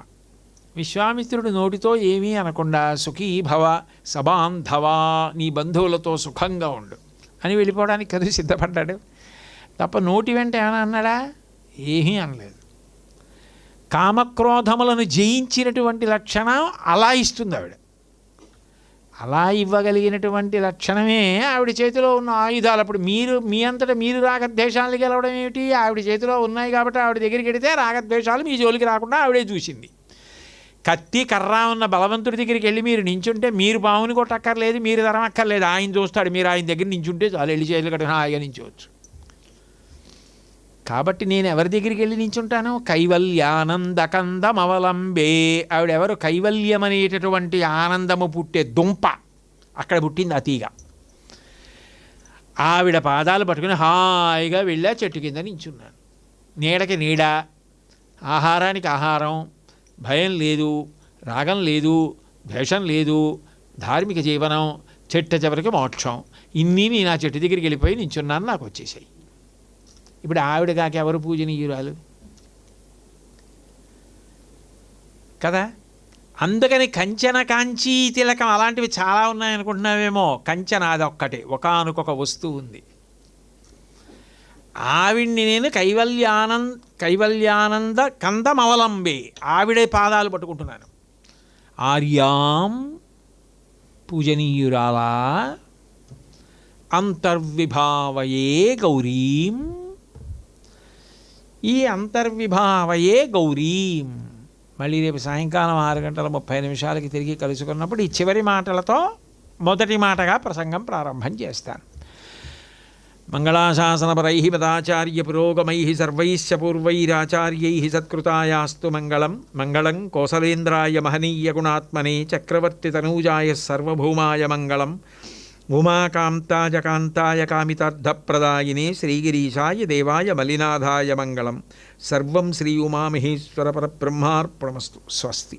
విశ్వామిత్రుడు నోటితో ఏమీ అనకుండా సుఖీ భవ సబాంధవా, నీ బంధువులతో సుఖంగా ఉండు అని వెళ్ళిపోవడానికి కదా సిద్ధపడ్డాడు తప్ప నోటి వెంట ఏమైనా అన్నాడా? ఏమీ అనలేదు. కామక్రోధములను జయించినటువంటి లక్షణం అలా ఇస్తుంది ఆవిడ. అలా ఇవ్వగలిగినటువంటి లక్షణమే ఆవిడ చేతిలో ఉన్న ఆయుధాలు. అప్పుడు మీరు మీ అంతటా మీరు రాగద్వేషాలు గెలవడం ఏమిటి? ఆవిడ చేతిలో ఉన్నాయి కాబట్టి ఆవిడ దగ్గరికి వెడితే రాగద్వేషాలు మీ జోలికి రాకుండా ఆవిడే చూసింది. కత్తి కర్ర ఉన్న బలవంతుడి దగ్గరికి వెళ్ళి మీరు నించుంటే మీరు పావుని కొట్టక్కర్లేదు, మీరు తరమక్కర్లేదు, ఆయన చూస్తాడు. మీరు ఆయన దగ్గర నించుంటే చాలు, వెళ్ళి చేతులు కట్టుకుని హాయిగా నించవచ్చు. కాబట్టి నేను ఎవరి దగ్గరికి వెళ్ళి నించుంటాను? కైవల్యానందకందమవలంబే. ఆవిడెవరు? కైవల్యం అనేటటువంటి ఆనందము పుట్టే దుంప, అక్కడ పుట్టింది అతీగా. ఆవిడ పాదాలు పట్టుకుని హాయిగా వెళ్ళా చెట్టు కింద నించున్నాను. నీడకి నీడ, ఆహారానికి ఆహారం, భయం లేదు, రాగం లేదు, ద్వేషం లేదు, ధార్మిక జీవనం, చెట్ట చివరికి మోక్షం. ఇన్ని నేను ఆ చెట్టు దగ్గరికి వెళ్ళిపోయి నించున్నాను, నాకు వచ్చేసాయి. ఇప్పుడు ఆవిడ కాక ఎవరు పూజనీయురాలు కదా. అందుకని కంచన కాంచీ తిలకం అలాంటివి చాలా ఉన్నాయనుకుంటున్నావేమో. కంచన అదొక్కటే, ఒకానొక వస్తువు ఉంది. ఆవిడ్ని నేను కైవల్యానంద కందమవలంబే, ఆవిడే పాదాలు పట్టుకుంటున్నాను. ఆర్యాం పూజనీయురాలా అంతర్విభావయే గౌరీం. ఈ అంతర్విభావయే గౌరీం. మళ్ళీ రేపు సాయంకాలం 6:30 తిరిగి కలుసుకున్నప్పుడు ఈ చివరి మాటలతో మొదటి మాటగా ప్రసంగం ప్రారంభం చేస్తాను. మంగళాశాసనపరైః పదాచార్య పురోగమైః సర్వైశ్చ పూర్వైరాచార్యైః సత్కృతాయాస్తు మంగళం. మంగళం కోసలేంద్రాయ మహనీయ గుణాత్మనే చక్రవర్తి తనూజాయ సర్వభౌమాయ మంగళం. ఉమాకాంతాయ కాంతాయ కామితార్థప్రదాయినే శ్రీగిరీశాయ దేవాయ మలినాథాయ మంగళం. సర్వం శ్రీ ఉమామహేశ్వర పరబ్రహ్మార్పణమస్తు. స్వస్తి.